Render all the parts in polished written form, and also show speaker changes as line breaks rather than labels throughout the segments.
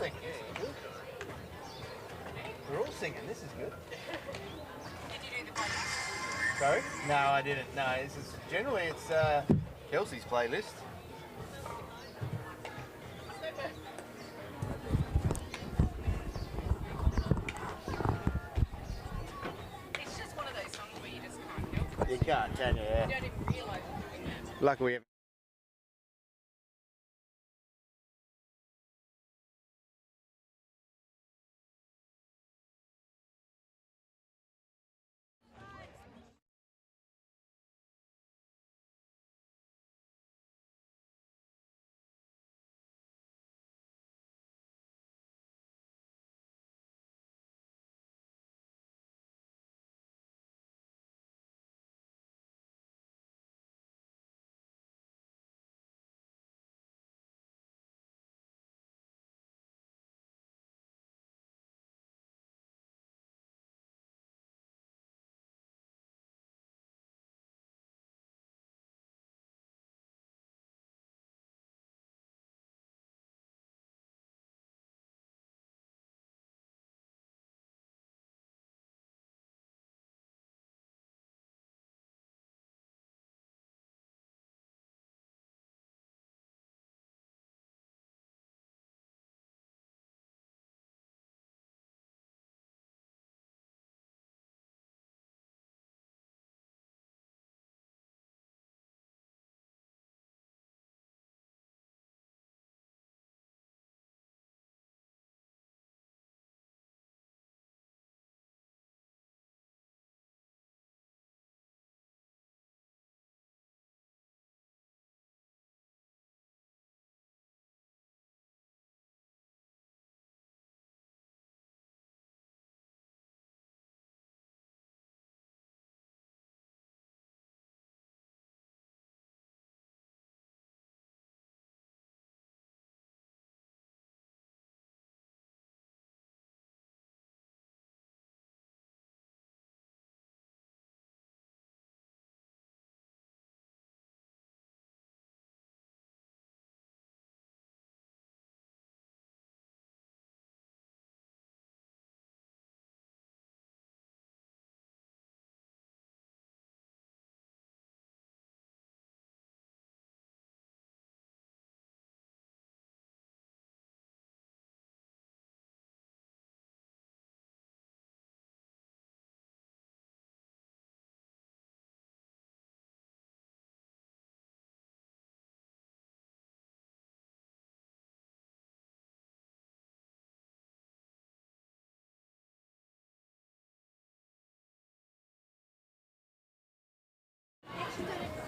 singing. Yeah, good. We're all singing. This is good.
Did you do the playlist?
Sorry? No, I didn't. No, this is generally it's Kelsey's playlist.
It's just one of those songs where you just can't help it.
You can't, can you? Yeah.
You don't even realise you're doing it.
Luckily we have.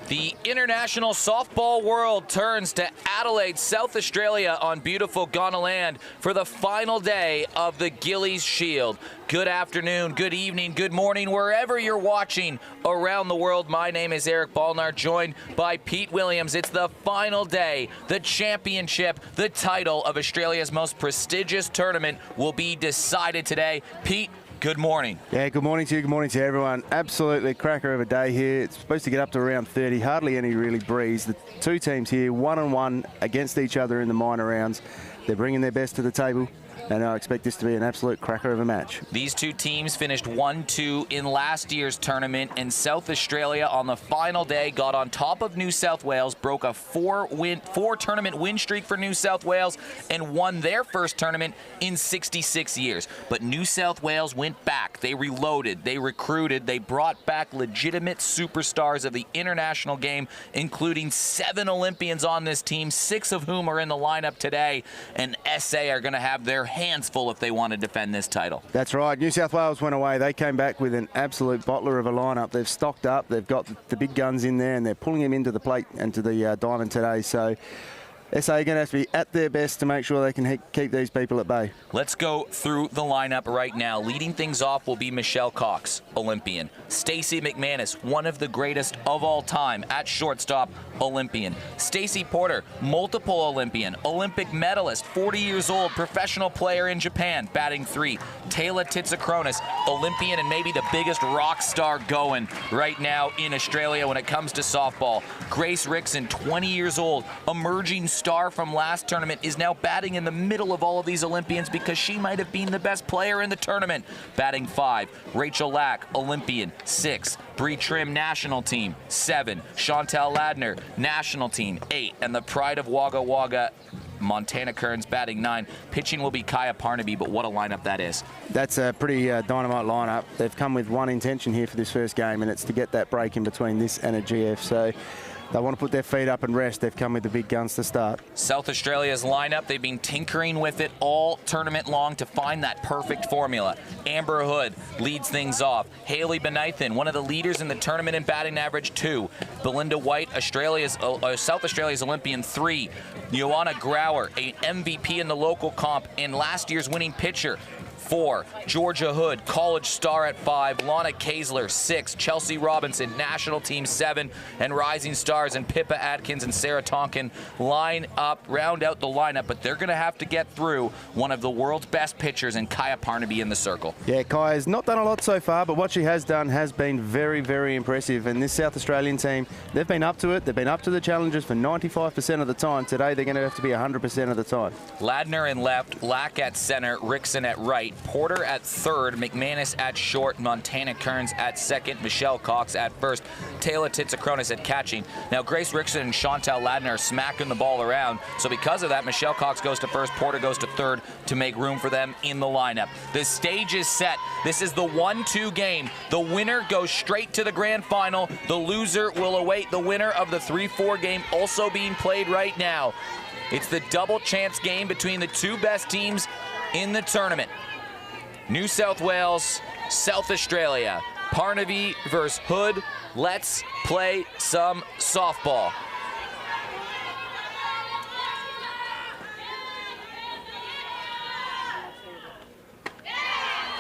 The international softball world turns to Adelaide, South Australia on beautiful Ghana land for the final day of the Gilley's Shield. Good afternoon, good evening, good morning, wherever you're watching around the world. My name is Eric Ballnar, joined by Pete Williams. It's the final day. The championship, the title of Australia's most prestigious tournament will be decided today. Pete, good morning.
Yeah, good morning to you. Good morning to everyone. Absolutely cracker of a day here. It's supposed to get up to around 30. Hardly any really breeze. The two teams here, 1-on-1 against each other in the minor rounds. They're bringing their best to the table, and I expect this to be an absolute cracker of a match.
These two teams finished 1-2 in last year's tournament, and South Australia on the final day got on top of New South Wales, broke a four-tournament win streak for New South Wales, and won their first tournament in 66 years. But New South Wales went back. They reloaded. They recruited. They brought back legitimate superstars of the international game, including 7 Olympians on this team, 6 of whom are in the lineup today, and SA are going to have their hands full if they want to defend this title.
That's right. New South Wales went away. They came back with an absolute bottler of a lineup. They've stocked up. They've got the big guns in there, and they're pulling them into the plate and to the diamond today. So SA are going to have to be at their best to make sure they can keep these people at bay.
Let's go through the lineup right now. Leading things off will be Michelle Cox, Olympian. Stacey McManus, one of the greatest of all time at shortstop, Olympian. Stacey Porter, multiple Olympian, Olympic medalist, 40 years old, professional player in Japan, batting 3. Taylor Titsakronis, Olympian and maybe the biggest rock star going right now in Australia when it comes to softball. Grace Rickson, 20 years old, emerging star from last tournament, is now batting in the middle of all of these Olympians because she might have been the best player in the tournament. Batting 5, Rachel Lack, Olympian, 6. Bree Trim, national team, 7. Chantal Ladner, national team, 8. And the pride of Wagga Wagga, Montana Kearns, batting 9. Pitching will be Kaya Parnaby, but what a lineup that is.
That's a pretty dynamite lineup. They've come with one intention here for this first game, and it's to get that break in between this and a GF. So they want to put their feet up and rest. They've come with the big guns to start.
South Australia's lineup, they've been tinkering with it all tournament long to find that perfect formula. Amber Hood leads things off. Hailey Benithan, one of the leaders in the tournament in batting average, 2. Belinda White, South Australia's Olympian, 3. Joanna Grauer, an MVP in the local comp and last year's winning pitcher, 4. Georgia Hood, college star at 5. Lana Kaesler, 6. Chelsea Robinson, national team, 7. And rising stars and Pippa Atkins and Sarah Tonkin round out the lineup, but they're going to have to get through one of the world's best pitchers in Kaya Parnaby in the circle.
Yeah, Kaya's not done a lot so far, but what she has done has been very, very impressive. And this South Australian team, they've been up to it. They've been up to the challenges for 95% of the time. Today, they're going to have to be 100% of the time.
Ladner in left, Lack at center, Rickson at right, Porter at third, McManus at short, Montana Kearns at second, Michelle Cox at first, Taylor Titsakronis at catching. Now, Grace Rickson and Chantal Ladner are smacking the ball around, so because of that, Michelle Cox goes to first, Porter goes to third to make room for them in the lineup. The stage is set. This is the 1-2 game. The winner goes straight to the grand final. The loser will await the winner of the 3-4 game, also being played right now. It's the double chance game between the two best teams in the tournament. New South Wales, South Australia. Parnaby versus Hood. Let's play some softball.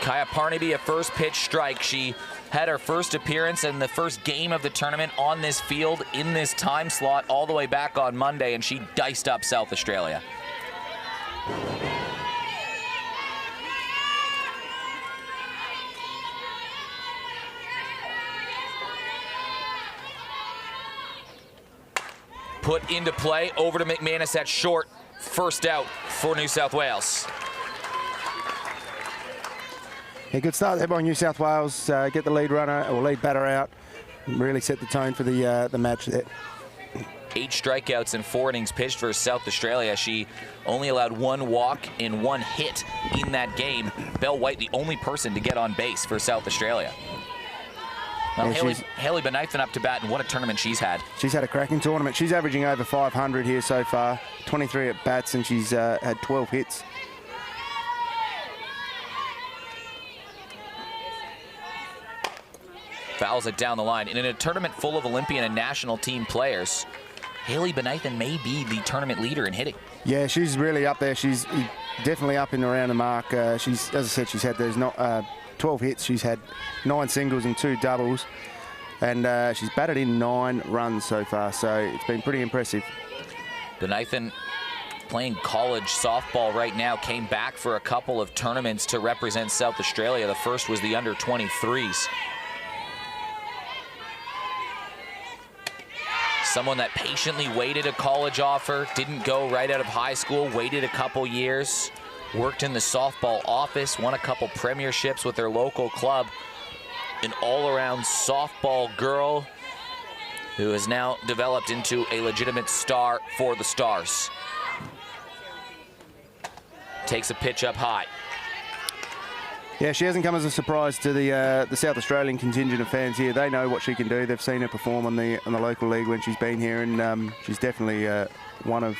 Kaya Parnaby, a first pitch strike. She had her first appearance in the first game of the tournament on this field in this time slot all the way back on Monday, and she diced up South Australia. Put into play, over to McManus at short. First out for New South Wales.
Yeah, good start there by New South Wales. Get the lead runner or lead batter out. Really set the tone for the match there.
8 strikeouts and 4 innings pitched for South Australia. She only allowed 1 walk and 1 hit in that game. Belle White, the only person to get on base for South Australia. Well,
yeah,
Hailey Benithan up to bat, and what a tournament she's had.
She's had a cracking tournament. She's averaging over 500 here so far. 23 at bats, and she's had 12 hits.
Fouls it down the line. And in a tournament full of Olympian and national team players, Hailey Benithan may be the tournament leader in hitting.
Yeah, she's really up there. She's definitely up and around the mark. She's, as I said, she's had those 12 hits. She's had 9 singles and 2 doubles. And she's batted in 9 runs so far, so it's been pretty impressive.
Benithan, playing college softball right now, came back for a couple of tournaments to represent South Australia. The first was the under-23s. Someone that patiently waited a college offer, didn't go right out of high school, waited a couple years, worked in the softball office, won a couple premierships with their local club. An all-around softball girl who has now developed into a legitimate star for the Stars. Takes a pitch up high.
Yeah, she hasn't come as a surprise to the South Australian contingent of fans here. They know what she can do. They've seen her perform on the local league when she's been here, and she's definitely one of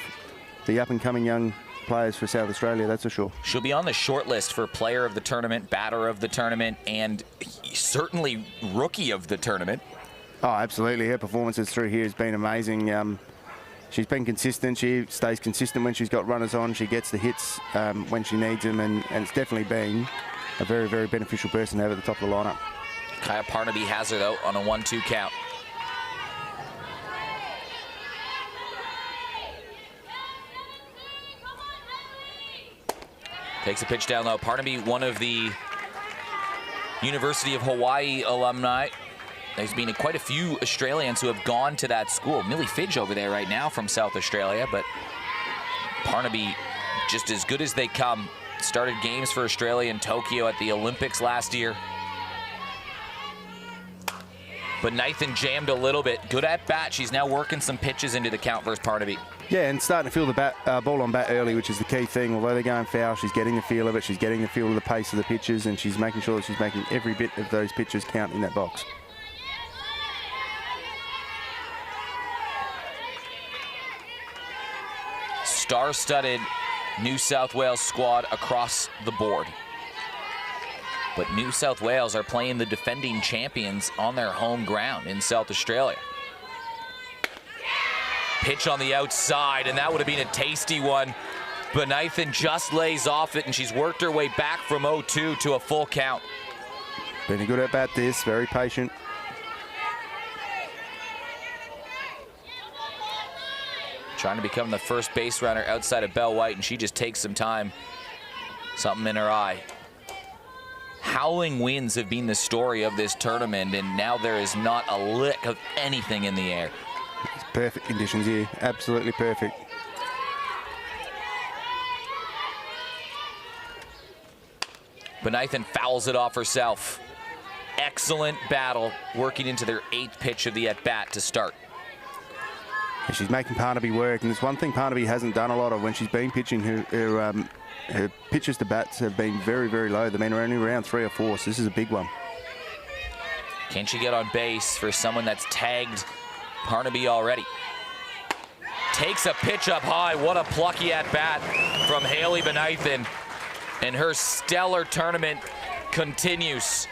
the up-and-coming young players for South Australia, that's for sure.
She'll be on the short list for player of the tournament, batter of the tournament, and certainly rookie of the tournament.
Oh, absolutely. Her performances through here has been amazing. She's been consistent. She stays consistent when she's got runners on. She gets the hits when she needs them, and it's definitely been a very, very beneficial person to have at the top of the lineup.
Kaya Parnaby has her, though, on a 1-2 count. Takes a pitch down low. Parnaby, one of the University of Hawaii alumni. There's been quite a few Australians who have gone to that school. Millie Fidge over there right now from South Australia, but Parnaby, just as good as they come. Started games for Australia in Tokyo at the Olympics last year. But Nathan jammed a little bit. Good at bat. She's now working some pitches into the count versus Parnaby.
Yeah, and starting to feel the ball on bat early, which is the key thing. Although they're going foul, she's getting the feel of it. She's getting the feel of the pace of the pitches, and she's making sure that she's making every bit of those pitches count in that box.
Star-studded New South Wales squad across the board. But New South Wales are playing the defending champions on their home ground in South Australia. Pitch on the outside, and that would have been a tasty one. But Nathan just lays off it, and she's worked her way back from 0-2 to a full count.
Been a good at bat this, very patient.
Trying to become the first base runner outside of Belle White, and she just takes some time. Something in her eye. Howling winds have been the story of this tournament, and now there is not a lick of anything in the air.
It's perfect conditions here, absolutely perfect.
But Nathan fouls it off herself. Excellent battle, working into their 8th pitch of the at-bat to start.
And she's making Parnaby work, and there's one thing Parnaby hasn't done a lot of when she's been pitching. Her pitches to bats have been very, very low. They've been only around 3 or 4, so this is a big one.
Can she get on base for someone that's tagged Parnaby already? Takes a pitch up high. What a plucky at-bat from Hailey Benathan. And her stellar tournament continues.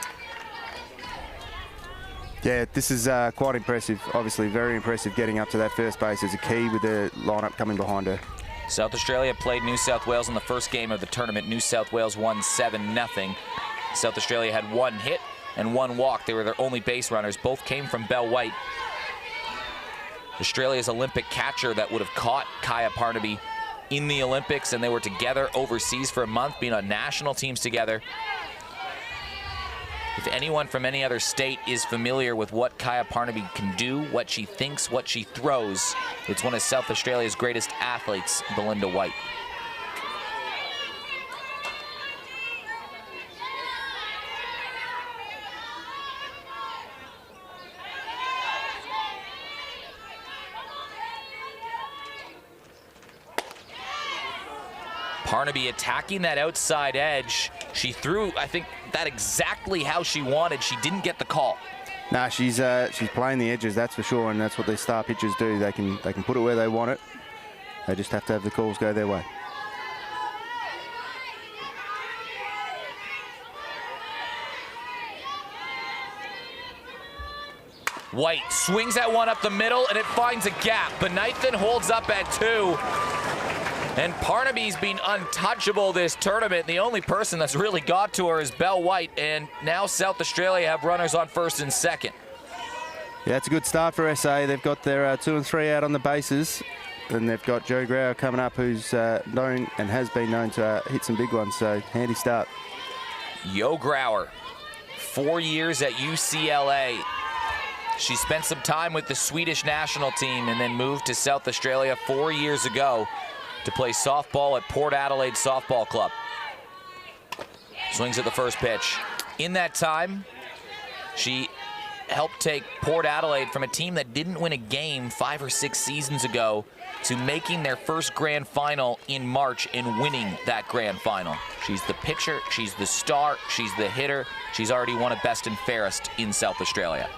Yeah, this is quite impressive. Obviously, very impressive getting up to that first base is a key with the lineup coming behind her.
South Australia played New South Wales in the first game of the tournament. New South Wales won 7-0. South Australia had 1 hit and 1 walk. They were their only base runners. Both came from Belle White. Australia's Olympic catcher that would have caught Kaya Parnaby in the Olympics, and they were together overseas for a month, being on national teams together. If anyone from any other state is familiar with what Kaya Parnaby can do, what she thinks, what she throws, it's one of South Australia's greatest athletes, Belinda White. Parnaby attacking that outside edge. She threw, I think, that exactly how she wanted. She didn't get the call.
Nah, she's playing the edges, that's for sure, and that's what these star pitchers do. They can put it where they want it. They just have to have the calls go their way.
White swings that one up the middle, and it finds a gap. But Nathan holds up at 2. And Parnaby's been untouchable this tournament. The only person that's really got to her is Belle White, and now South Australia have runners on 1st and 2nd.
Yeah, it's a good start for SA. They've got their 2 and 3 out on the bases, and they've got Jo Grauer coming up, who's known and has been known to hit some big ones, so handy start.
Jo Grauer, 4 years at UCLA. She spent some time with the Swedish national team and then moved to South Australia 4 years ago to play softball at Port Adelaide Softball Club. Swings at the first pitch. In that time, she helped take Port Adelaide from a team that didn't win a game 5 or 6 seasons ago to making their first grand final in March and winning that grand final. She's the pitcher, she's the star, she's the hitter. She's already won a best and fairest in South Australia.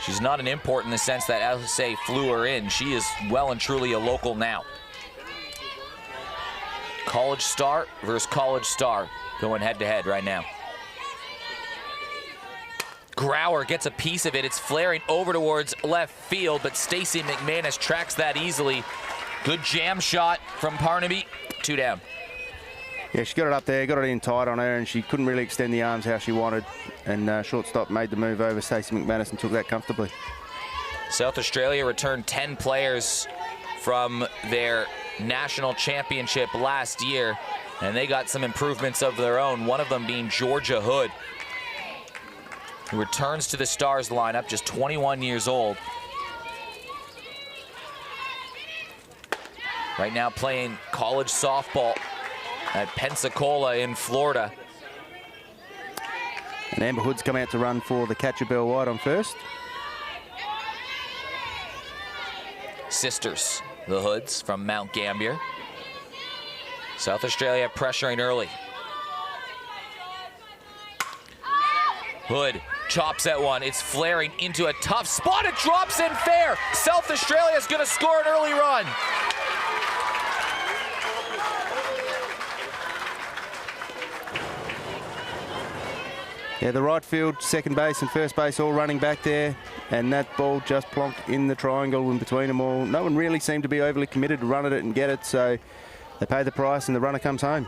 She's not an import in the sense that SA flew her in. She is well and truly a local now. College star versus college star going head-to-head right now. Grauer gets a piece of it. It's flaring over towards left field, but Stacey McManus tracks that easily. Good jam shot from Parnaby. 2 down.
Yeah, she got it up there, got it in tight on her, and she couldn't really extend the arms how she wanted. And shortstop made the move over Stacey McManus and took that comfortably.
South Australia returned 10 players from their national championship last year, and they got some improvements of their own, one of them being Georgia Hood, who returns to the Stars lineup, just 21 years old. Right now playing college softball at Pensacola in Florida.
And Amber Hood's come out to run for the catcher Bell White on first.
Sisters, the Hoods from Mount Gambier. South Australia pressuring early. Hood chops at one. It's flaring into a tough spot. It drops in fair. South Australia's going to score an early run.
Yeah, the right field, second base and first base all running back there, and that ball just plonked in the triangle in between them all. No one really seemed to be overly committed to run at it and get it, so they pay the price and the runner comes home.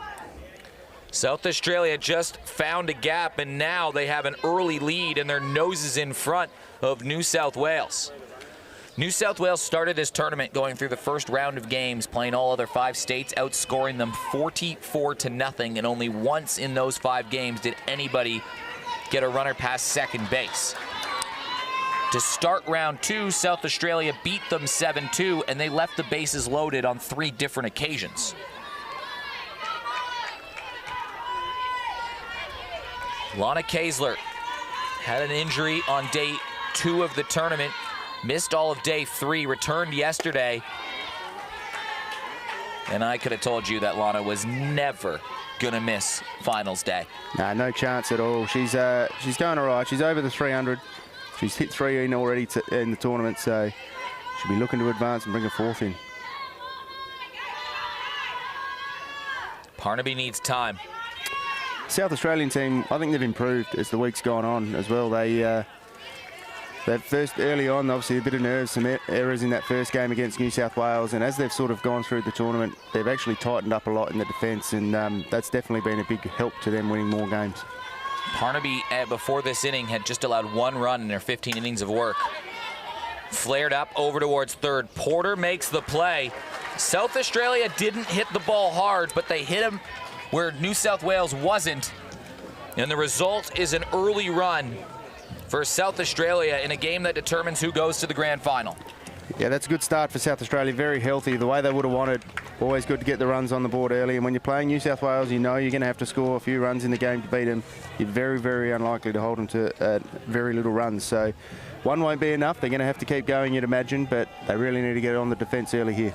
South Australia just found a gap, and now they have an early lead and their noses in front of New South Wales. New South Wales started this tournament going through the first round of games, playing all other 5 states, outscoring them 44-0, and only once in those 5 games did anybody get a runner past second base. To start round 2, South Australia beat them 7-2, and they left the bases loaded on 3 different occasions. Lana Kaesler had an injury on day 2 of the tournament, missed all of day 3, returned yesterday. And I could have told you that Lana was never gonna miss finals day.
Nah, no chance at all. She's going all right. She's over the 300. She's hit 3 in already in the tournament, so she'll be looking to advance and bring a 4th in.
Parnaby needs time.
South Australian team, I think they've improved as the week's gone on as well. That first early on, obviously a bit of nerves, some errors in that first game against New South Wales, and as they've sort of gone through the tournament, they've actually tightened up a lot in the defence, and that's definitely been a big help to them winning more games.
Parnaby, before this inning, had just allowed 1 run in their 15 innings of work. Flared up over towards third. Porter makes the play. South Australia didn't hit the ball hard, but they hit him where New South Wales wasn't, and the result is an early run for South Australia in a game that determines who goes to the grand final.
Yeah, that's a good start for South Australia. Very healthy, the way they would have wanted. Always good to get the runs on the board early. And when you're playing New South Wales, you know you're going to have to score a few runs in the game to beat them. You're very, very unlikely to hold them to very little runs. So 1 won't be enough. They're going to have to keep going, you'd imagine, but they really need to get on the defence early here.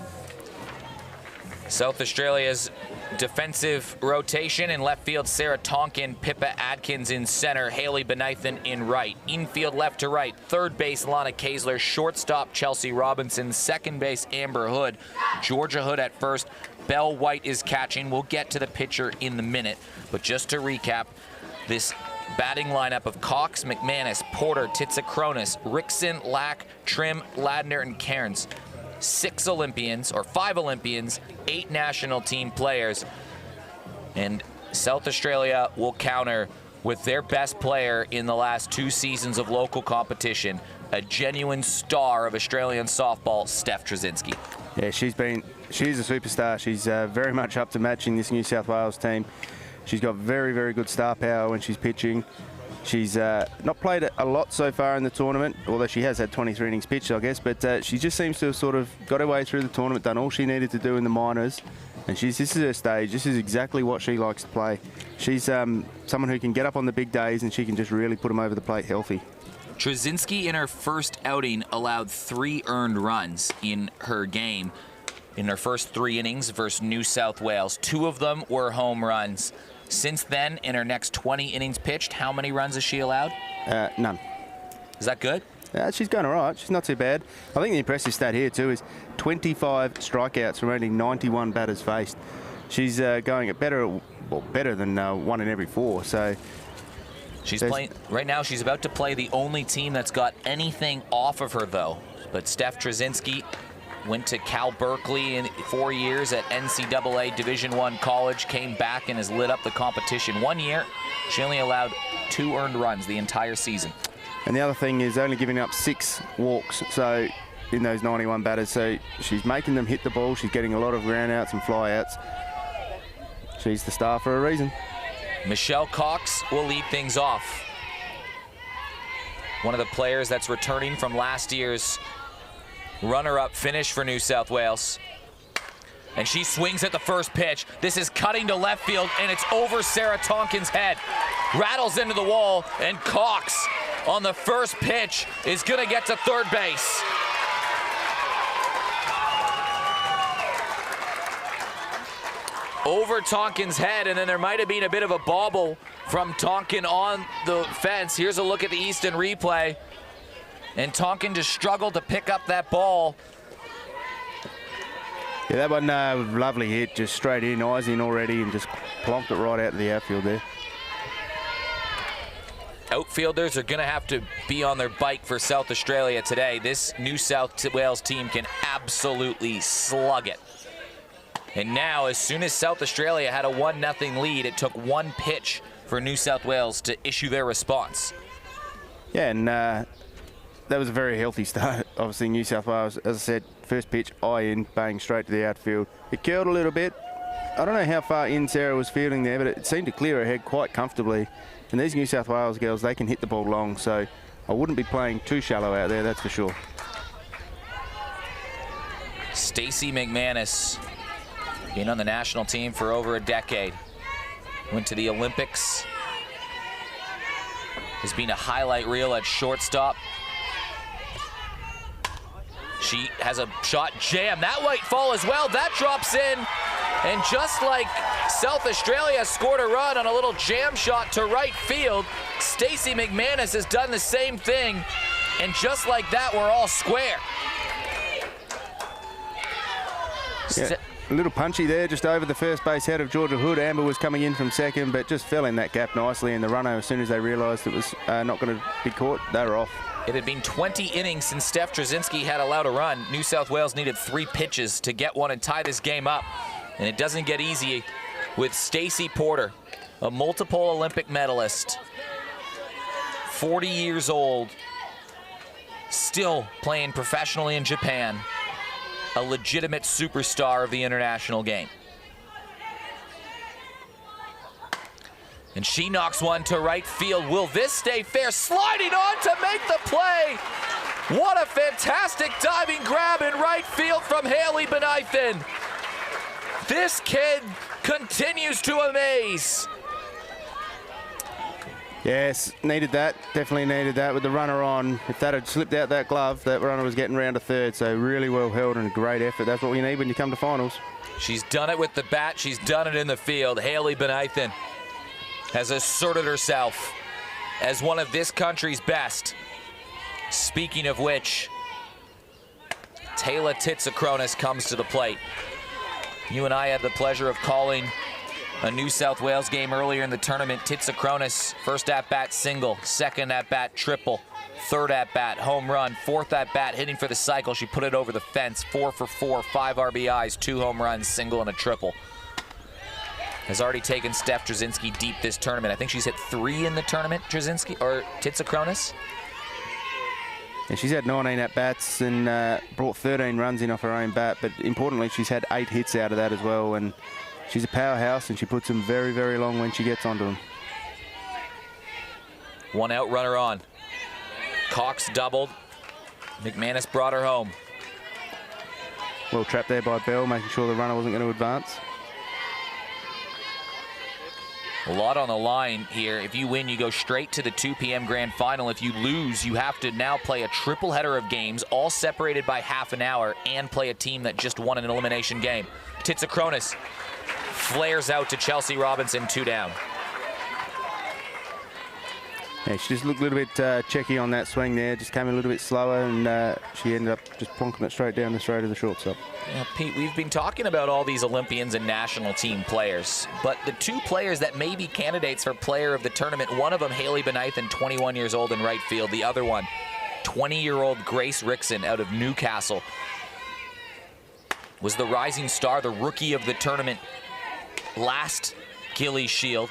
South Australia's defensive rotation in left field, Sarah Tonkin, Pippa Adkins in center, Haley Benathan in right. Infield left to right, third base Lana Kaesler, shortstop Chelsea Robinson, second base Amber Hood, Georgia Hood at first, Bell White is catching. We'll get to the pitcher in the minute, but just to recap, this batting lineup of Cox, McManus, Porter, Titsakronis, Rickson, Lack, Trim, Ladner, and Cairns. 6 Olympians, or 5 Olympians, 8 national team players. And South Australia will counter with their best player in the last 2 seasons of local competition, a genuine star of Australian softball, Steph Trzynski.
Yeah, she's a superstar. She's very much up to matching this New South Wales team. She's got very, very good star power when she's pitching. She's not played a lot so far in the tournament, although she has had 23 innings pitched, I guess, but she just seems to have sort of got her way through the tournament, done all she needed to do in the minors, and this is her stage. This is exactly what she likes to play. She's someone who can get up on the big days, and she can just really put them over the plate healthy.
Trzynski in her first outing allowed 3 earned runs in her game in her first 3 innings versus New South Wales. 2 of them were home runs. Since then, in her next 20 innings pitched, how many runs has she allowed?
None.
Is that good?
She's going all right. She's not too bad. I think the impressive stat here, too, is 25 strikeouts from only 91 batters faced. She's going at better than 1 in every 4. So
she's playing right now. She's about to play the only team that's got anything off of her, though. But Steph Trzynski went to Cal Berkeley in 4 years at NCAA Division I college, came back and has lit up the competition. 1 year, she only allowed 2 earned runs the entire season.
And the other thing is only giving up 6 walks, so in those 91 batters. So she's making them hit the ball. She's getting a lot of ground outs and fly outs. She's the star for a reason.
Michelle Cox will lead things off. One of the players that's returning from last year's runner-up finish for New South Wales. And she swings at the first pitch. This is cutting to left field, and it's over Sarah Tonkin's head. Rattles into the wall, and Cox on the first pitch is going to get to third base. Over Tonkin's head, and then there might have been a bit of a bobble from Tonkin on the fence. Here's a look at the Easton replay. And Tonkin just struggled to pick up that ball.
Yeah, that one lovely hit, just straight in, eyes in already, and just plonked it right out to the outfield there.
Outfielders are going to have to be on their bike for South Australia today. This New South Wales team can absolutely slug it. And now, as soon as South Australia had a 1-0 lead, it took one pitch for New South Wales to issue their response.
Yeah, and that was a very healthy start. Obviously, New South Wales, as I said, first pitch, eye in, bang straight to the outfield. It curled a little bit. I don't know how far in Sarah was fielding there, but it seemed to clear her head quite comfortably. And these New South Wales girls, they can hit the ball long, so I wouldn't be playing too shallow out there, that's for sure.
Stacey McManus, been on the national team for over a decade. Went to the Olympics. Has been a highlight reel at shortstop. She has a shot jam. That white fall as well. That drops in. And just like South Australia scored a run on a little jam shot to right field, Stacey McManus has done the same thing. And just like that, we're all square.
Yeah, a little punchy there, just over the first base head of Georgia Hood. Amber was coming in from second, but just fell in that gap nicely. And the runner, as soon as they realised it was not going to be caught, they were off.
It had been 20 innings since Steph Trzynski had allowed a run. New South Wales needed 3 pitches to get one and tie this game up. And it doesn't get easy with Stacey Porter, a multiple Olympic medalist, 40 years old, still playing professionally in Japan, a legitimate superstar of the international game. And she knocks one to right field. Will this stay fair? Sliding on to make the play. What a fantastic diving grab in right field from Haley Benaithen. This kid continues to amaze.
Yes, needed that. Definitely needed that with the runner on. If that had slipped out that glove, that runner was getting round to third. So really well held and a great effort. That's what you need when you come to finals.
She's done it with the bat. She's done it in the field. Haley Benaithen has asserted herself as one of this country's best. Speaking of which, Taylor Titsakronis comes to the plate. You and I had the pleasure of calling a New South Wales game earlier in the tournament. Titsakronis, first at-bat single, second at-bat triple, third at-bat home run, fourth at-bat hitting for the cycle. She put it over the fence, 4 for 4, 5 RBIs, 2 home runs, single and a triple. Has already taken Steph Trzynski deep this tournament. I think she's hit 3 in the tournament, Trzynski, or Titsakronis.
And she's had 19 at-bats and brought 13 runs in off her own bat. But importantly, she's had 8 hits out of that as well. And she's a powerhouse, and she puts them very, very long when she gets onto them.
1 out, runner on. Cox doubled. McManus brought her home.
Well trapped there by Bell, making sure the runner wasn't going to advance.
A lot on the line here. If you win, you go straight to the 2 p.m. grand final. If you lose, you have to now play a triple header of games, all separated by half an hour, and play a team that just won an elimination game. Titsakronis flares out to Chelsea Robinson, 2 down.
Yeah, she just looked a little bit checky on that swing there. Just came in a little bit slower, and she ended up just plonking it straight down the straight of the shortstop.
Yeah, Pete, we've been talking about all these Olympians and national team players, but the 2 players that may be candidates for player of the tournament, one of them, Haley Benaithen, 21 years old in right field. The other one, 20-year-old Grace Rickson out of Newcastle, was the rising star, the rookie of the tournament last Gilley Shield.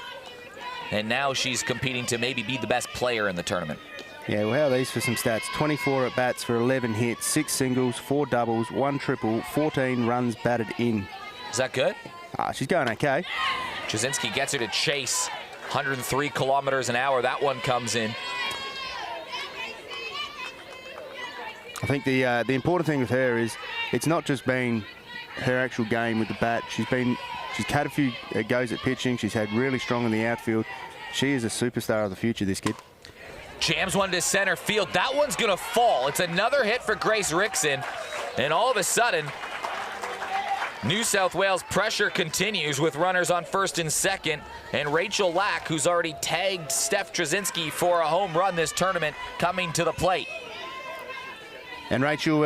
And now she's competing to maybe be the best player in the tournament.
Yeah, well, how are these for some stats? 24 at-bats for 11 hits, 6 singles, 4 doubles, 1 triple, 14 runs batted in.
Is that good?
She's going okay.
Trzynski gets her to chase 103 kilometers an hour. That one comes in.
I think the important thing with her is it's not just being her actual game with the bat. She's had a few goes at pitching. She's had really strong in the outfield. She is a superstar of the future, this kid.
Jams one to center field. That one's going to fall. It's another hit for Grace Rickson. And all of a sudden, New South Wales pressure continues with runners on first and second. And Rachel Lack, who's already tagged Steph Trzynski for a home run this tournament, coming to the plate.
And Rachel,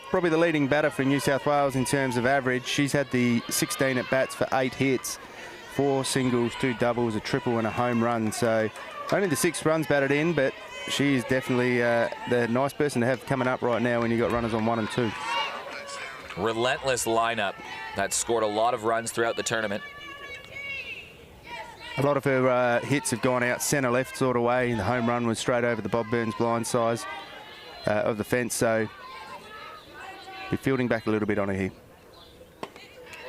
probably the leading batter for New South Wales in terms of average. She's had the 16 at-bats for 8 hits, 4 singles, 2 doubles, a triple and a home run. So only the 6 runs batted in, but she is definitely the nice person to have coming up right now when you've got runners on 1 and 2.
Relentless lineup that scored a lot of runs throughout the tournament.
A lot of her hits have gone out centre-left sort of way, and the home run was straight over the Bob Burns blind size of the fence, so be fielding back a little bit on her here.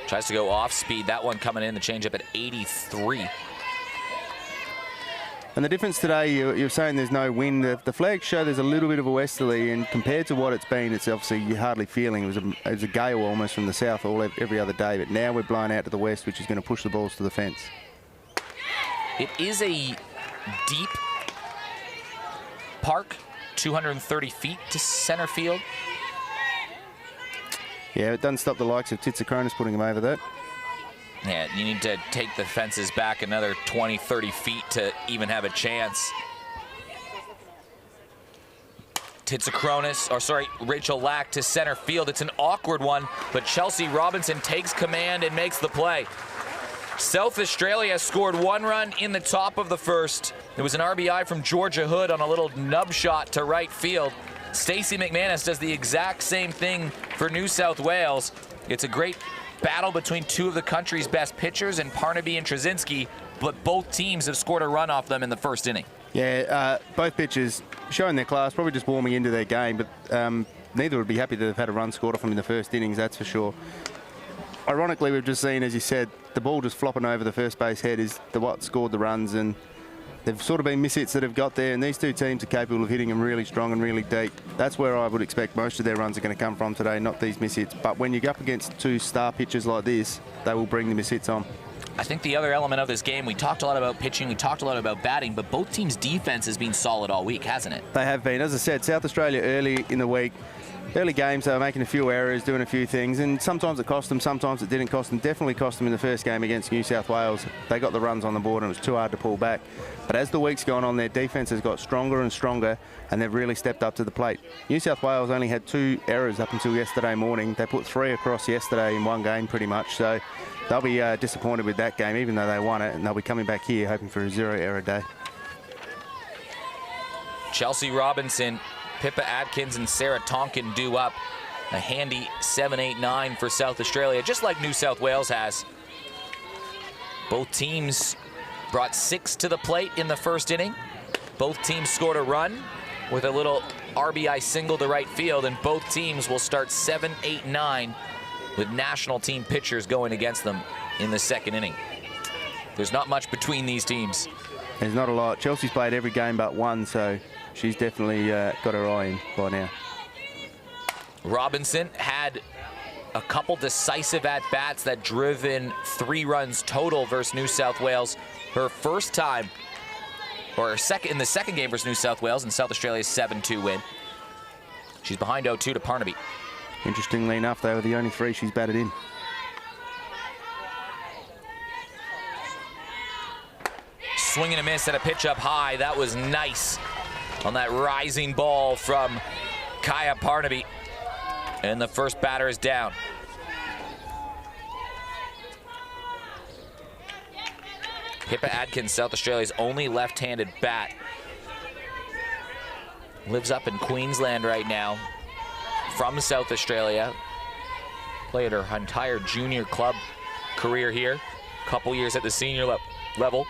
Tries to go off speed. That one coming in, the changeup at 83.
And the difference today, you're saying there's no wind. The flags show there's a little bit of a westerly, and compared to what it's been, it's obviously you're hardly feeling. It was a gale almost from the south every other day, but now we're blown out to the west, which is going to push the balls to the fence.
It is a deep park, 230 feet to center field.
Yeah, it doesn't stop the likes of Titsacronis putting them over that.
Yeah, you need to take the fences back another 20, 30 feet to even have a chance. Rachel Lack to center field. It's an awkward one, but Chelsea Robinson takes command and makes the play. South Australia scored 1 run in the top of the first. It was an RBI from Georgia Hood on a little nub shot to right field. Stacey McManus does the exact same thing for New South Wales. It's a great battle between 2 of the country's best pitchers in Parnaby and Trzynski, but both teams have scored a run off them in the first inning.
Yeah, both pitchers showing their class, probably just warming into their game, but neither would be happy to have had a run scored off them in the first innings, that's for sure. Ironically, we've just seen, as you said, the ball just flopping over the first base head is what scored the runs, and they've sort of been mishits that have got there, and these 2 teams are capable of hitting them really strong and really deep. That's where I would expect most of their runs are going to come from today, not these mishits. But when you go up against 2 star pitchers like this, they will bring the mishits on.
I think the other element of this game, we talked a lot about pitching, we talked a lot about batting, but both teams' defense has been solid all week, hasn't it?
They have been. As I said, South Australia early in the week, early games, they were making a few errors, doing a few things, and sometimes it cost them, sometimes it didn't cost them. Definitely cost them in the first game against New South Wales. They got the runs on the board and it was too hard to pull back. But as the week's gone on, their defence has got stronger and stronger, and they've really stepped up to the plate. New South Wales only had 2 errors up until yesterday morning. They put 3 across yesterday in one game pretty much, so they'll be disappointed with that game, even though they won it, and they'll be coming back here hoping for a 0-error day.
Chelsea Robinson, Pippa Atkins, and Sarah Tonkin due up. A handy 7-8-9 for South Australia, just like New South Wales has. Both teams brought 6 to the plate in the first inning. Both teams scored a run with a little RBI single to right field, and both teams will start 7-8-9 with national team pitchers going against them in the second inning. There's not much between these teams.
There's not a lot. Chelsea's played every game but 1, so she's definitely got her eye in by now.
Robinson had a couple decisive at-bats that driven 3 runs total versus New South Wales. Her first time, or in the second game versus New South Wales in South Australia's 7-2 win. She's behind 0-2 to Parnaby.
Interestingly enough, they were the only 3 she's batted in.
Swing and a miss at a pitch up high. That was nice on that rising ball from Kaya Parnaby. And the first batter is down. Pippa Atkins, South Australia's only left-handed bat. Lives up in Queensland right now. From South Australia. Played her entire junior club career here. Couple years at the senior level.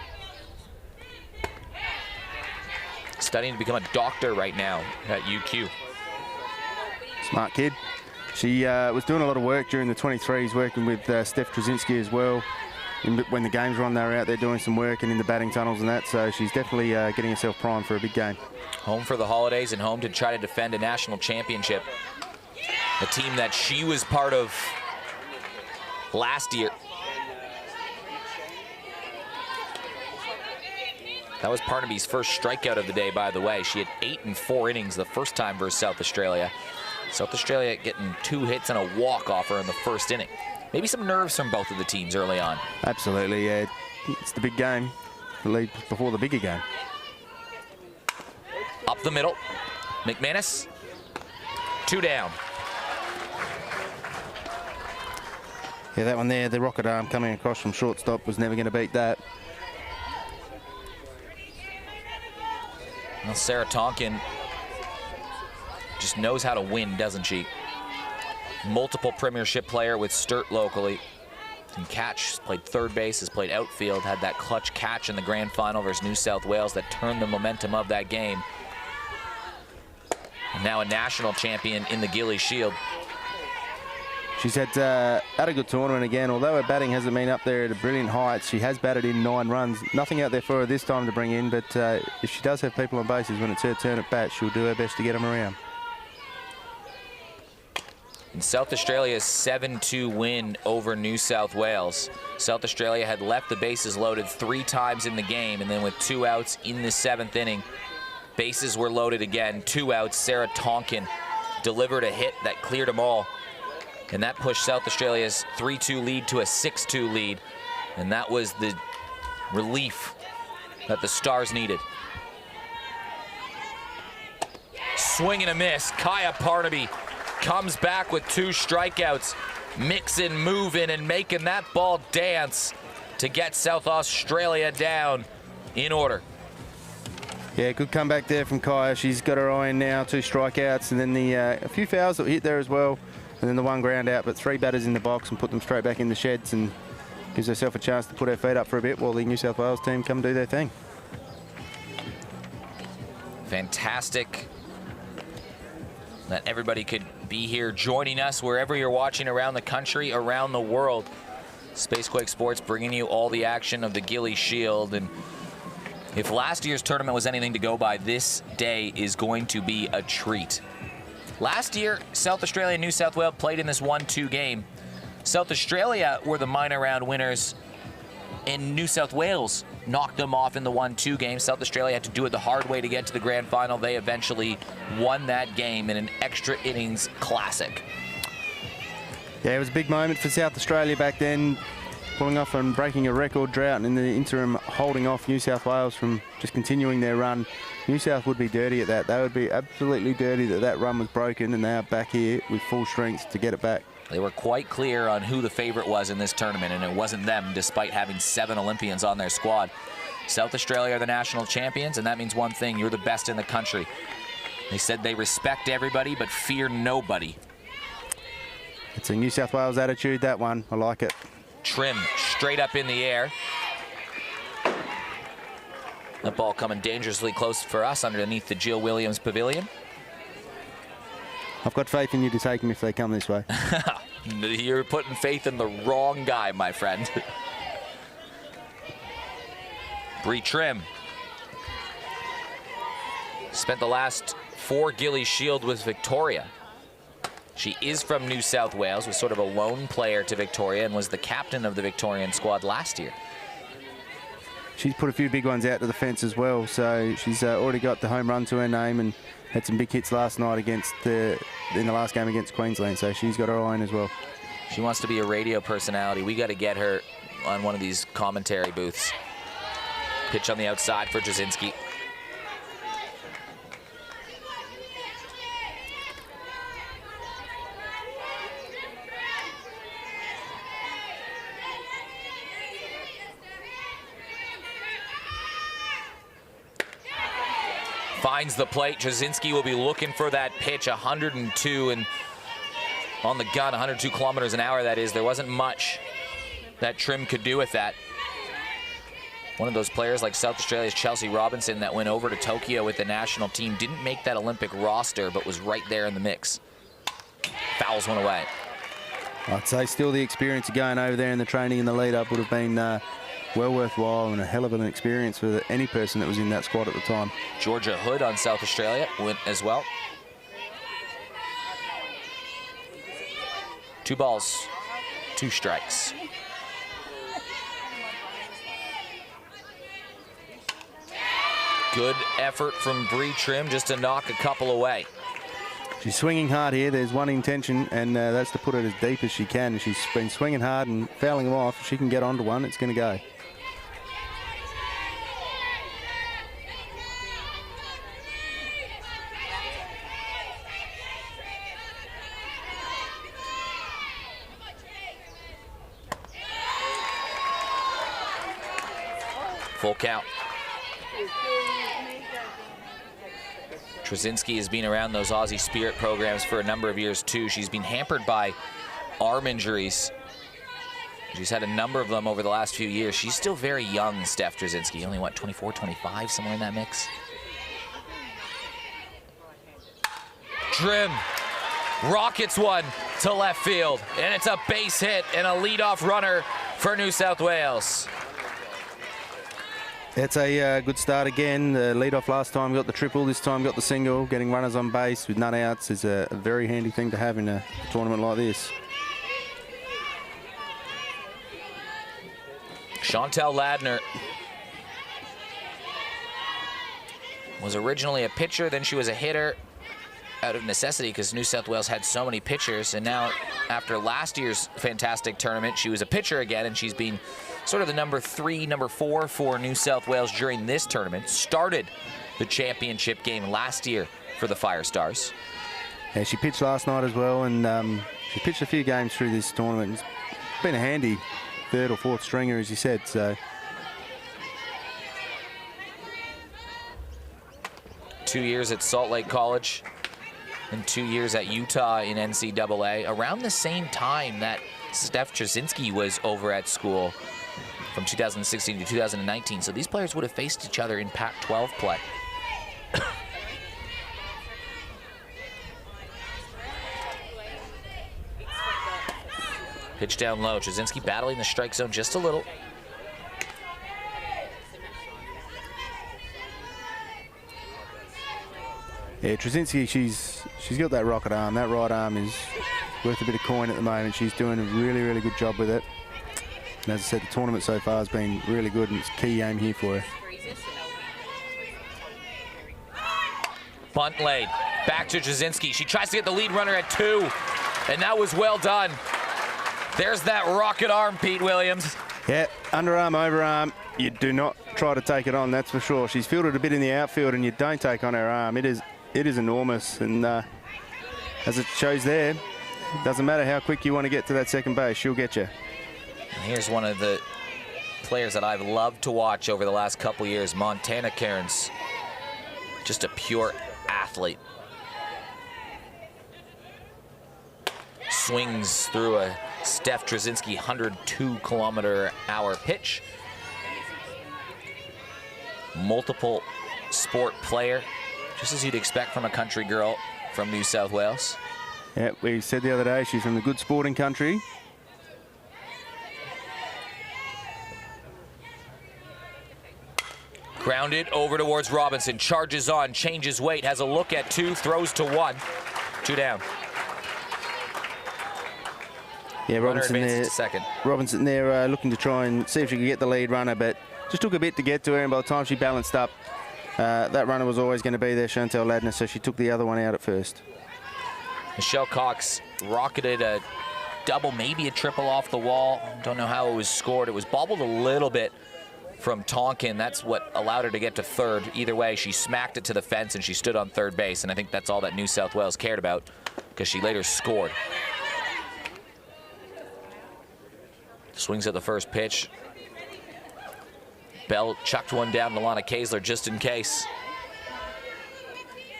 Studying to become a doctor right now at UQ.
Smart kid. She was doing a lot of work during the 23s, working with Steph Trzynski as well. When the games were on, they were out there doing some work and in the batting tunnels and that, so she's definitely getting herself primed for a big game.
Home for the holidays and home to try to defend a national championship. A team that she was part of last year. That was Parnaby's first strikeout of the day, by the way. She had 8 in 4 innings the first time versus South Australia. South Australia getting 2 hits and a walk off her in the first inning. Maybe some nerves from both of the teams early on.
Absolutely, yeah. It's the big game. The lead before the bigger game.
Up the middle. McManus. 2 down.
Yeah, that one there, the rocket arm coming across from shortstop was never going to beat that.
Well, Sarah Tonkin just knows how to win, doesn't she? Multiple premiership player with Sturt locally. Can catch, played third base, has played outfield, had that clutch catch in the grand final versus New South Wales that turned the momentum of that game. And now a national champion in the Gilley Shield.
She's had a good tournament again. Although her batting hasn't been up there at a brilliant height, she has batted in 9 runs. Nothing out there for her this time to bring in, but if she does have people on bases when it's her turn at bat, she'll do her best to get them around.
In South Australia's 7-2 win over New South Wales, South Australia had left the bases loaded 3 times in the game, and then with 2 outs in the 7th inning, bases were loaded again, 2 outs. Sarah Tonkin delivered a hit that cleared them all. And that pushed South Australia's 3-2 lead to a 6-2 lead. And that was the relief that the Stars needed. Swing and a miss. Kaya Parnaby comes back with 2 strikeouts. Mixing, moving, and making that ball dance to get South Australia down in order.
Yeah, good comeback there from Kaya. She's got her eye in now, 2 strikeouts, and then a few fouls that hit there as well. And then the 1 ground out, but 3 batters in the box and put them straight back in the sheds, and gives herself a chance to put her feet up for a bit while the New South Wales team come do their thing.
Fantastic that everybody could be here joining us wherever you're watching around the country, around the world. Spacequake Sports bringing you all the action of the Gilley Shield. And if last year's tournament was anything to go by, this day is going to be a treat. Last year, South Australia and New South Wales played in this 1-2 game. South Australia were the minor round winners, and New South Wales knocked them off in the 1-2 game. South Australia had to do it the hard way to get to the grand final. They eventually won that game in an extra innings classic.
Yeah, it was a big moment for South Australia back then, pulling off and breaking a record drought, and in the interim holding off New South Wales from just continuing their run. New South would be dirty at that. They would be absolutely dirty that that run was broken, and they are back here with full strength to get it back.
They were quite clear on who the favorite was in this tournament, and it wasn't them, despite having 7 Olympians on their squad. South Australia are the national champions, and that means one thing: you're the best in the country. They said they respect everybody but fear nobody.
It's a New South Wales attitude, that one. I like it.
Trim straight up in the air. That ball coming dangerously close for us underneath the Jill Williams Pavilion.
I've got faith in you to take them if they come this way.
You're putting faith in the wrong guy, my friend. Bree Trim spent the last 4 Gilley Shield with Victoria. She is from New South Wales, was sort of a lone player to Victoria, and was the captain of the Victorian squad last year.
She's put a few big ones out to the fence as well, so she's already got the home run to her name and had some big hits last night in the last game against Queensland, so she's got her eye in as well.
She wants to be a radio personality. We got to get her on one of these commentary booths. Pitch on the outside for Jasinski. Finds the plate. Jasinski will be looking for that pitch. 102 and on the gun, 102 kilometers an hour, that is. There wasn't much that Trim could do with that. One of those players like South Australia's Chelsea Robinson that went over to Tokyo with the national team, didn't make that Olympic roster, but was right there in the mix. Fouls one away.
I'd say still the experience of going over there in the training and the lead-up would have been well worthwhile and a hell of an experience for any person that was in that squad at the time.
Georgia Hood on South Australia went as well. 2 balls, 2 strikes. Good effort from Bree Trim just to knock a couple away.
She's swinging hard here. There's one intention, and that's to put it as deep as she can. She's been swinging hard and fouling them off. If she can get onto one, it's going to go.
Full count. Trzynski has been around those Aussie Spirit programs for a number of years too. She's been hampered by arm injuries. She's had a number of them over the last few years. She's still very young, Steph Trzynski. Only, what, 24, 25, somewhere in that mix? Trim rockets one to left field, and it's a base hit and a leadoff runner for New South Wales.
It's a good start again. The lead-off last time got the triple, this time got the single. Getting runners on base with none outs is a very handy thing to have in a tournament like this.
Chantel Ladner was originally a pitcher, then she was a hitter out of necessity because New South Wales had so many pitchers, and now after last year's fantastic tournament, she was a pitcher again, and she's been sort of the number 3, number 4 for New South Wales during this tournament. Started the championship game last year for the Fire Stars.
Yeah, she pitched last night as well, and she pitched a few games through this tournament. It's been a handy 3rd or 4th stringer, as you said. So
2 years at Salt Lake College and 2 years at Utah in NCAA, around the same time that Steph Trzynski was over at school, from 2016 to 2019. So these players would have faced each other in Pac-12 play. Pitch down low. Trzynski battling the strike zone just a little.
yeah, Trzynski, she's got that rocket arm. That right arm is worth a bit of coin at the moment. She's doing a really, really good job with it. And as I said, the tournament so far has been really good, and it's a key game here for her.
Bunt laid. Back to Trzynski. She tries to get the lead runner at 2, and that was well done. There's that rocket arm, Pete Williams.
Yeah, underarm, overarm. You do not try to take it on, that's for sure. She's fielded a bit in the outfield, and you don't take on her arm. It is enormous, and as it shows there, it doesn't matter how quick you want to get to that second base, she'll get you.
And here's one of the players that I've loved to watch over the last couple years, Montana Cairns. Just a pure athlete. Swings through a Steph Trzynski 102-kilometer-hour pitch. Multiple sport player, just as you'd expect from a country girl from New South Wales.
Yeah, we said the other day she's from the good sporting country.
Grounded over towards Robinson, charges on, changes weight, has a look at 2, throws to 1. 2 down.
Yeah, Robinson there.
To second.
Robinson there looking to try and see if she could get the lead runner, but just took a bit to get to her, and by the time she balanced up, that runner was always going to be there, Chantel Ladner, so she took the other one out at first.
Michelle Cox rocketed a double, maybe a triple off the wall. Don't know how it was scored. It was bobbled a little bit from Tonkin. That's what allowed her to get to third. Either way, she smacked it to the fence and she stood on third base, and I think that's all that New South Wales cared about, because she later scored. Swings at the first pitch. Bell chucked one down to Lana Kaesler just in case.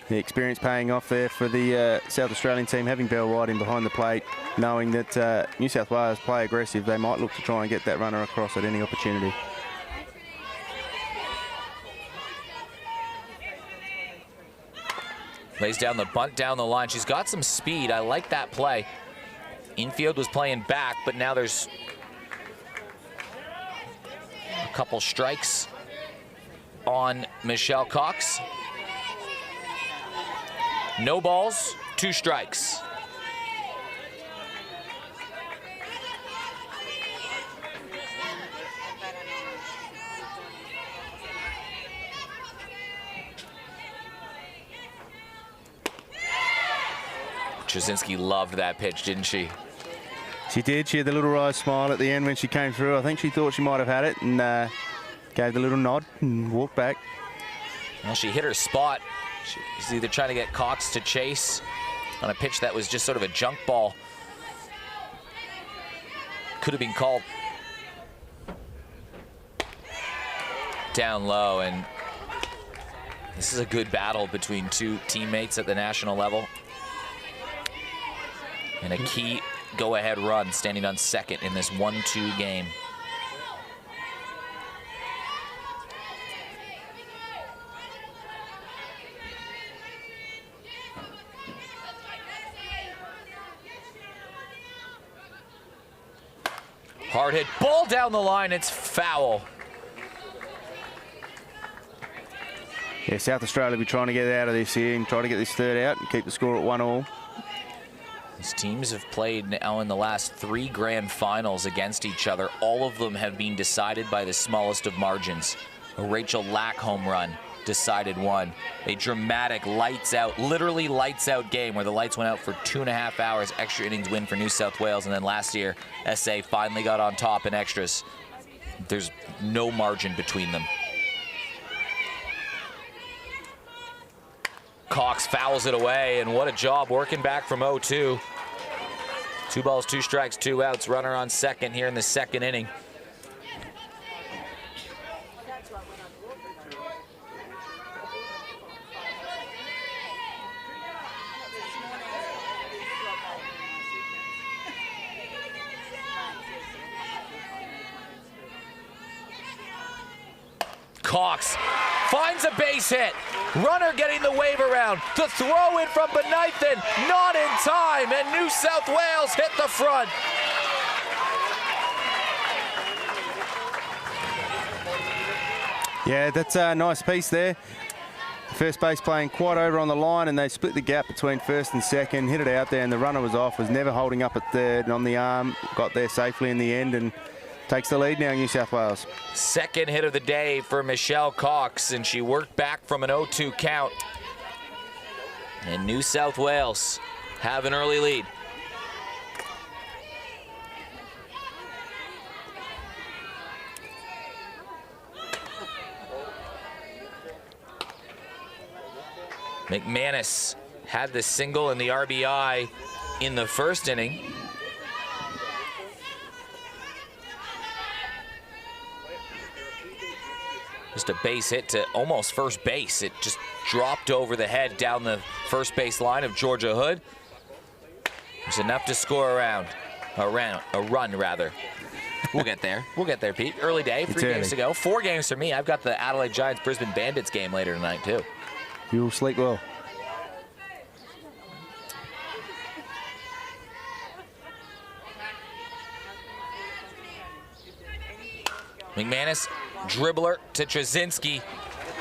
The experience paying off there for the South Australian team, having Bell White in behind the plate, knowing that New South Wales play aggressive. They might look to try and get that runner across at any opportunity.
Lays down the bunt down the line. She's got some speed. I like that play. Infield was playing back, but now there's a couple strikes on Michelle Cox. No balls, 2 strikes. Trzynski loved that pitch, didn't she?
She did. She had the little wry smile at the end when she came through. I think she thought she might have had it and gave the little nod and walked back.
Well, she hit her spot. She's either trying to get Cox to chase on a pitch that was just sort of a junk ball. Could have been called down low, and this is a good battle between two teammates at the national level. And a key go-ahead run, standing on second in this 1-2 game. Hard hit ball down the line, it's foul.
Yeah, South Australia will be trying to get out of this here and try to get this third out and keep the score at 1-1.
These teams have played now in the last 3 grand finals against each other. All of them have been decided by the smallest of margins. A Rachel Lack home run decided one. A dramatic lights out, literally lights out game where the lights went out for 2.5 hours. Extra innings win for New South Wales. And then last year, SA finally got on top in extras. There's no margin between them. Cox fouls it away, and what a job working back from 0-2. 2 balls, 2 strikes, 2 outs. Runner on second here in the second inning. Cox finds a base hit. Runner getting the wave around. The throw in from Benithan, not in time, and New South Wales hit the front.
Yeah, that's a nice piece there. First base playing quite over on the line, and they split the gap between first and second, hit it out there, and the runner was off, was never holding up at third, and on the arm, got there safely in the end, and takes the lead now, New South Wales.
Second hit of the day for Michelle Cox, and she worked back from an 0-2 count. And New South Wales have an early lead. McManus had the single and the RBI in the first inning. Just a base hit to almost first base. It just dropped over the head down the first base line of Georgia Hood. It's enough to score a run rather. We'll get there. We'll get there, Pete. Early day, 3 games to go. 4 games for me. I've got the Adelaide Giants Brisbane Bandits game later tonight too.
You'll sleep well.
McManus, dribbler to Trzynski.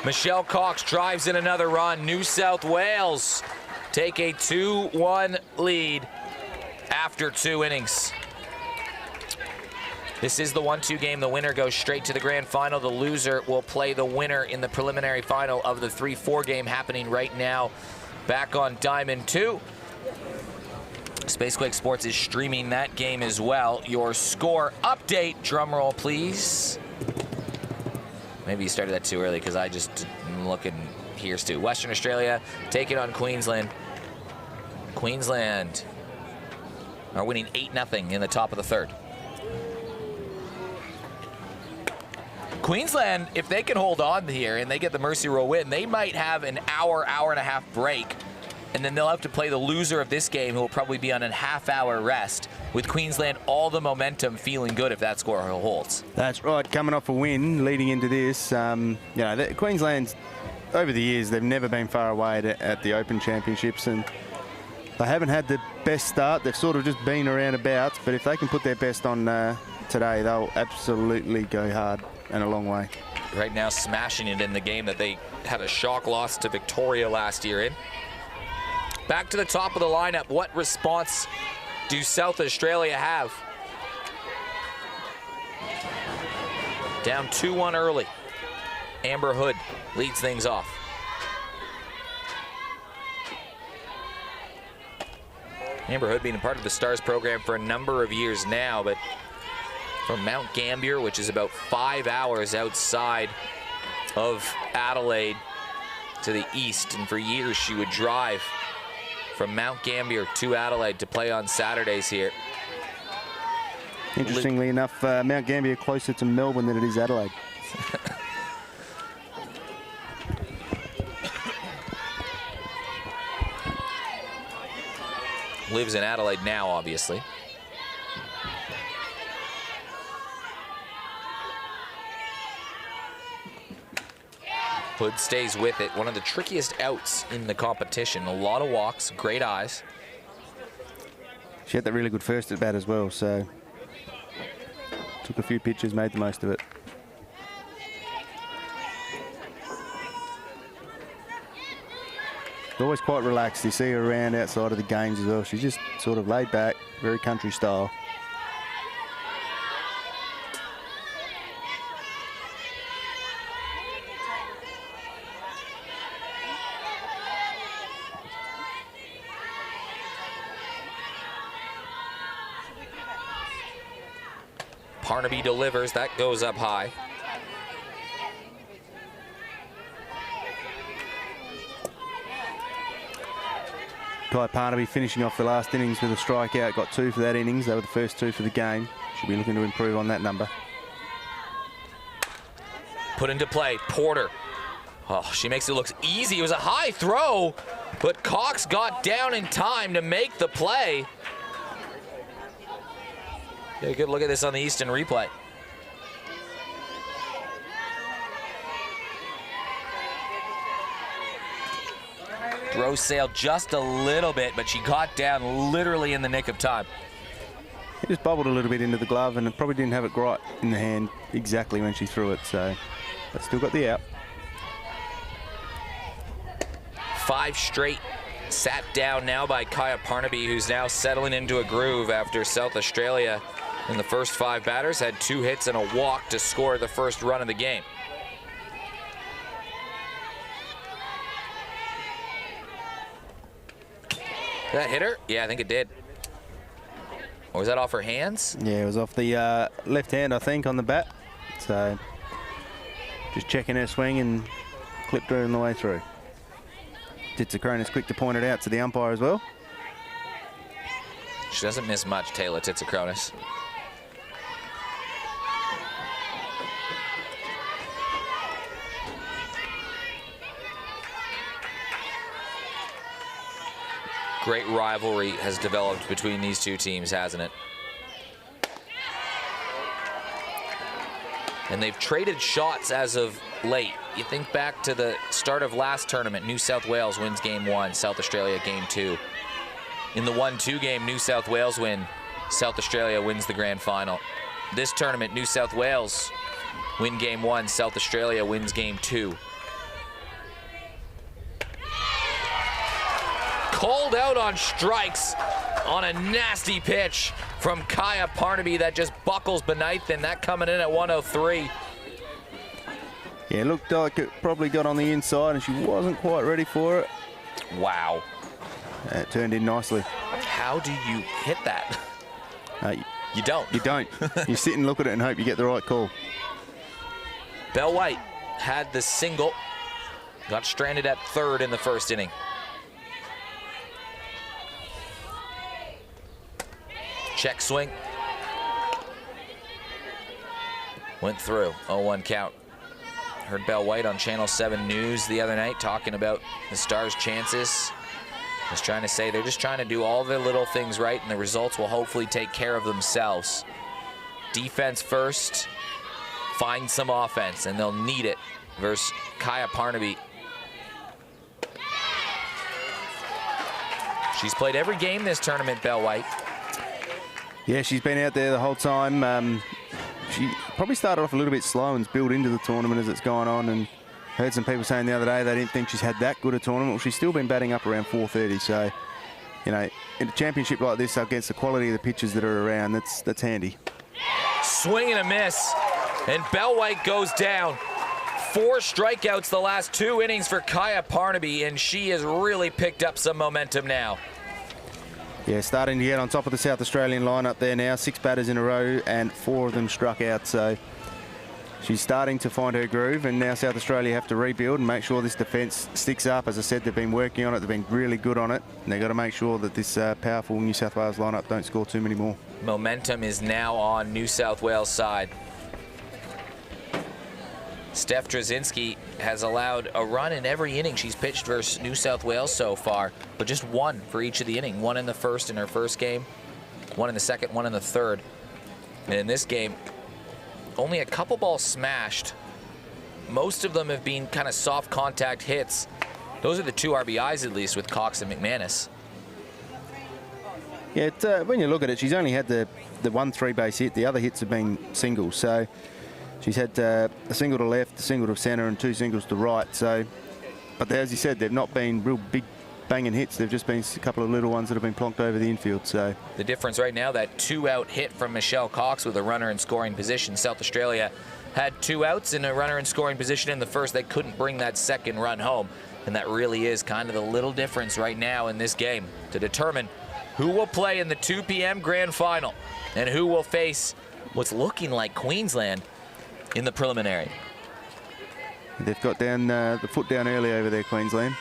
Michelle Cox drives in another run. New South Wales take a 2-1 lead after 2 innings. This is the 1-2 game. The winner goes straight to the grand final. The loser will play the winner in the preliminary final of the 3-4 game happening right now back on Diamond 2. Spacequake Sports is streaming that game as well. Your score update, drum roll please. Maybe you started that too early because I just am looking. Here's to Western Australia taking on Queensland. Queensland are winning 8-0 in the top of the 3rd. Queensland, if they can hold on here and they get the Mercy Rule win, they might have an hour and a half break. And then they'll have to play the loser of this game, who will probably be on a half-hour rest, with Queensland all the momentum feeling good if that score holds. That's
right, coming off a win leading into this. Queensland, over the years, they've never been far away at the Open Championships, and they haven't had the best start. They've sort of just been around about, but if they can put their best on today, they'll absolutely go hard and a long way.
Right now, smashing it in the game that they had a shock loss to Victoria last year in. Back to the top of the lineup. What response do South Australia have? Down 2-1 early. Amber Hood leads things off. Amber Hood being a part of the Stars program for a number of years now, but from Mount Gambier, which is about 5 hours outside of Adelaide to the east, and for years she would drive from Mount Gambier to Adelaide to play on Saturdays here.
Interestingly enough, Mount Gambier closer to Melbourne than it is Adelaide.
Lives in Adelaide now, obviously. Hood stays with it. One of the trickiest outs in the competition. A lot of walks, great eyes.
She had that really good first at bat as well, so took a few pitches, made the most of it. Always quite relaxed. You see her around outside of the games as well. She's just sort of laid back, very country style.
Parnaby delivers, that goes up high.
Kai Parnaby finishing off the last innings with a strikeout, got 2 for that innings. They were the first 2 for the game. Should be looking to improve on that number.
Put into play, Porter. Oh, she makes it look easy. It was a high throw, but Cox got down in time to make the play. Get a good look at this on the Easton replay. Throw sailed just a little bit, but she got down literally in the nick of time.
It just bubbled a little bit into the glove, and it probably didn't have it right in the hand exactly when she threw it, so but still got the out.
5 straight sat down now by Kaya Parnaby, who's now settling into a groove after South Australia in the first 5 batters had 2 hits and a walk to score the first run of the game. Did that hit her? Yeah, I think it did. Or was that off her hands?
Yeah, it was off the left hand, I think, on the bat. So just checking her swing and clipped her on the way through. Titsakronis quick to point it out to the umpire as well.
She doesn't miss much, Taylor Titsakronis. Great rivalry has developed between these two teams, hasn't it? And they've traded shots as of late. You think back to the start of last tournament, New South Wales wins game 1, South Australia game 2. In the 1-2 game, New South Wales win, South Australia wins the grand final. This tournament, New South Wales win game 1, South Australia wins game 2. Called out on strikes on a nasty pitch from Kaya Parnaby that just buckles beneath, and that coming in at 103.
Yeah, it looked like it probably got on the inside and she wasn't quite ready for it.
Wow.
It turned in nicely.
How do you hit that? You don't.
You don't. You sit and look at it and hope you get the right call.
Bell White had the single, got stranded at 3rd in the first inning. Check swing. Went through, 0-1 count. Heard Bell White on Channel 7 News the other night talking about the Stars' chances. Was trying to say they're just trying to do all the little things right, and the results will hopefully take care of themselves. Defense first, find some offense, and they'll need it versus Kaya Parnaby. She's played every game this tournament, Bell White.
Yeah, she's been out there the whole time. She probably started off a little bit slow and's built into the tournament as it's gone on, and heard some people saying the other day they didn't think she's had that good a tournament. Well, she's still been batting up around 430, so, you know, in a championship like this against the quality of the pitches that are around, that's handy.
Swing and a miss, and Bell White goes down. 4 strikeouts the last 2 innings for Kaya Parnaby, and she has really picked up some momentum now.
Yeah, starting to get on top of the South Australian lineup there now. 6 batters in a row and 4 of them struck out. So she's starting to find her groove, and now South Australia have to rebuild and make sure this defence sticks up. As I said, they've been working on it. They've been really good on it. And they've got to make sure that this powerful New South Wales lineup don't score too many more.
Momentum is now on New South Wales' side. Steph Trzynski has allowed a run in every inning she's pitched versus New South Wales so far, but just 1 for each of the inning. 1 in the first in her first game, 1 in the second, 1 in the third. And in this game, only a couple balls smashed. Most of them have been kind of soft contact hits. Those are the 2 RBIs, at least, with Cox and McManus.
Yeah, when you look at it, she's only had the 1 3-base hit. The other hits have been singles. So she's had a single to left, a single to centre, and 2 singles to right. So, but as you said, they've not been real big banging hits. They've just been a couple of little ones that have been plonked over the infield. So
the difference right now, that 2-out hit from Michelle Cox with a runner in scoring position. South Australia had 2 outs and a runner in scoring position in the first. They couldn't bring that second run home, and that really is kind of the little difference right now in this game to determine who will play in the 2 p.m. grand final and who will face what's looking like Queensland in the preliminary.
They've got down the foot down early over there, Queensland.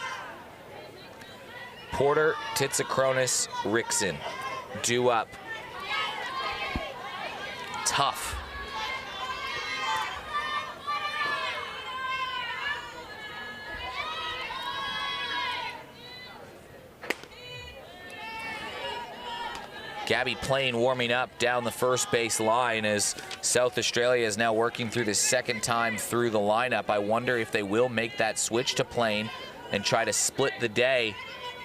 Porter, Titsakronis, Rickson, due up. Tough. Gabby Plain warming up down the first base line as South Australia is now working through the second time through the lineup. I wonder if they will make that switch to Plain and try to split the day.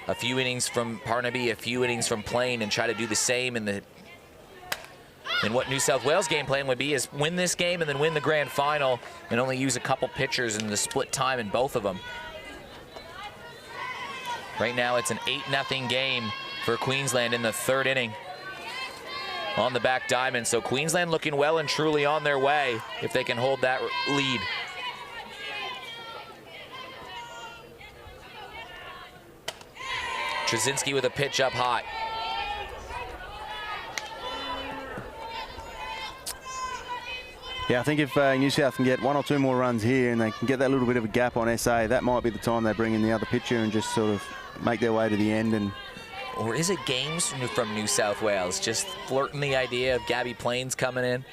A few innings from Parnaby, a few innings from Plain, and try to do the same in what New South Wales game plan would be is win this game and then win the grand final and only use a couple pitchers in the split time in both of them. Right now it's an 8-0 game for Queensland in the third inning on the back diamond. So Queensland looking well and truly on their way if they can hold that lead. Trzynski with a pitch up high.
Yeah, I think if New South can get 1 or 2 more runs here and they can get that little bit of a gap on SA, that might be the time they bring in the other pitcher and just sort of make their way to the end. And
or is it games from New South Wales just flirting the idea of Gabby Plains coming in?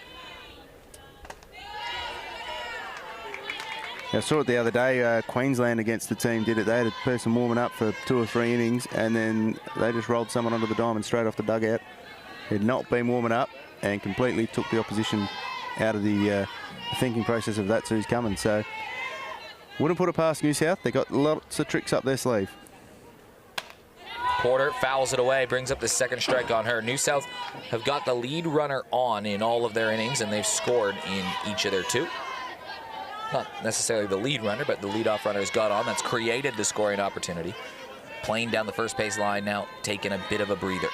I saw it the other day, Queensland against the team did it. They had a person warming up for 2 or 3 innings and then they just rolled someone onto the diamond straight off the dugout. Had not been warming up and completely took the opposition out of the thinking process of that's who's coming. So wouldn't put it past New South. They got lots of tricks up their sleeve.
Porter fouls it away, brings up the second strike on her. New South have got the lead runner on in all of their innings, and they've scored in each of their 2. Not necessarily the lead runner, but the leadoff runner has got on. That's created the scoring opportunity. Playing down the first base line now, taking a bit of a breather.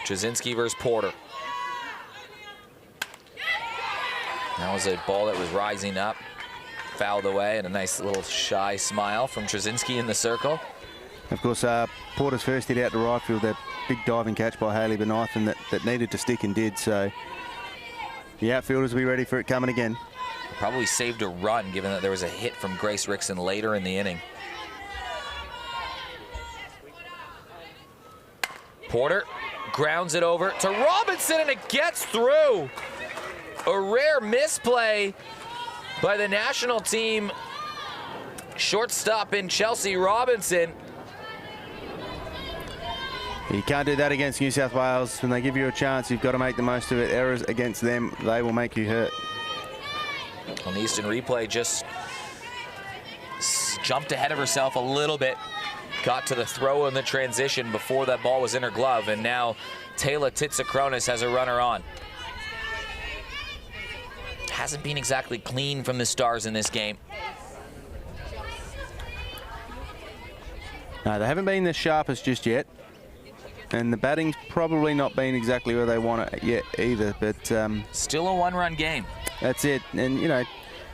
Trzynski versus Porter. That was a ball that was rising up, fouled away, and a nice little shy smile from Trzynski in the circle.
Of course, Porter's first hit out to right field, that big diving catch by Hayley Benithan that needed to stick and did. So the outfielders will be ready for it coming again.
Probably saved a run, given that there was a hit from Grace Rickson later in the inning. Porter grounds it over to Robinson, and it gets through. A rare misplay by the national team shortstop in Chelsea Robinson.
You can't do that against New South Wales. When they give you a chance, you've got to make the most of it. Errors against them, they will make you hurt.
On the Eastern replay, just jumped ahead of herself a little bit. Got to the throw in the transition before that ball was in her glove, and now Taylor Titsakronis has a runner on. Hasn't been exactly clean from the Stars in this game.
No, they haven't been the sharpest just yet. And the batting's probably not been exactly where they want it yet either. But
still a 1-run game.
That's it. And, you know,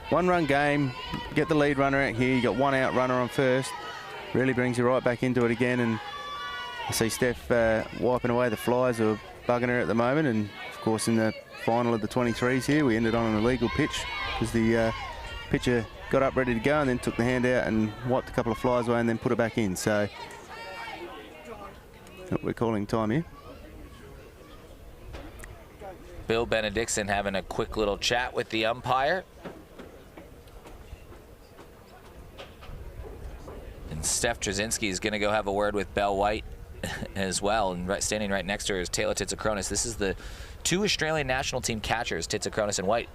one-run game, get the lead runner out here. You got one out runner on first. Really brings you right back into it again. And I see Steph wiping away the flies who are bugging her at the moment. And of course, in the final of the 23s here, we ended on an illegal pitch because the pitcher got up ready to go and then took the hand out and wiped a couple of flies away and then put it back in. So we're calling time here.
Bill Benedictson having a quick little chat with the umpire. And Steph Trzynski is going to go have a word with Belle White as well. And standing right next to her is Taylor Titsakronis. This is the 2 Australian national team catchers, Titsakronis and White.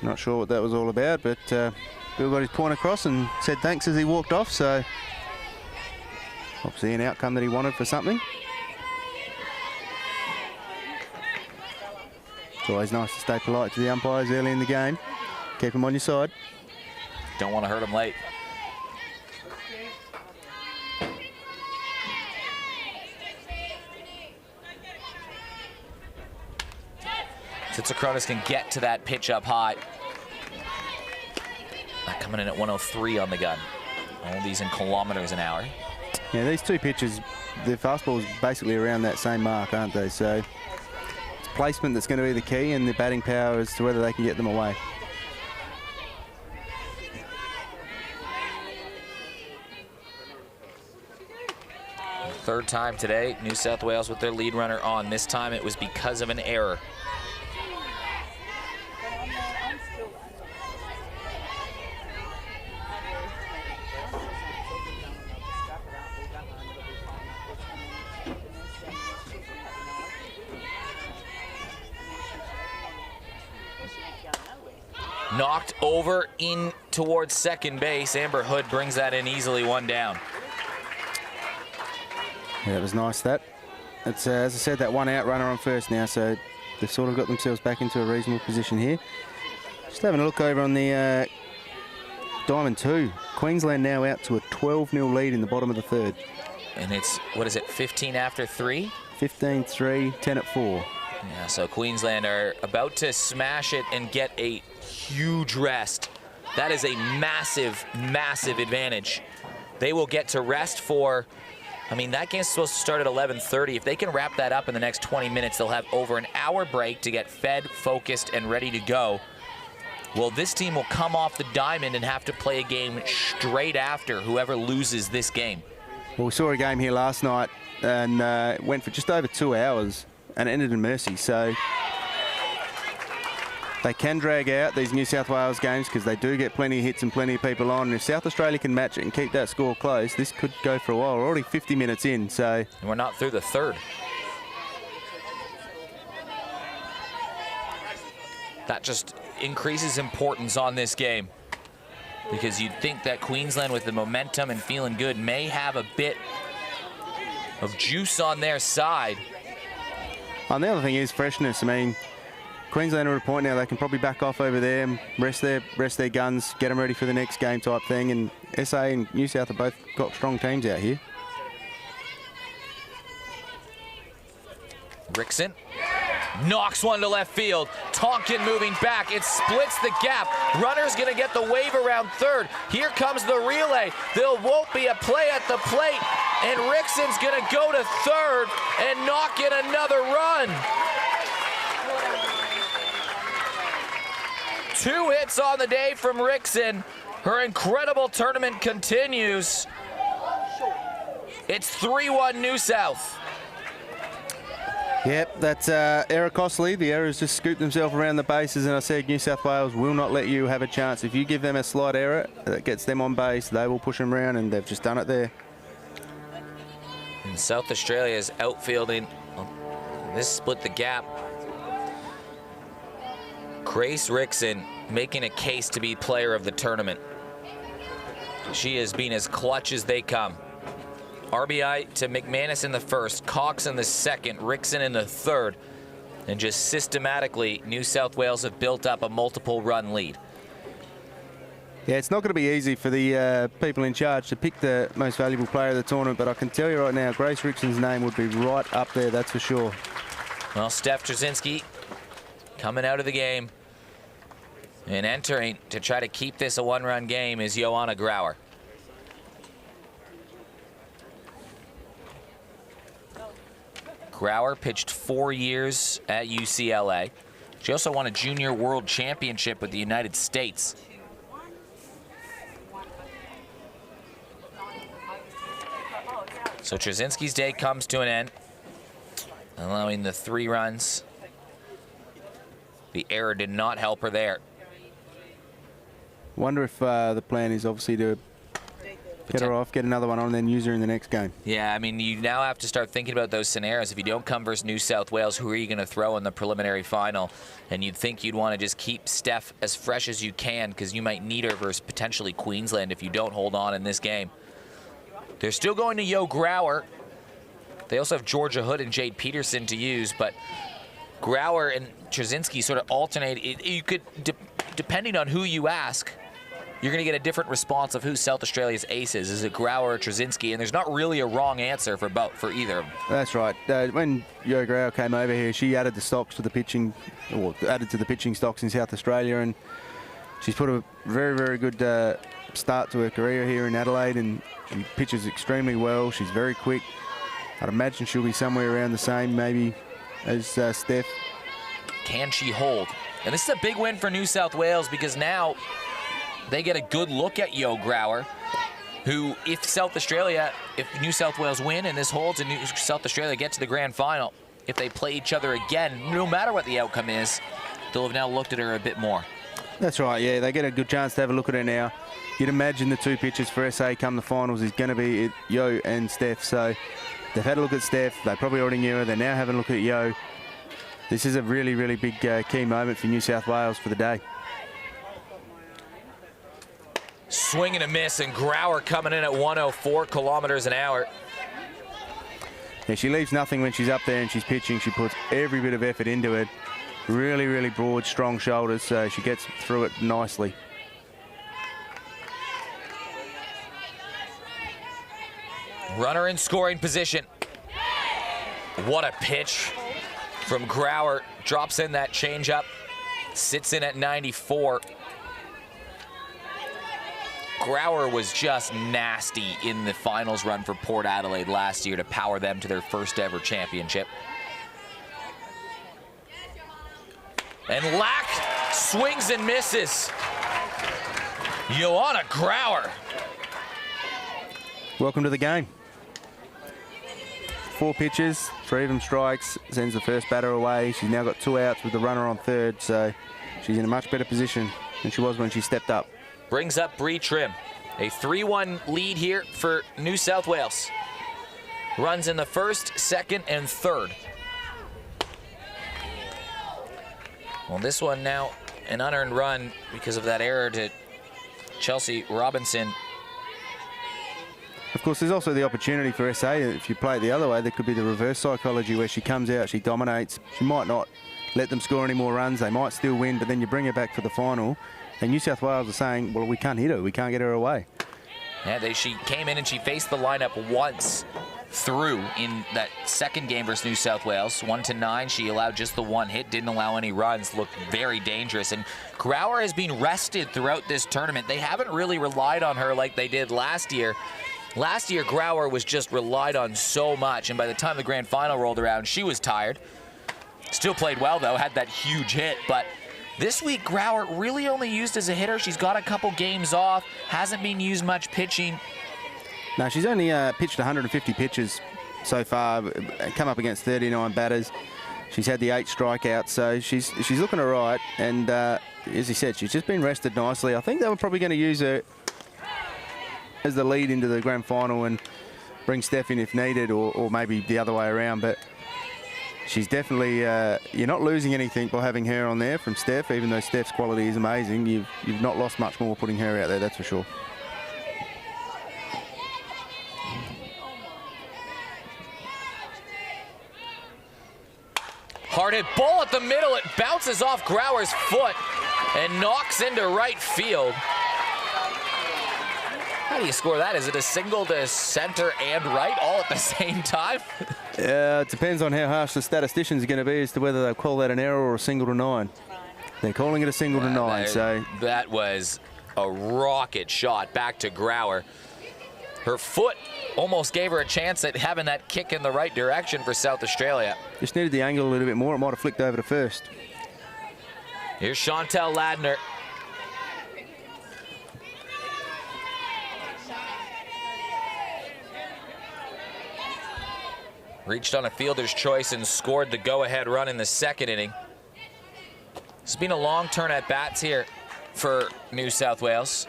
Not sure what that was all about, but Bill got his point across and said thanks as he walked off. So obviously an outcome that he wanted for something. It's always nice to stay polite to the umpires early in the game. Keep them on your side.
Don't want to hurt them late. Titsakronis can get to that pitch up high. Coming in at 103 on the gun. All these in kilometers an hour.
Yeah, these 2 pitches, the fastball's basically around that same mark, aren't they? So it's placement that's going to be the key, and the batting power as to whether they can get them away.
Third time today, New South Wales with their lead runner on. This time it was because of an error. Knocked over in towards second base. Amber Hood brings that in easily, 1 down.
Yeah, it was nice that. It's, as I said, that 1 out runner on first now, so they've sort of got themselves back into a reasonable position here. Just having a look over on the Diamond 2. Queensland now out to a 12-0 lead in the bottom of the 3rd.
And it's, what is it, 15 after 3?
15-3, 10 at 4.
Yeah, so Queensland are about to smash it and get a huge rest. That is a massive, massive advantage. They will get to rest for, I mean, that game's supposed to start at 11:30. If they can wrap that up in the next 20 minutes, they'll have over an hour break to get fed, focused, and ready to go. Well, this team will come off the diamond and have to play a game straight after whoever loses this game.
Well, we saw a game here last night and went for just over 2 hours and ended in mercy. So they can drag out these New South Wales games because they do get plenty of hits and plenty of people on. And if South Australia can match it and keep that score close, this could go for a while. We're already 50 minutes in, so.
And we're not through the 3rd. That just increases importance on this game, because you'd think that Queensland, with the momentum and feeling good, may have a bit of juice on their side.
And the other thing is freshness. I mean, Queensland are at a point now they can probably back off over there and rest their guns, get them ready for the next game type thing. And SA and New South have both got strong teams out here.
Rickson knocks one to left field. Tonkin moving back. It splits the gap. Runner's going to get the wave around 3rd. Here comes the relay. There won't be a play at the plate. And Rickson's going to go to 3rd and knock in another run. 2 hits on the day from Rickson. Her incredible tournament continues. It's 3-1 New South.
Yep, that's error costly. The errors just scooped themselves around the bases, and I said New South Wales will not let you have a chance. If you give them a slight error that gets them on base, they will push them around, and they've just done it there.
And South Australia's outfielding. This split the gap. Grace Rickson making a case to be player of the tournament. She has been as clutch as they come. RBI to McManus in the 1st, Cox in the 2nd, Rickson in the 3rd, and just systematically New South Wales have built up a multiple run lead.
Yeah, it's not going to be easy for the people in charge to pick the most valuable player of the tournament, but I can tell you right now, Grace Rickson's name would be right up there, that's for sure.
Well, Steph Trzynski coming out of the game and entering to try to keep this a one-run game is Joanna Grauer. Grauer pitched 4 years at UCLA. She also won a junior world championship with the United States. So Trzynski's day comes to an end, allowing the 3 runs. The error did not help her there.
Wonder if the plan is obviously to get her off, get another one on, and then use her in the next game.
Yeah, I mean, you now have to start thinking about those scenarios. If you don't come versus New South Wales, who are you going to throw in the preliminary final? And you'd think you'd want to just keep Steph as fresh as you can, because you might need her versus potentially Queensland if you don't hold on in this game. They're still going to Yo Grauer. They also have Georgia Hood and Jade Peterson to use, but Grauer and Trzynski sort of alternate. You could, depending on who you ask, you're going to get a different response of who South Australia's ace is. Is it Grauer or Trzynski? And there's not really a wrong answer for either of them.
That's right. When Yo Grauer came over here, she added the stocks to the pitching, or added to the pitching stocks in South Australia, and she's put a very, very good start to her career here in Adelaide, and pitches extremely well. She's very quick. I'd imagine she'll be somewhere around the same, maybe, as Steph.
Can she hold? And this is a big win for New South Wales, because now they get a good look at Yo Grauer, who, if New South Wales win and this holds and South Australia get to the grand final, if they play each other again, no matter what the outcome is, they'll have now looked at her a bit more.
That's right, yeah. They get a good chance to have a look at her now. You'd imagine the 2 pitches for SA come the finals is going to be Yo and Steph. So they've had a look at Steph. They probably already knew her. They're now having a look at Yo. This is a really, really big key moment for New South Wales for the day.
Swing and a miss, and Grauer coming in at 104 kilometers an hour.
Yeah, she leaves nothing when she's up there and she's pitching. She puts every bit of effort into it. Really, really broad, strong shoulders, so she gets through it nicely.
Runner in scoring position. What a pitch from Grauer. Drops in that changeup. Sits in at 94. Grauer was just nasty in the finals run for Port Adelaide last year to power them to their first ever championship. And Lack swings and misses. Joanna Grauer.
Welcome to the game. 4 pitches, 3 of them strikes, sends the first batter away. She's now got 2 outs with the runner on third, so she's in a much better position than she was when she stepped up.
Brings up Bree Trim. A 3-1 lead here for New South Wales. Runs in the first, second, and third. Well, this one now an unearned run because of that error to Chelsea Robinson.
Of course, there's also the opportunity for SA. If you play it the other way, there could be the reverse psychology where she comes out, she dominates. She might not let them score any more runs. They might still win, but then you bring her back for the final. And New South Wales are saying, well, we can't hit her. We can't get her away.
Yeah, she came in and she faced the lineup once through in that second game versus New South Wales. 1-9, she allowed just the 1 hit, didn't allow any runs, looked very dangerous. And Grauer has been rested throughout this tournament. They haven't really relied on her like they did last year. Last year, Grauer was just relied on so much, and by the time the grand final rolled around, she was tired. Still played well, though, had that huge hit, but this week, Grauer really only used as a hitter. She's got a couple games off, hasn't been used much pitching.
No, she's only pitched 150 pitches so far, come up against 39 batters. She's had the 8 strikeouts, so she's looking all right. And as he said, she's just been rested nicely. I think they were probably going to use her as the lead into the grand final and bring Steph in if needed, or maybe the other way around. But she's definitely, you're not losing anything by having her on there from Steph, even though Steph's quality is amazing. You've not lost much more putting her out there, that's for sure.
Hard hit ball at the middle. It bounces off Grauer's foot and knocks into right field. How do you score that? Is it a single to center and right all at the same time?
It depends on how harsh the statisticians are going to be as to whether they'll call that an error or a single to 9. They're calling it a single to 9, so...
That was a rocket shot back to Grauer. Her foot almost gave her a chance at having that kick in the right direction for South Australia.
Just needed the angle a little bit more. It might have flicked over to first.
Here's Chantel Ladner. Reached on a fielder's choice and scored the go-ahead run in the second inning. It's been a long turn at bats here for New South Wales.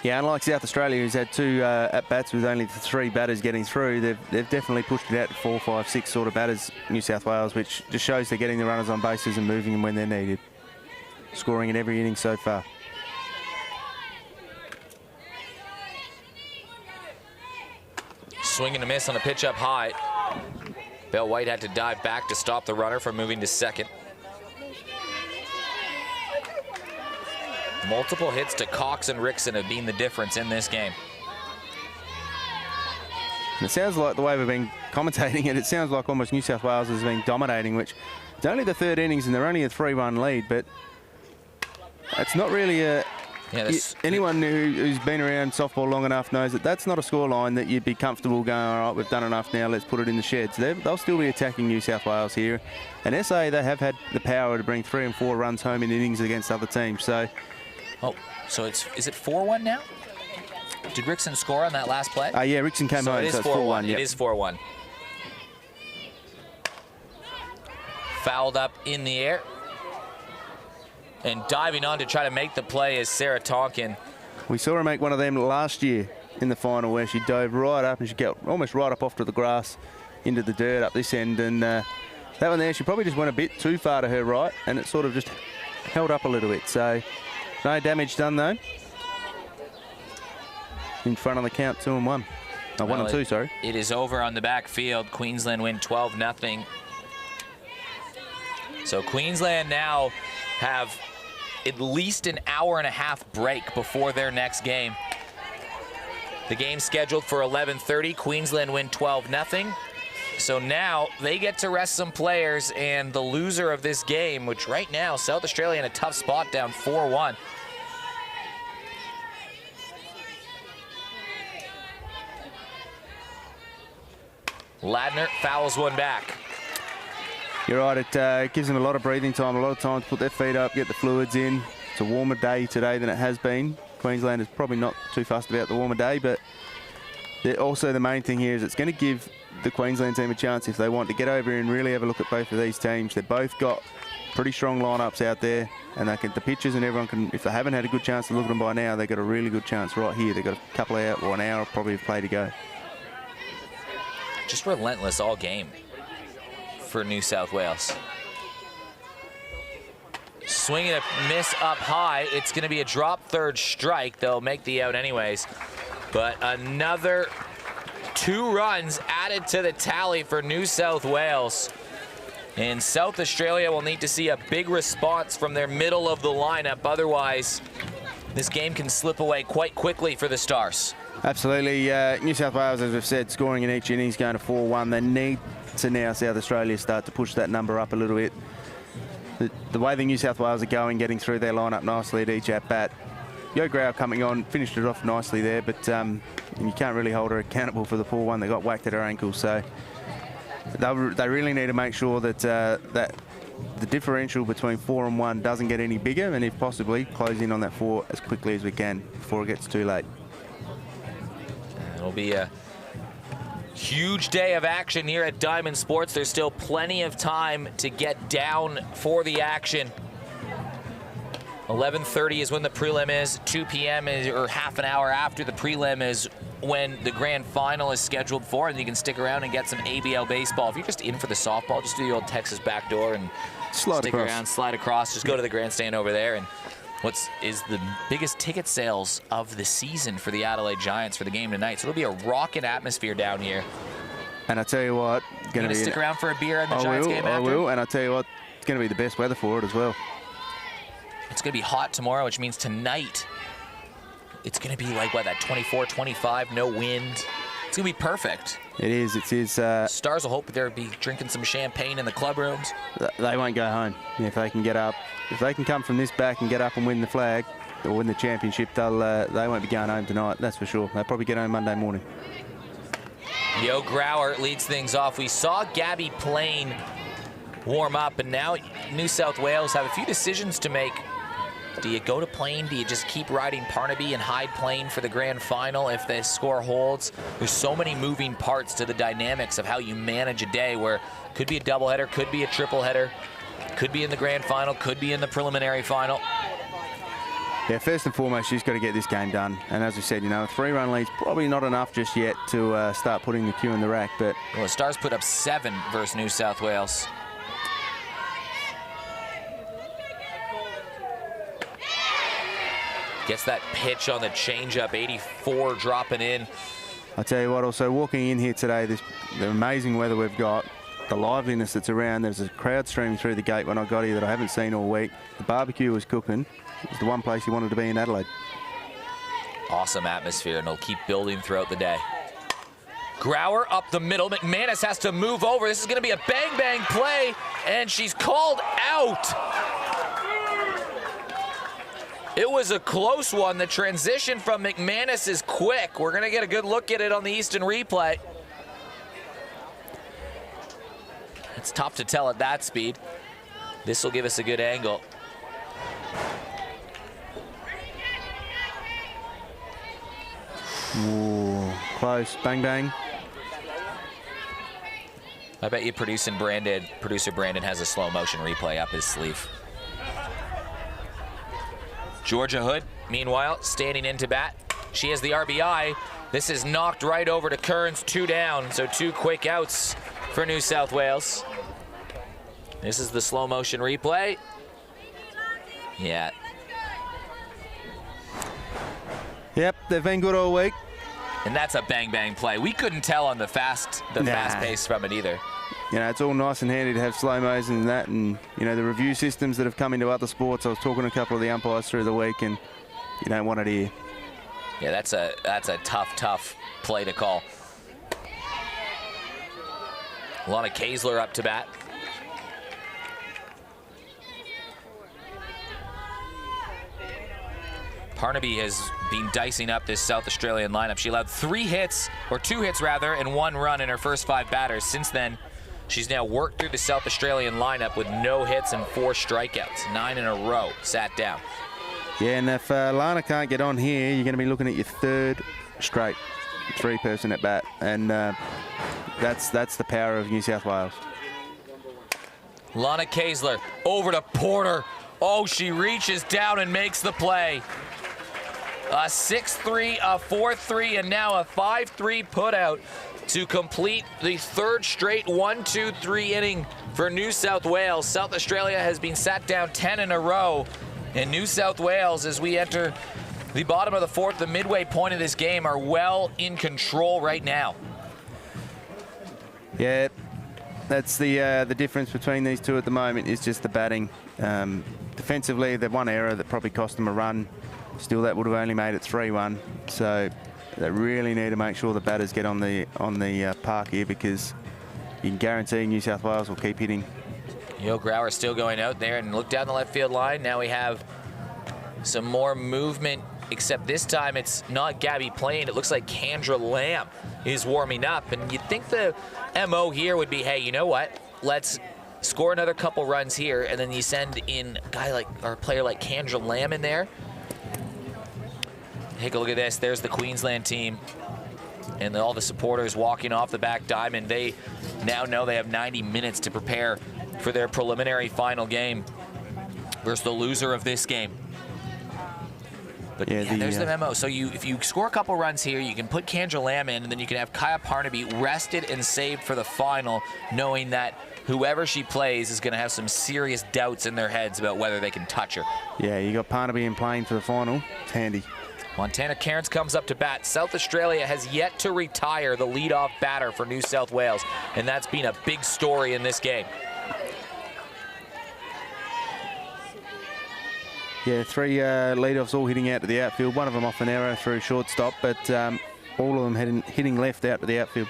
Yeah, unlike South Australia, who's had 2 at-bats with only 3 batters getting through, they've definitely pushed it out to 4, 5, 6 sort of batters, New South Wales, which just shows they're getting the runners on bases and moving them when they're needed. Scoring in every inning so far.
Swing and a miss on a pitch up high. Bell White had to dive back to stop the runner from moving to second. Multiple hits to Cox and Rickson have been the difference in this game.
And it sounds like the way we've been commentating it, it sounds like almost New South Wales has been dominating, which it's only the 3rd innings and they're only a 3-1 lead, but it's not really a...
Yeah,
anyone who's been around softball long enough knows that that's not a scoreline that you'd be comfortable going, all right, we've done enough now, let's put it in the sheds. They'll still be attacking New South Wales here. And SA, they have had the power to bring 3 and 4 runs home in innings against other teams. So,
oh, so is it 4-1 now? Did Rickson score on that last play?
Yeah, Rickson came home, so it's 4-1.
It is 4-1. Fouled up in the air. And diving on to try to make the play is Sarah Tonkin.
We saw her make one of them last year in the final where she dove right up and she got almost right up off to the grass into the dirt up this end. And that one there, she probably just went a bit too far to her right and it sort of just held up a little bit. So no damage done though. In front on the count, 2-1. No, 1-2, sorry.
It is over on the backfield. Queensland win 12-0. So Queensland now have at least an hour-and-a-half break before their next game. The game scheduled for 11:30. Queensland win 12-0. So now they get to rest some players, and the loser of this game, which right now South Australia in a tough spot, down 4-1. Ladner fouls one back.
You're right, it gives them a lot of breathing time, a lot of time to put their feet up, get the fluids in. It's a warmer day today than it has been. Queensland is probably not too fussed about the warmer day, but also the main thing here is it's going to give the Queensland team a chance if they want to get over here and really have a look at both of these teams. They've both got pretty strong lineups out there, and they can, the pitchers and everyone can, if they haven't had a good chance to look at them by now, they've got a really good chance right here. They've got a couple of hours, or an hour probably of play to go.
Just relentless all game for New South Wales. Swing and a miss up high. It's going to be a drop third strike. They'll make the out anyways. But another 2 runs added to the tally for New South Wales. And South Australia will need to see a big response from their middle of the lineup. Otherwise, this game can slip away quite quickly for the Stars.
Absolutely. New South Wales, as we've said, scoring in each innings, going to 4-1. They need to now South Australia start to push that number up a little bit. The way the New South Wales are going, getting through their lineup nicely at each at-bat. Yo Grau coming on, finished it off nicely there, but you can't really hold her accountable for the poor one that got whacked at her ankle. So they really need to make sure that that the differential between 4 and 1 doesn't get any bigger, and if possibly close in on that 4 as quickly as we can before it gets too late.
It'll be a huge day of action here at Diamond Sports. There's still plenty of time to get down for the action. 11:30 is when the prelim is. 2 p.m. is, or half an hour after the prelim, is when the grand final is scheduled for, and you can stick around and get some ABL baseball. If you're just in for the softball, just do the old Texas back door and stick around, slide across, just go to the grandstand over there. And is the biggest ticket sales of the season for the Adelaide Giants for the game tonight. So it'll be a rocking atmosphere down here.
And I tell you what,
going to stick around for a beer in the Giants game after?
I will, and I tell you what, it's going to be the best weather for it as well.
It's going to be hot tomorrow, which means tonight it's going to be like, what, that 24, 25, no wind. It's going to be perfect.
It is. It is.
Stars will hope they'll be drinking some champagne in the club rooms.
They won't go home if they can get up. If they can come from this back and get up and win the flag or win the championship, they won't be going home tonight. That's for sure. They'll probably get home Monday morning.
Yo Grauer leads things off. We saw Gabby Plain warm up, and now New South Wales have a few decisions to make. Do you go to Plain? Do you just keep riding Parnaby and hide Plain for the grand final if the score holds? There's so many moving parts to the dynamics of how you manage a day where could be a doubleheader, could be a tripleheader, could be in the grand final, could be in the preliminary final.
Yeah, first and foremost, she's got to get this game done. And as we said, you know, a 3-run lead's probably not enough just yet to start putting the cue in the rack. But
well, the Stars put up 7 versus New South Wales. Gets that pitch on the changeup, 84 dropping in.
I'll tell you what, also walking in here today, the amazing weather we've got, the liveliness that's around. There's a crowd streaming through the gate when I got here that I haven't seen all week. The barbecue was cooking. It was the one place you wanted to be in Adelaide.
Awesome atmosphere, and it'll keep building throughout the day. Grauer up the middle. McManus has to move over. This is going to be a bang-bang play, and she's called out. It was a close one. The transition from McManus is quick. We're going to get a good look at it on the Easton replay. It's tough to tell at that speed. This will give us a good angle.
Ooh, close. Bang, bang.
I bet you producer Brandon has a slow motion replay up his sleeve. Georgia Hood, meanwhile, standing into bat. She has the RBI. This is knocked right over to Kearns, 2 down, so 2 quick outs for New South Wales. This is the slow motion replay. Yeah.
Yep, they've been good all week.
And that's a bang-bang play. We couldn't tell on the fast pace from it either.
You know, it's all nice and handy to have slow-mos and that, and, you know, the review systems that have come into other sports. I was talking to a couple of the umpires through the week, and you don't want it here.
Yeah, that's a tough play to call. Lana Kaesler up to bat. Parnaby has been dicing up this South Australian lineup. She allowed 2 hits rather, and 1 run in her first 5 batters. Since then, she's now worked through the South Australian lineup with no hits and 4 strikeouts. 9 in a row, sat down.
Yeah, and if Lana can't get on here, you're going to be looking at your 3rd straight 3-person at bat, and that's the power of New South Wales.
Lana Kaesler over to Porter. Oh, she reaches down and makes the play. A 6-3, a 4-3, and now a 5-3 putout to complete the 3rd straight 1-2-3 inning for New South Wales. South Australia has been sat down 10 in a row, and New South Wales, as we enter the bottom of the 4th, the midway point of this game, are well in control right now.
Yeah, that's the difference between these two at the moment is just the batting. Defensively, they've one error that probably cost them a run. Still, that would have only made it 3-1. So they really need to make sure the batters get on the park here, because you can guarantee New South Wales will keep hitting.
Yo Grauer still going out there, and look down the left field line. Now we have some more movement, except this time it's not Gabby Plain. It looks like Kendra Lamb is warming up, and you'd think the MO here would be, hey, you know what? Let's score another couple runs here, and then you send in a player like Kendra Lamb in there. Take a look at this. There's the Queensland team and all the supporters walking off the back diamond. They now know they have 90 minutes to prepare for their preliminary final game versus the loser of this game. But yeah, there's the memo. So if you score a couple runs here, you can put Kendra Lamb in, and then you can have Kaya Parnaby rested and saved for the final, knowing that whoever she plays is going to have some serious doubts in their heads about whether they can touch her.
Yeah, you got Parnaby in playing for the final. It's handy.
Montana Cairns comes up to bat. South Australia has yet to retire the leadoff batter for New South Wales, and that's been a big story in this game.
Yeah, 3 leadoffs all hitting out to the outfield. One of them off an arrow through shortstop, but all of them hitting left out to the outfield.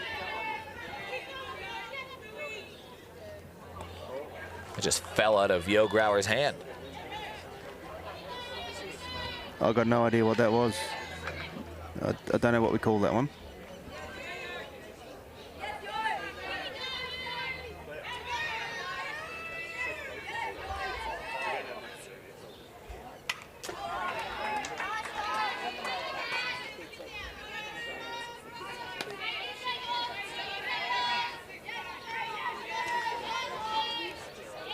It just fell out of Yo Grauer's hand.
I've got no idea what that was. I don't know what we call that one.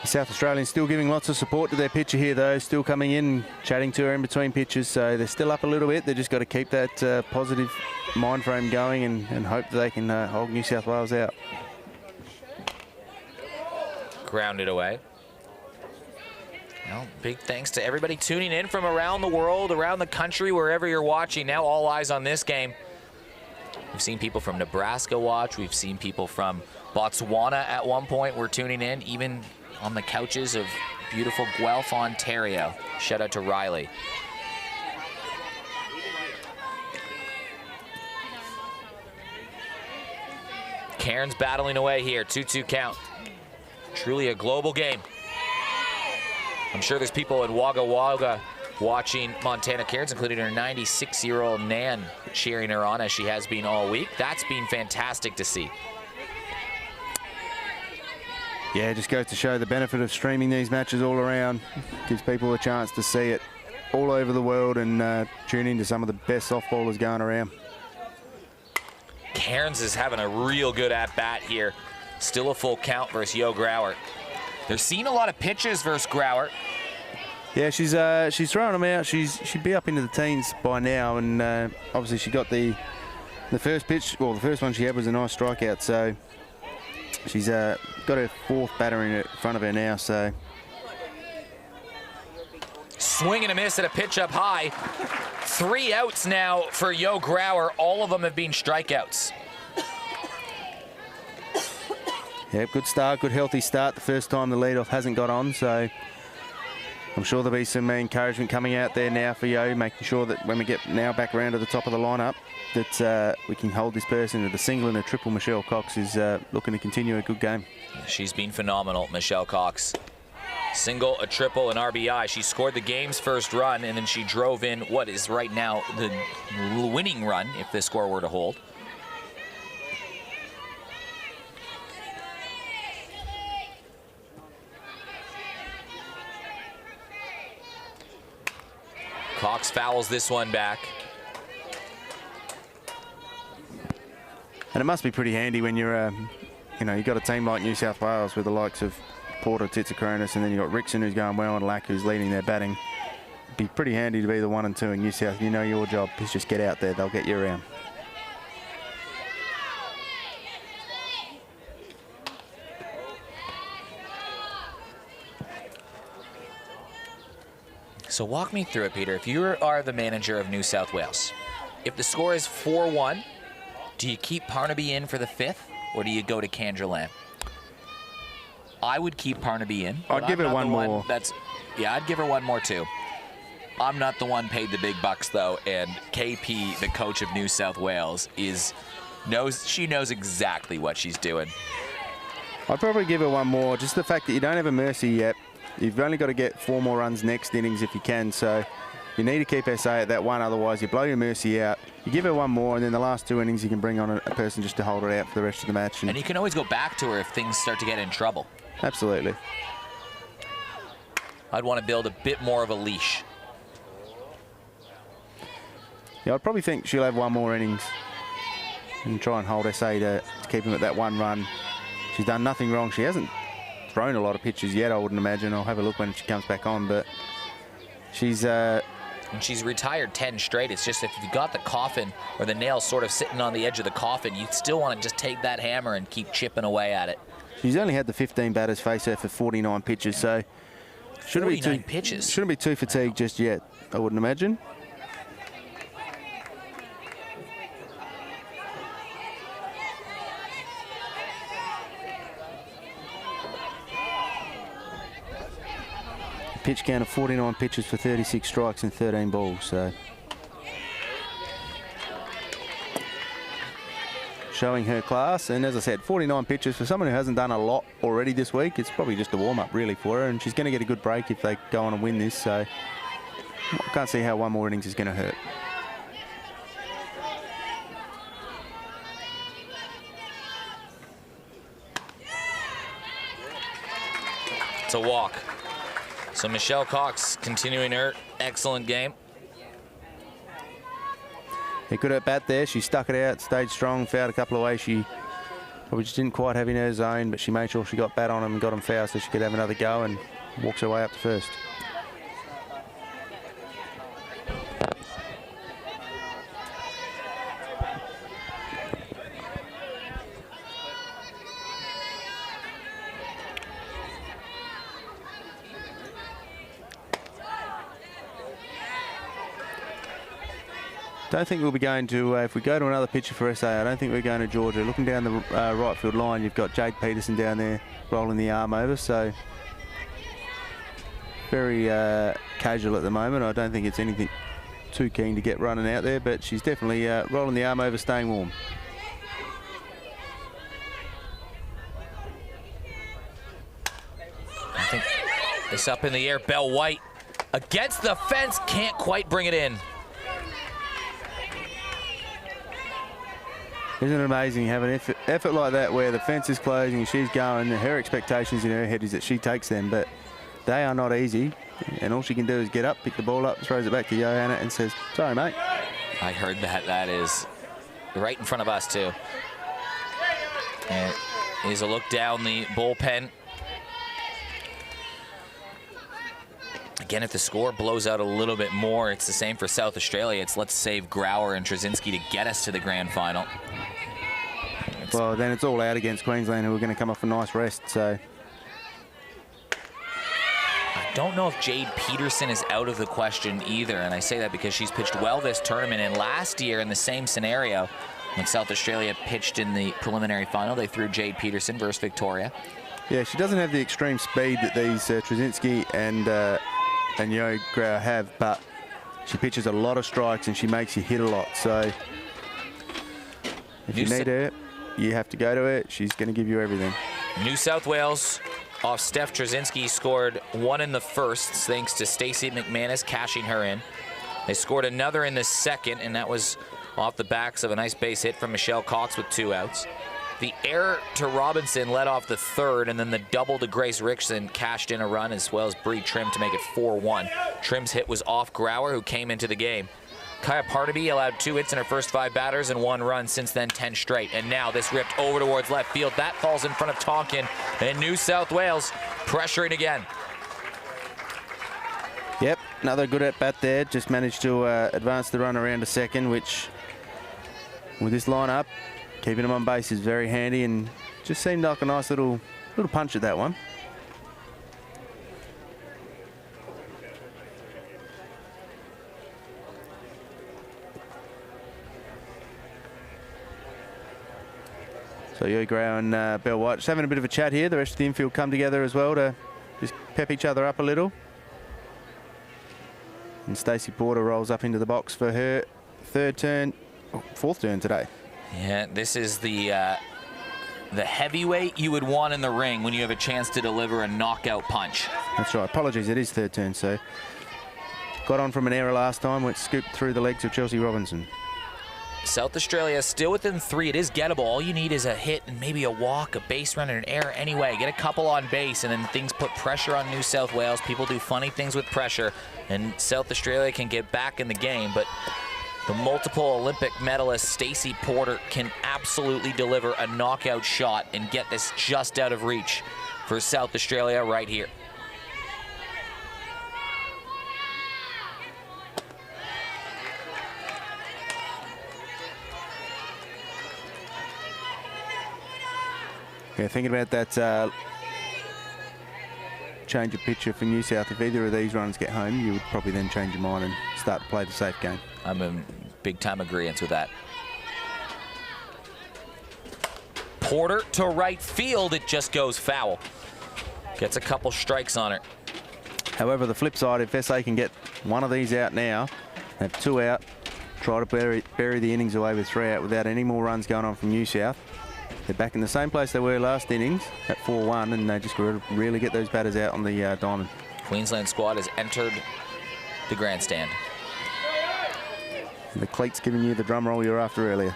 South Australians still giving lots of support to their pitcher here, though. Still coming in, chatting to her in between pitches. So they're still up a little bit. They've just got to keep that positive mind frame going and hope that they can hold New South Wales out.
Grounded away. Well, big thanks to everybody tuning in from around the world, around the country, wherever you're watching. Now all eyes on this game. We've seen people from Nebraska watch. We've seen people from Botswana at one point were tuning in, even on the couches of beautiful Guelph, Ontario. Shout out to Riley. Cairns battling away here, 2-2 count. Truly a global game. I'm sure there's people in Wagga Wagga watching Montana Cairns, including her 96-year-old Nan, cheering her on as she has been all week. That's been fantastic to see.
Yeah, it just goes to show the benefit of streaming these matches all around. Gives people a chance to see it all over the world and tune into some of the best softballers going around.
Cairns is having a real good at-bat here. Still a full count versus Yo Grauer. They're seeing a lot of pitches versus Grauer.
Yeah, she's throwing them out. She'd be up into the teens by now, and obviously she got the first pitch. Well, the first one she had was a nice strikeout, so she's got her 4th batter in front of her now. So
swing and a miss at a pitch up high. 3 outs now for Yo Grauer. All of them have been strikeouts.
Yeah, good start, good healthy start. The first time the leadoff hasn't got on, so I'm sure there'll be some encouragement coming out there now for Yo, making sure that when we get now back around to the top of the lineup, that we can hold this person to the single and a triple. Michelle Cox is looking to continue a good game.
She's been phenomenal, Michelle Cox. Single, a triple, an RBI. She scored the game's first run, and then she drove in what is right now the winning run, if the score were to hold. Cox fouls this one back.
And it must be pretty handy when you're, you've got a team like New South Wales with the likes of Porter, Titsakronis, and then you've got Rickson who's going well and Lack who's leading their batting. It'd be pretty handy to be the 1 and 2 in New South. You know your job is just get out there. They'll get you around.
So walk me through it, Peter. If you are the manager of New South Wales, if the score is 4-1, do you keep Parnaby in for the 5th, or do you go to Candraland? I would keep Parnaby in.
I'd give her one more.
Yeah, I'd give her one more too. I'm not the one paid the big bucks though, and KP, the coach of New South Wales, she knows exactly what she's doing.
I'd probably give her one more. Just the fact that you don't have a mercy yet. You've only got to get 4 more runs next innings if you can, so you need to keep SA at that one, otherwise you blow your mercy out. You give her one more, and then the last 2 innings you can bring on a person just to hold it out for the rest of the match.
And you can always go back to her if things start to get in trouble.
Absolutely.
I'd want to build a bit more of a leash.
Yeah, I'd probably think she'll have 1 more innings and try and hold SA to keep him at that 1 run. She's done nothing wrong. She hasn't thrown a lot of pitches yet, I wouldn't imagine. I'll have a look when she comes back on, but she's
and she's retired 10 straight. It's just if you've got the coffin or the nail sort of sitting on the edge of the coffin, you still want to just take that hammer and keep chipping away at it.
She's only had the 15 batters face her for 49 pitches, so shouldn't be too fatigued just yet, I wouldn't imagine. pitch count of 49 pitches for 36 strikes and 13 balls. So showing her class, and as I said, 49 pitches for someone who hasn't done a lot already this week. It's probably just a warm-up really for her, and she's going to get a good break if they go on and win this. So I can't see how one more innings is going to hurt.
It's a walk. So Michelle Cox continuing her excellent game.
A good at bat there. She stuck it out, stayed strong, fouled a couple of ways. She probably just didn't quite have in her zone, but she made sure she got bat on them and got them fouled so she could have another go, and walks her way up to first. Don't think we'll be going to, if we go to another pitcher for SA, I don't think we're going to Georgia. Looking down the right field line, you've got Jade Peterson down there rolling the arm over, so very casual at the moment. I don't think it's anything too keen to get running out there, but she's definitely rolling the arm over, staying warm.
I think it's up in the air. Bell White against the fence, can't quite bring it in.
Isn't it amazing having effort like that where the fence is closing and she's going, her expectations in her head is that she takes them, but they are not easy, and all she can do is get up, pick the ball up, throws it back to Johanna and says, sorry, mate.
I heard that. That is right in front of us, too. And here's a look down the bullpen. Again, if the score blows out a little bit more, it's the same for South Australia. It's let's save Grauer and Trzynski to get us to the grand final.
Well, then it's all out against Queensland, who are going to come off a nice rest. So
I don't know if Jade Peterson is out of the question either, and I say that because she's pitched well this tournament, and last year in the same scenario, when South Australia pitched in the preliminary final, they threw Jade Peterson versus Victoria.
Yeah, she doesn't have the extreme speed that these Trzynski and Yo Grauer have, but she pitches a lot of strikes and she makes you hit a lot. So if you need her, you have to go to her. She's going to give you everything.
New South Wales off Steph Trzynski scored one in the first thanks to Stacey McManus cashing her in. They scored another in the second, and that was off the backs of a nice base hit from Michelle Cox with 2 outs. The error to Robinson led off the third, and then the double to Grace Rickson cashed in a run, as well as Bree Trim to make it 4-1. Trim's hit was off Grauer, who came into the game. Kaya Parnaby allowed 2 hits in her first 5 batters and 1 run, since then 10 straight. And now this ripped over towards left field. That falls in front of Tonkin, and New South Wales pressuring again.
Yep, another good at-bat there. Just managed to advance the run around to second, which with this lineup, keeping them on base is very handy, and just seemed like a nice little punch at that one. So Yo Grauer and Bell White just having a bit of a chat here. The rest of the infield come together as well to just pep each other up a little. And Stacey Porter rolls up into the box for her fourth turn today.
Yeah, this is the heavyweight you would want in the ring when you have a chance to deliver a knockout punch.
That's right. Apologies, it is third turn. So got on from an error last time, went scooped through the legs of Chelsea Robinson.
South Australia still within 3. It is gettable. All you need is a hit and maybe a walk, a base run, and an error anyway. Get a couple on base, and then things put pressure on New South Wales. People do funny things with pressure, and South Australia can get back in the game. But the multiple Olympic medalist Stacey Porter can absolutely deliver a knockout shot and get this just out of reach for South Australia right here.
Yeah, thinking about that change of picture for New South. If either of these runs get home, you would probably then change your mind and start to play the safe game.
I'm in big-time agreement with that. Porter to right field. It just goes foul. Gets a couple strikes on her.
However, the flip side, if SA can get one of these out now, have 2 out, try to bury the innings away with 3 out without any more runs going on from New South. They're back in the same place they were last innings at 4-1, and they just got to really get those batters out on the diamond.
Queensland squad has entered the grandstand.
The cleat's giving you the drum roll you were after earlier.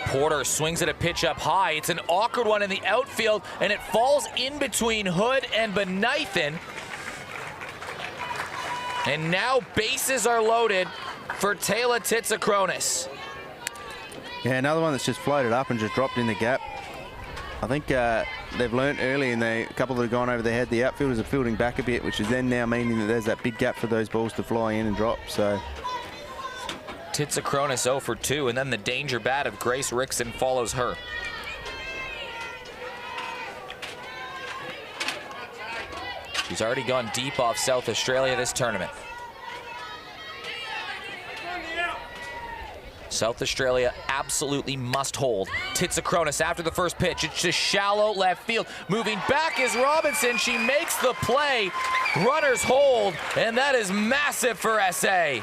Porter swings at a pitch up high. It's an awkward one in the outfield, and it falls in between Hood and Benithan. And now bases are loaded for Taylor Titsakronis.
Yeah, another one that's just floated up and just dropped in the gap. I think they've learnt early, and a couple that have gone over their head. The outfielders are fielding back a bit, which is then now meaning that there's that big gap for those balls to fly in and drop. So
Titsakronis 0 for 2, and then the danger bat of Grace Rickson follows her. She's already gone deep off South Australia this tournament. South Australia absolutely must hold. Titsakronis after the first pitch. It's just shallow left field. Moving back is Robinson. She makes the play. Runners hold, and that is massive for SA.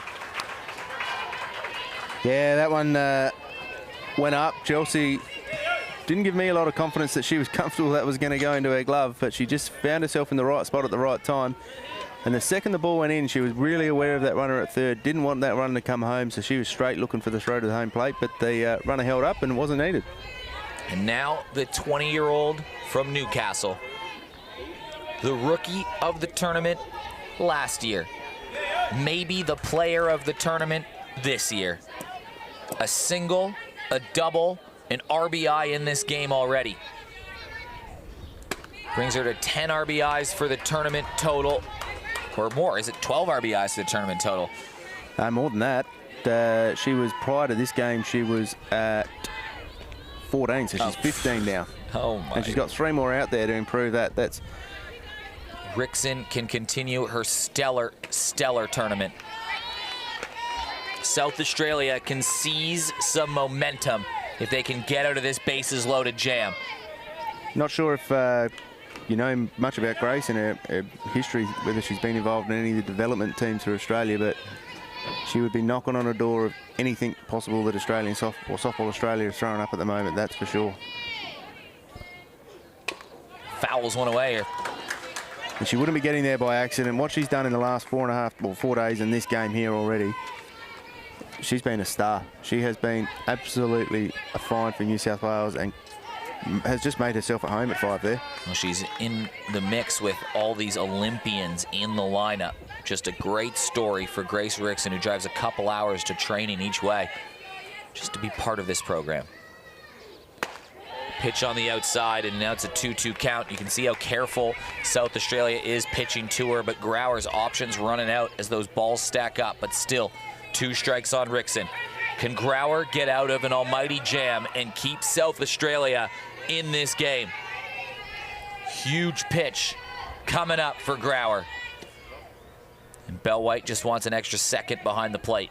yeah, that one went up. Chelsea didn't give me a lot of confidence that she was comfortable that was going to go into her glove, but she just found herself in the right spot at the right time. And the second the ball went in, she was really aware of that runner at third. Didn't want that runner to come home, so she was straight looking for the throw to the home plate, but the runner held up and it wasn't needed.
And now the 20-year-old from Newcastle, the rookie of the tournament last year, maybe the player of the tournament this year. A single, a double, an RBI in this game already. Brings her to 10 RBIs for the tournament total. Or more, is it 12 RBIs to the tournament total?
More than that. She was, prior to this game, she was at 14, so she's 15 now.
Oh my.
And she's got 3 more out there to improve that. That's
Rickson can continue her stellar tournament. South Australia can seize some momentum if they can get out of this bases loaded jam.
not sure if you know much about Grace and her history, whether she's been involved in any of the development teams for Australia, but she would be knocking on a door of anything possible that Australian Softball Australia is throwing up at the moment, that's for sure.
Fouls one away here.
And she wouldn't be getting there by accident. What she's done in the last 4 days in this game here already, she's been a star. She has been absolutely a find for New South Wales and has just made herself at home at 5 there.
Well, she's in the mix with all these Olympians in the lineup. Just a great story for Grace Rickson, who drives a couple hours to training each way just to be part of this program. Pitch on the outside, and now it's a 2-2 count. You can see how careful South Australia is pitching to her, but Grauer's options running out as those balls stack up, but still 2 strikes on Rickson. Can Grauer get out of an almighty jam and keep South Australia in this game? Huge pitch coming up for Grauer. And Bell White just wants an extra second behind the plate.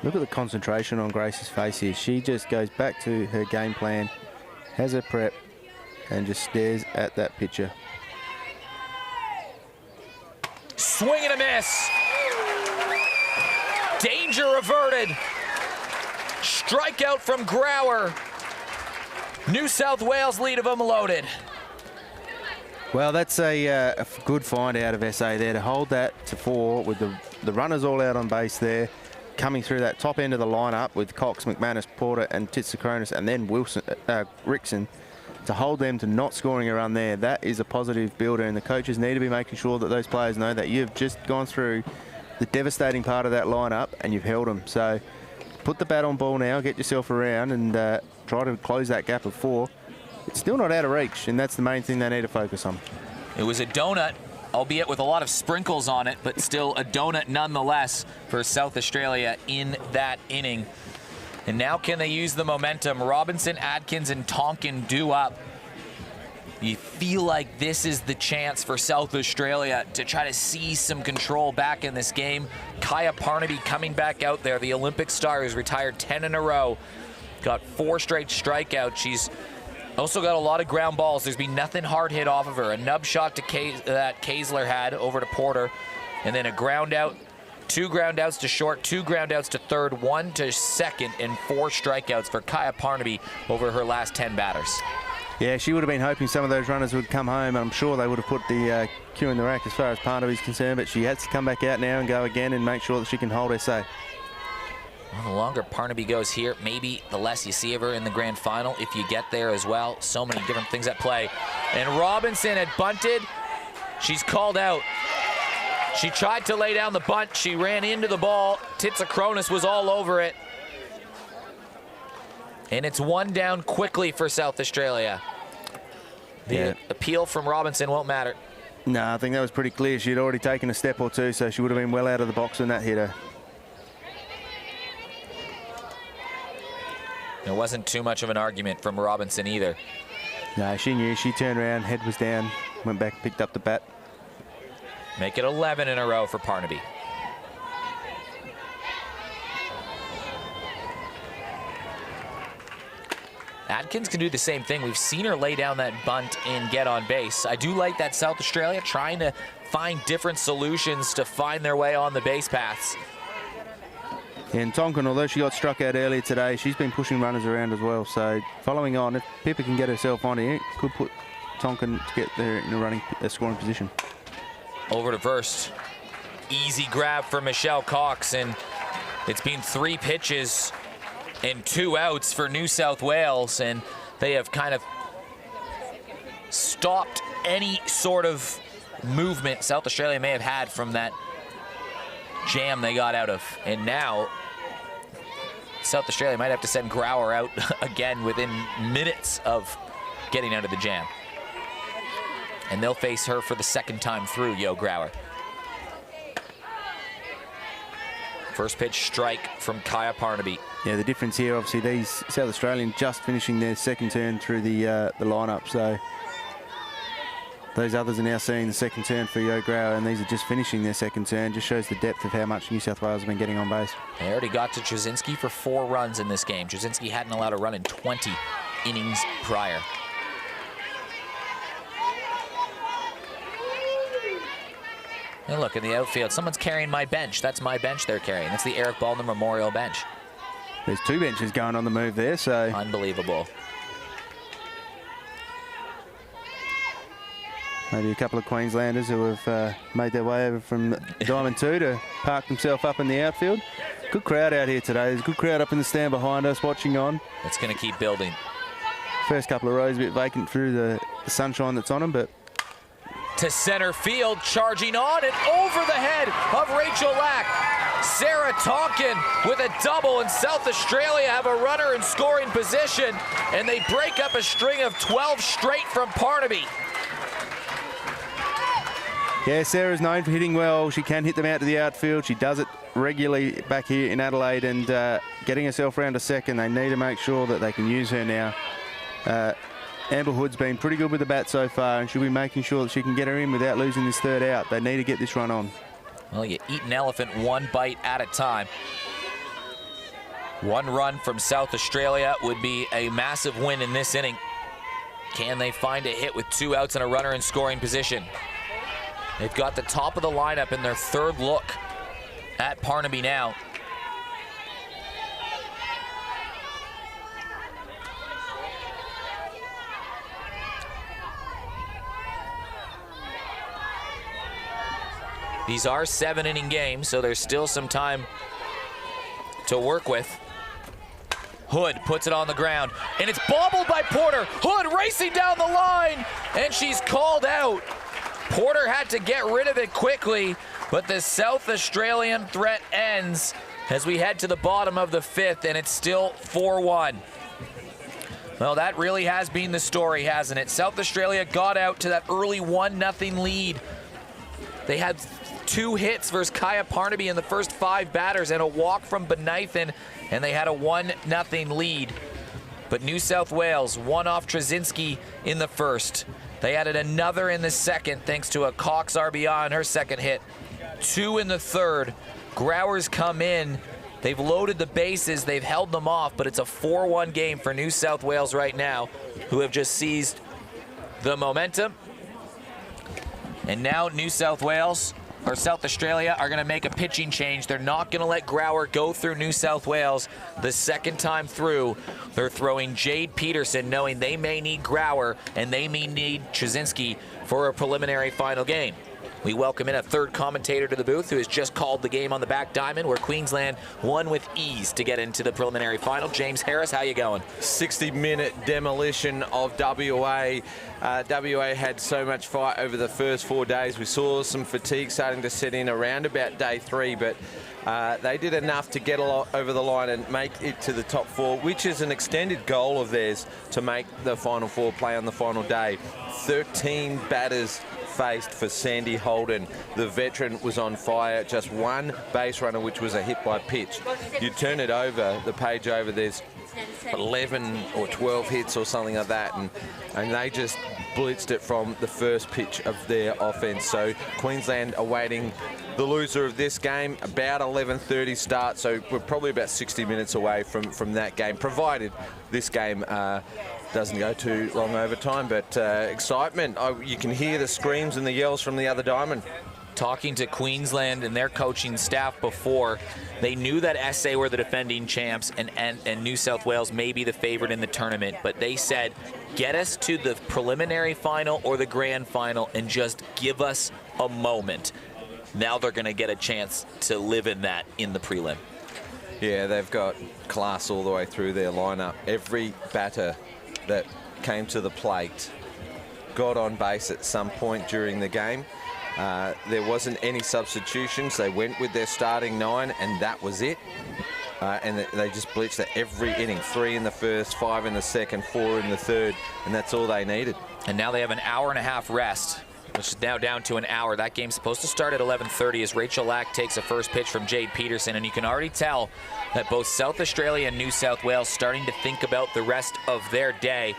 Look at the concentration on Grace's face here. She just goes back to her game plan, has her prep, and just stares at that pitcher.
Swing and a miss. Danger averted. Strikeout from Grauer. New South Wales lead of them loaded.
Well, that's a good find out of SA there to hold that to 4 with the runners all out on base there. Coming through that top end of the lineup with Cox, McManus, Porter and Titsakronis, and then Rickson, to hold them to not scoring a run there. That is a positive builder, and the coaches need to be making sure that those players know that you've just gone through the devastating part of that lineup and you've held them. So put the bat on ball now, get yourself around and try to close that gap of 4. It's still not out of reach, and that's the main thing they need to focus on.
It was a donut, albeit with a lot of sprinkles on it, but still a donut nonetheless for South Australia in that inning. And now can they use the momentum? Robinson, Adkins, and Tonkin do up. You feel like this is the chance for South Australia to try to seize some control back in this game. Kaya Parnaby coming back out there, the Olympic star who's retired 10 in a row. Got 4 straight strikeouts. She's also got a lot of ground balls. There's been nothing hard hit off of her. A nub shot to that Kaesler had over to Porter, and then a ground out, 2 ground outs to short, 2 ground outs to third, 1 to second, and 4 strikeouts for Kaya Parnaby over her last 10 batters.
Yeah, she would have been hoping some of those runners would come home. I'm sure they would have put the cue in the rack as far as Parnaby's concerned, but she has to come back out now and go again and make sure that she can hold SA.
Well, the longer Parnaby goes here, maybe the less you see of her in the grand final if you get there as well. So many different things at play. And Robinson had bunted. She's called out. She tried to lay down the bunt. She ran into the ball. Titsakronis was all over it. And it's 1 down quickly for South Australia. The appeal from Robinson won't matter.
No, I think that was pretty clear. She had already taken a step or two, so she would have been well out of the box when that hit her.
There wasn't too much of an argument from Robinson either.
No, she knew. She turned around, head was down, went back, picked up the bat.
Make it 11 in a row for Parnaby. Adkins can do the same thing. We've seen her lay down that bunt and get on base. I do like that South Australia trying to find different solutions to find their way on the base paths.
And Tonkin, although she got struck out earlier today, she's been pushing runners around as well. So following on, if Pippa can get herself on here, could put Tonkin to get there in a scoring position.
Over to first. Easy grab for Michelle Cox, and it's been 3 pitches and 2 outs for New South Wales, and they have kind of stopped any sort of movement South Australia may have had from that jam they got out of. And now South Australia might have to send Grauer out again within minutes of getting out of the jam. And they'll face her for the 2nd time through, Yo Grauer. First pitch strike from Kaya Parnaby.
Yeah, the difference here, obviously, these South Australians just finishing their 2nd turn through the lineup. So those others are now seeing the 2nd turn for Yo Grauer, and these are just finishing their 2nd turn. Just shows the depth of how much New South Wales have been getting on base.
They already got to Trzynski for 4 runs in this game. Trzynski hadn't allowed a run in 20 innings prior. And look, in the outfield, someone's carrying my bench. That's my bench they're carrying. That's the Eric Baldwin Memorial bench.
There's 2 benches going on the move there, so
unbelievable.
Maybe a couple of Queenslanders who have made their way over from Diamond 2 to park themselves up in the outfield. Good crowd out here today. There's a good crowd up in the stand behind us watching on.
It's going to keep building.
First couple of rows a bit vacant through the sunshine that's on them, but
to center field, charging on and over the head of Rachel Lack. Sarah Tonkin with a double, and South Australia have a runner in scoring position, and they break up a string of 12 straight from Parnaby.
Yeah, Sarah's known for hitting well. She can hit them out to the outfield. She does it regularly back here in Adelaide, and getting herself round to 2nd. They need to make sure that they can use her now. Amber Hood's been pretty good with the bat so far, and she'll be making sure that she can get her in without losing this 3rd out. They need to get this run on.
Well, you eat an elephant 1 bite at a time. 1 run from South Australia would be a massive win in this inning. Can they find a hit with 2 outs and a runner in scoring position? They've got the top of the lineup in their 3rd look at Parnaby now. These are 7-inning games, so there's still some time to work with. Hood puts it on the ground, and it's bobbled by Porter. Hood racing down the line, and she's called out. Porter had to get rid of it quickly, but the South Australian threat ends as we head to the bottom of the 5th, and it's still 4-1. Well, that really has been the story, hasn't it? South Australia got out to that early 1-0 lead. They had 2 hits versus Kaya Parnaby in the first 5 batters and a walk from Benaithen, and they had a 1-0 lead. But New South Wales won off Trzynski in the 1st. They added another in the second thanks to a Cox RBI on her second hit. 2 in the third. Growers come in. They've loaded the bases. They've held them off, but it's a 4-1 game for New South Wales right now, who have just seized the momentum. And now New South Wales, or South Australia, are going to make a pitching change. They're not going to let Grower go through New South Wales the second time through. They're throwing Jade Peterson, knowing they may need Grower and they may need Trzynski for a preliminary final game. We welcome in a third commentator to the booth who has just called the game on the back diamond, where Queensland won with ease to get into the preliminary final. James Harris, how you going?
60-minute demolition of WA. WA had so much fight over the first 4 days. We saw some fatigue starting to set in around about day 3, but they did enough to get over the line and make it to the top 4, which is an extended goal of theirs to make the Final 4 play on the final day. 13 batters faced for Sandy Holden. The veteran was on fire. Just one base runner, which was a hit by pitch. You turn it over, the page over, there's 11 or 12 hits or something like that, and they just blitzed it from the first pitch of their offense. So Queensland awaiting the loser of this game, about 11:30 start, so we're probably about 60 minutes away from that game, provided this game doesn't go too long overtime. But excitement, you can hear the screams and the yells from the other diamond.
Talking to Queensland and their coaching staff before, they knew that SA were the defending champs and New South Wales may be the favorite in the tournament, but they said, get us to the preliminary final or the grand final and just give us a moment. Now they're going to get a chance to live in that in the prelim.
Yeah, they've got class all the way through their lineup. Every batter that came to the plate got on base at some point during the game. There wasn't any substitutions. They went with their starting 9, and that was it. And they just blitzed at every inning. 3 in the first, 5 in the second, 4 in the third, and that's all they needed.
And now they have an hour and a half rest, which is now down to an hour. That game's supposed to start at 11:30 as Rachel Lack takes a first pitch from Jade Peterson, and you can already tell that both South Australia and New South Wales starting to think about the rest of their day.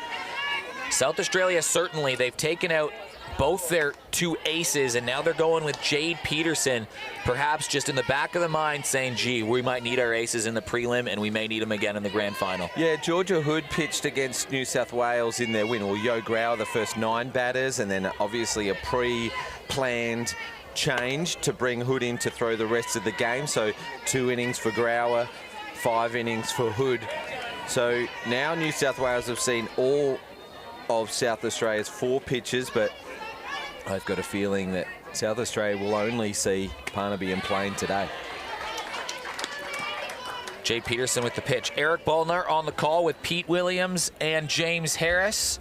South Australia, certainly, they've taken out both their 2 aces, and now they're going with Jade Peterson, perhaps just in the back of the mind saying, gee, we might need our aces in the prelim and we may need them again in the grand final.
Yeah, Georgia Hood pitched against New South Wales in their win, or Yo Grauer, the first 9 batters, and then obviously a pre-planned change to bring Hood in to throw the rest of the game. So 2 innings for Grauer, 5 innings for Hood. So now New South Wales have seen all of South Australia's 4 pitches, but I've got a feeling that South Australia will only see Parnaby and Plain today.
Jay Peterson with the pitch. Eric Bullner on the call with Pete Williams and James Harris.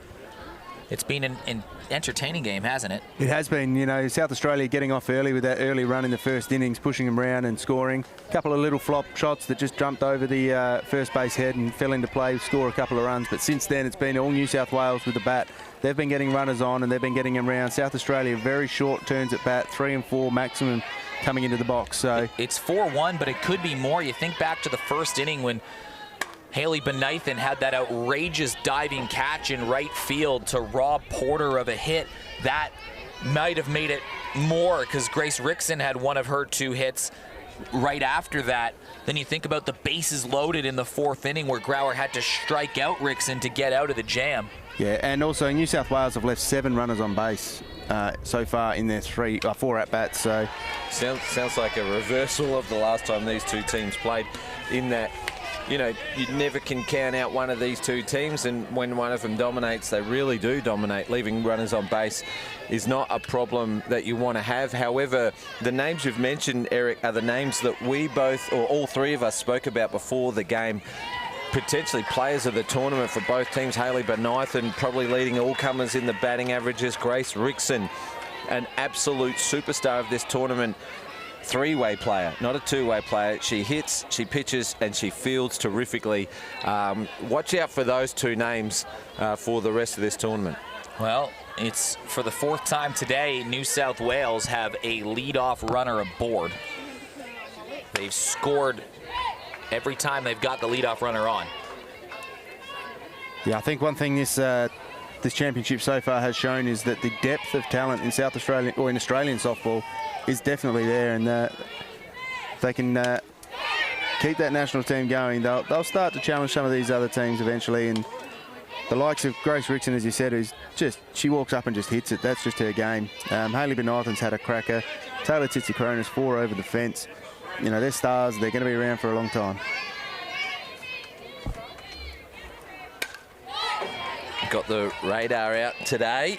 It's been an entertaining game, hasn't it?
It has been. You know, South Australia getting off early with that early run in the first innings, pushing them around and scoring. A couple of little flop shots that just jumped over the first base head and fell into play, score a couple of runs. But since then, it's been all New South Wales with the bat. They've been getting runners on and they've been getting them around. South Australia, very short turns at bat, 3 and 4 maximum coming into the box. So
it's 4-1, but it could be more. You think back to the first inning when Haley Benithan had that outrageous diving catch in right field to rob Porter of a hit. That might have made it more because Grace Rickson had one of her 2 hits right after that. Then you think about the bases loaded in the 4th inning where Grauer had to strike out Rickson to get out of the jam.
Yeah, and also New South Wales have left 7 runners on base so far in their 4 at-bats. So
sounds like a reversal of the last time these 2 teams played, in that, you know, you never can count out one of these 2 teams, and when one of them dominates, they really do dominate. Leaving runners on base is not a problem that you want to have. However, the names you've mentioned, Eric, are the names that we both, or all 3 of us, spoke about before the game. Potentially players of the tournament for both teams. Haley Benithan probably leading all comers in the batting averages. Grace Rickson, an absolute superstar of this tournament. 3-way player, not a 2-way player. She hits, she pitches, and she fields terrifically. Watch out for those 2 names for the rest of this tournament.
Well, it's for the 4th time today, New South Wales have a leadoff runner aboard. They've scored every time they've got the leadoff runner on.
yeah, I think one thing this this championship so far has shown is that the depth of talent in South Australia, or in Australian softball, is definitely there, and if they can keep that national team going, they'll start to challenge some of these other teams eventually. And the likes of Grace Rickson, as you said, she walks up and just hits it. That's just her game. Hayley Benithan's had a cracker. Taylor Titsikoronis 4 over the fence. You know, they're stars. They're going to be around for a long time.
Got the radar out today.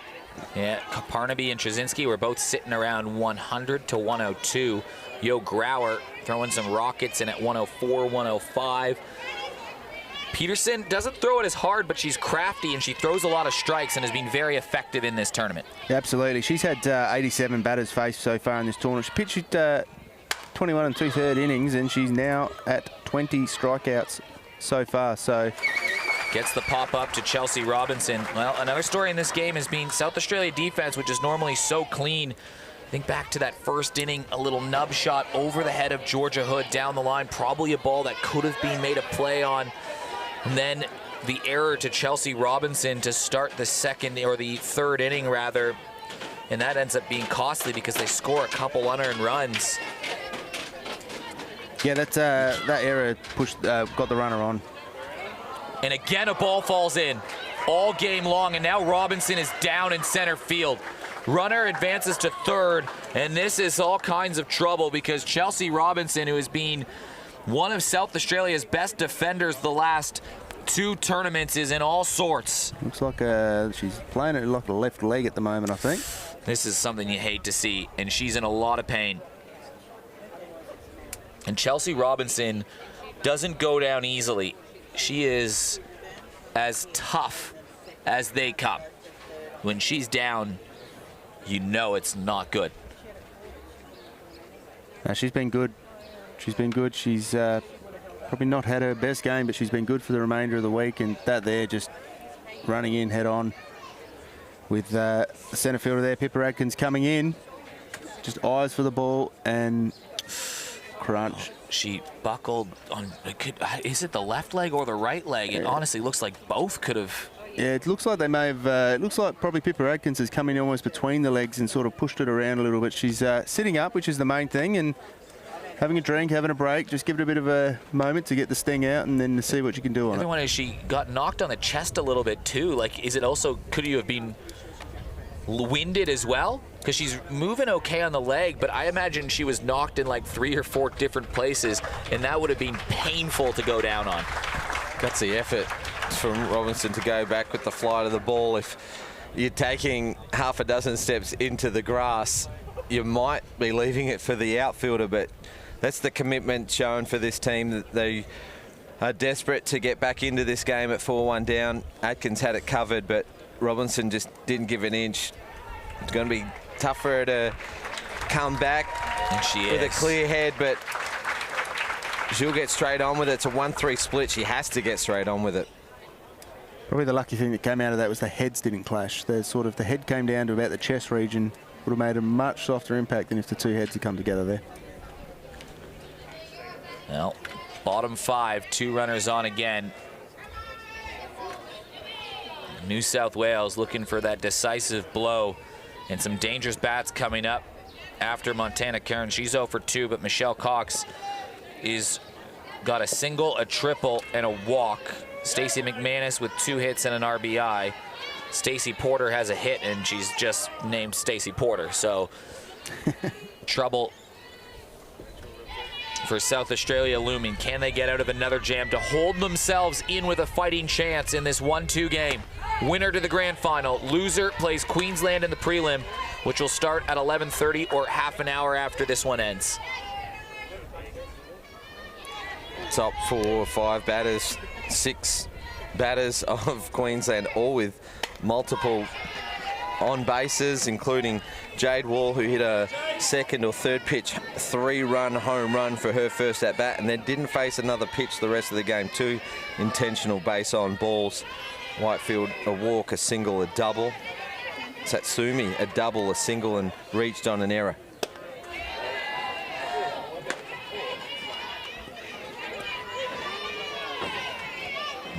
Yeah, Parnaby and Trzynski were both sitting around 100 to 102. Yo Grauer throwing some rockets in at 104, 105. Peterson doesn't throw it as hard, but she's crafty and she throws a lot of strikes and has been very effective in this tournament.
Yeah, absolutely. She's had 87 batters faced so far in this tournament. She pitched 21 and 2/3 innings, and she's now at 20 strikeouts so far. So
gets the pop up to Chelsea Robinson. Well, another story in this game has been South Australia defense, which is normally so clean. Think back to that first inning, a little nub shot over the head of Georgia Hood down the line, probably a ball that could have been made a play on. And then the error to Chelsea Robinson to start the second, or the third inning rather, and that ends up being costly because they score a couple unearned runs.
yeah, that error got the runner on.
And again, a ball falls in all game long, and now Robinson is down in center field. Runner advances to third, and this is all kinds of trouble because Chelsea Robinson, who has been one of South Australia's best defenders the last 2 tournaments, is in all sorts.
Looks like she's playing it like a left leg at the moment, I think.
This is something you hate to see, and she's in a lot of pain. And Chelsea Robinson doesn't go down easily. She is as tough as they come. When she's down, you know it's not good.
She's been good. She's been good. She's probably not had her best game, but she's been good for the remainder of the week. And that there, just running in head on with the centre fielder there, Pippa Adkins, coming in. Just eyes for the ball and crunch.
She buckled on, is it the left leg or the right leg? It honestly looks like both could have.
Yeah, it looks like they may have, it looks like probably Pippa Adkins has come in almost between the legs and sort of pushed it around a little bit. She's sitting up, which is the main thing, and having a drink, having a break, just give it a bit of a moment to get the sting out and then to see what you can do on it.
The other one is she got knocked on the chest a little bit too. Like, is it also, could you have been winded as well? Because she's moving okay on the leg, but I imagine she was knocked in like 3 or 4 different places, and that would have been painful to go down on.
That's the effort from Robinson to go back with the flight of the ball. If you're taking half a dozen steps into the grass, you might be leaving it for the outfielder, but that's the commitment shown for this team, that they are desperate to get back into this game at 4-1 down. Atkins had it covered, but Robinson just didn't give an inch. It's going to be tough for her to come back with a clear head, but she'll get straight on with it. It's a 1-3 split. She has to get straight on with it.
Probably the lucky thing that came out of that was the heads didn't clash. The head came down to about the chest region. Would have made a much softer impact than if the 2 heads had come together there.
Well, bottom 5, 2 runners on again. New South Wales looking for that decisive blow, and some dangerous bats coming up after Montana Karen. She's 0 for 2, but Michelle Cox is got a single, a triple, and a walk. Stacey McManus with 2 hits and an RBI. Stacey Porter has a hit, and she's just named Stacey Porter. So trouble for South Australia looming. Can they get out of another jam to hold themselves in with a fighting chance in this 1-2 game? Winner to the grand final. Loser plays Queensland in the prelim, which will start at 11:30 or half an hour after this one ends.
Top 4 or 5 batters, 6 batters of Queensland, all with multiple on bases, including Jade Wall, who hit a second or third pitch 3-run home run for her first at bat, and then didn't face another pitch the rest of the game. 2 intentional base on balls. Whitefield a walk, a single, a double. Satsumi a double, a single, and reached on an error.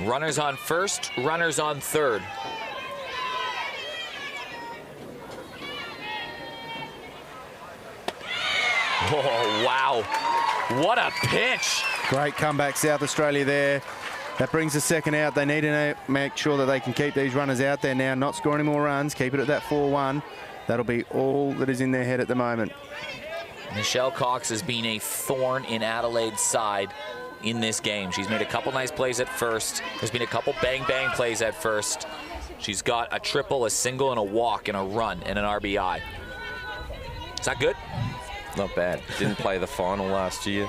Runners on first, runners on third. Oh, wow. What a pitch.
Great comeback, South Australia there. That brings the second out. They need to make sure that they can keep these runners out there now, not score any more runs, keep it at that 4-1. That'll be all that is in their head at the moment.
Michelle Cox has been a thorn in Adelaide's side in this game. She's made a couple nice plays at first. There's been a couple bang-bang plays at first. She's got a triple, a single, and a walk, and a run, and an RBI. Is that good?
Not bad. Didn't play the final last year.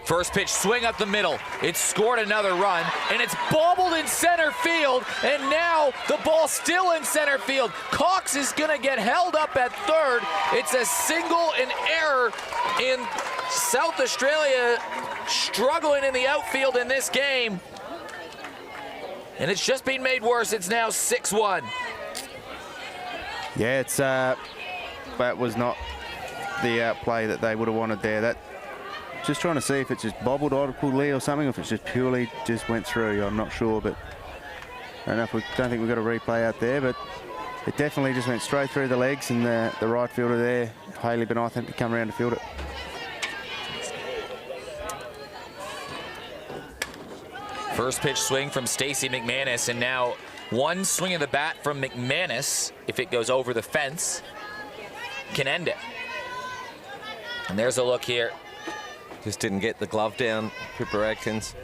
First pitch, swing up the middle. It's scored another run, and it's bobbled in center field, and now the ball's still in center field. Cox is going to get held up at third. It's a single and error in South Australia, struggling in the outfield in this game. And it's just been made worse. It's now 6-1.
Yeah, it's that was not the outplay that they would have wanted there. Just trying to see if it's just bobbled audibly or something, or if it's just purely just went through. I'm not sure, but I don't think we've got a replay out there, but it definitely just went straight through the legs, and the right fielder there, Hayley Benoit, had to come around to field it.
First pitch swing from Stacey McManus, and now one swing of the bat from McManus, if it goes over the fence, can end it. And there's a look here.
Just didn't get the glove down, Pippa Adkins.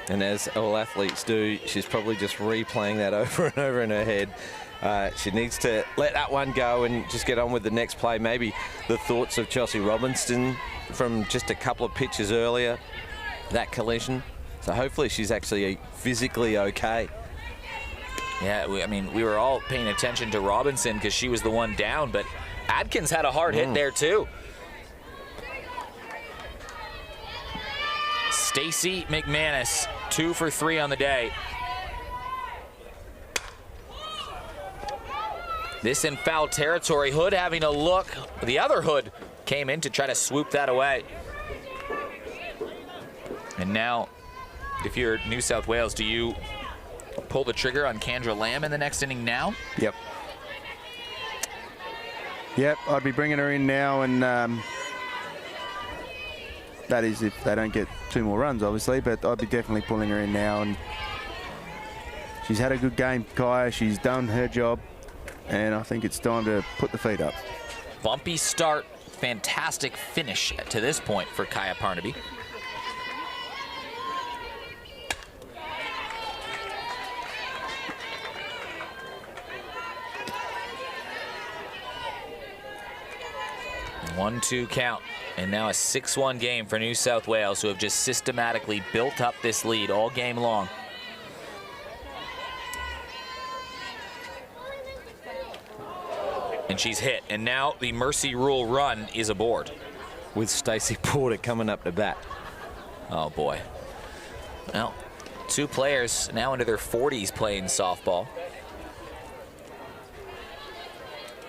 And as all athletes do, she's probably just replaying that over and over in her head. She needs to let that one go and just get on with the next play. Maybe the thoughts of Chelsea Robinson from just a couple of pitches earlier, that collision. So hopefully she's actually physically okay.
Yeah, we were all paying attention to Robinson because she was the one down, but Adkins had a hard hit there too. Stacey McManus, 2 for 3 on the day. This in foul territory. Hood having a look. The other Hood came in to try to swoop that away. And now, if you're New South Wales, do you pull the trigger on Kendra Lamb in the next inning now?
Yep. Yep, I'd be bringing her in now, and that is if they don't get 2 more runs, obviously, but I'd be definitely pulling her in now. And she's had a good game, Kaya. She's done her job, and I think it's time to put the feet up.
Bumpy start, fantastic finish to this point for Kaya Parnaby. One-two count, and now a 6-1 game for New South Wales, who have just systematically built up this lead all game long. And she's hit, and now the Mercy Rule run is aboard.
With Stacey Porter coming up to bat.
Oh boy. Well, 2 players now into their 40s playing softball.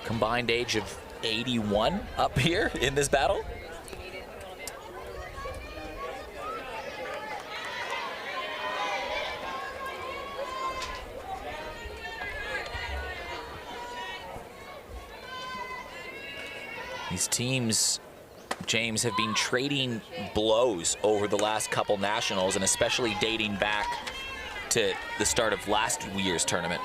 Combined age of 81 up here in this battle. These teams, James, have been trading blows over the last couple nationals, and especially dating back to the start of last year's tournament.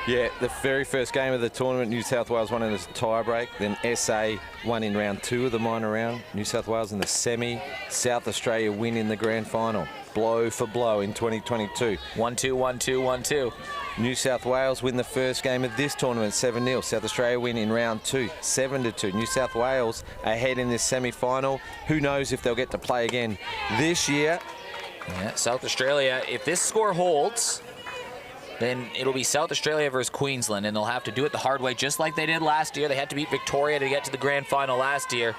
Yeah, the very first game of the tournament, New South Wales won in a tie-break. Then SA won in round 2 of the minor round. New South Wales in the semi. South Australia win in the grand final. Blow for blow in 2022.
1-2, 1-2, 1-2.
New South Wales win the first game of this tournament, 7-0. South Australia win in round 2, 7-2. New South Wales ahead in this semi-final. Who knows if they'll get to play again this year.
Yeah, South Australia, if this score holds, then it'll be South Australia versus Queensland, and they'll have to do it the hard way, just like they did last year. They had to beat Victoria to get to the grand final last year.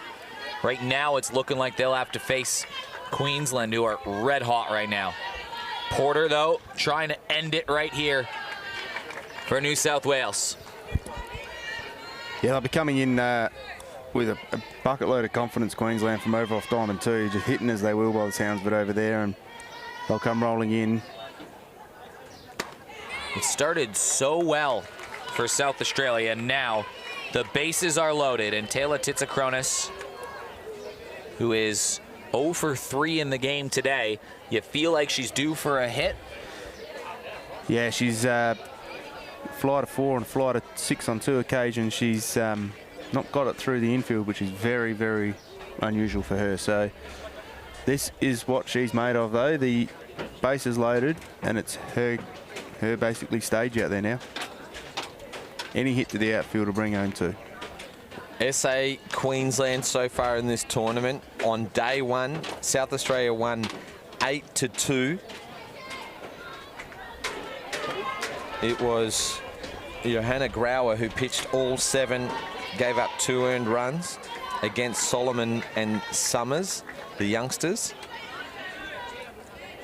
Right now, it's looking like they'll have to face Queensland, who are red hot right now. Porter, though, trying to end it right here for New South Wales.
Yeah, they'll be coming in with a bucket load of confidence, Queensland, from over off Diamond 2, just hitting as they will by the sounds of it over there, and they'll come rolling in.
It started so well for South Australia. And now the bases are loaded, and Taylor Titsikronis, who is 0 for 3 in the game today, you feel like she's due for a hit?
Yeah, she's fly to 4 and fly to 6 on 2 occasions. She's not got it through the infield, which is very, very unusual for her. So this is what she's made of, though. The base is loaded, and it's her basically stage out there now. Any hit to the outfield will bring home 2.
SA Queensland so far in this tournament. On day 1, South Australia won 8-2. It was Johanna Grauer who pitched all 7, gave up 2 earned runs against Solomon and Summers, the youngsters.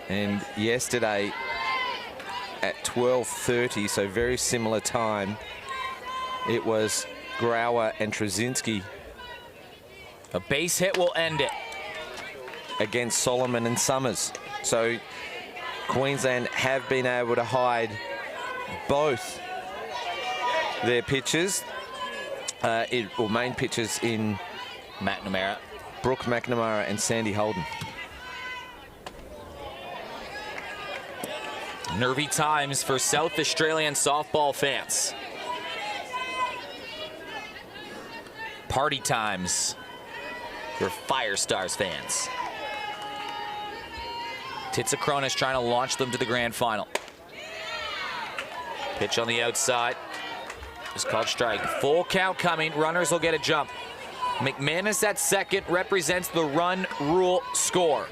And yesterday at 12:30, so very similar time, it was Grauer and Trzynski.
A base hit will end it.
Against Solomon and Summers. So Queensland have been able to hide both their pitchers, or main pitchers in
McNamara,
Brooke McNamara and Sandy Holden.
Nervy times for South Australian softball fans. Party times for Fire Stars fans. Titsikronis trying to launch them to the grand final. Pitch on the outside. It's called strike. Full count coming. Runners will get a jump. McManus at second represents the run rule score.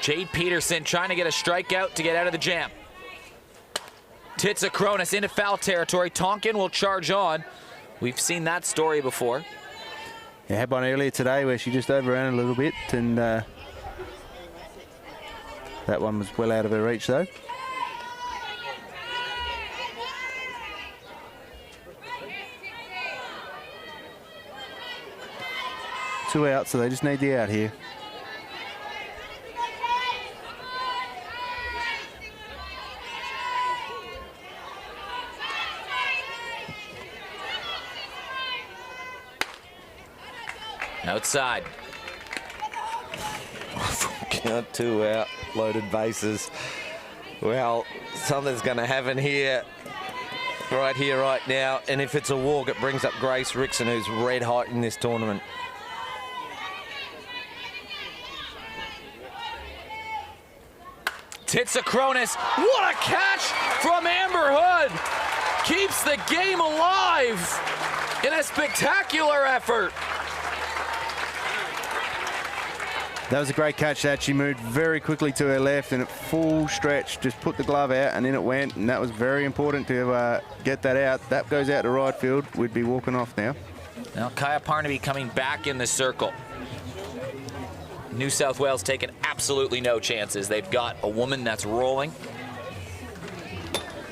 Jade Peterson trying to get a strikeout to get out of the jam. Titsikronis into foul territory. Tonkin will charge on. We've seen that story before.
Yeah, had one earlier today where she just overran a little bit, and that one was well out of her reach, though. Two out, so they just need the out here.
Outside.
Count, 2 out, loaded bases. Well, something's going to happen here, right now. And if it's a walk, it brings up Grace Rickson, who's red hot in this tournament.
Titsikronis, what a catch from Amber Hood! Keeps the game alive in a spectacular effort.
That was a great catch. That she moved very quickly to her left, and at full stretch just put the glove out, and in it went, and that was very important to get that out. That goes out to right field. We'd be walking off now.
Now Kaya Parnaby coming back in the circle. New South Wales taking absolutely no chances. They've got a woman that's rolling.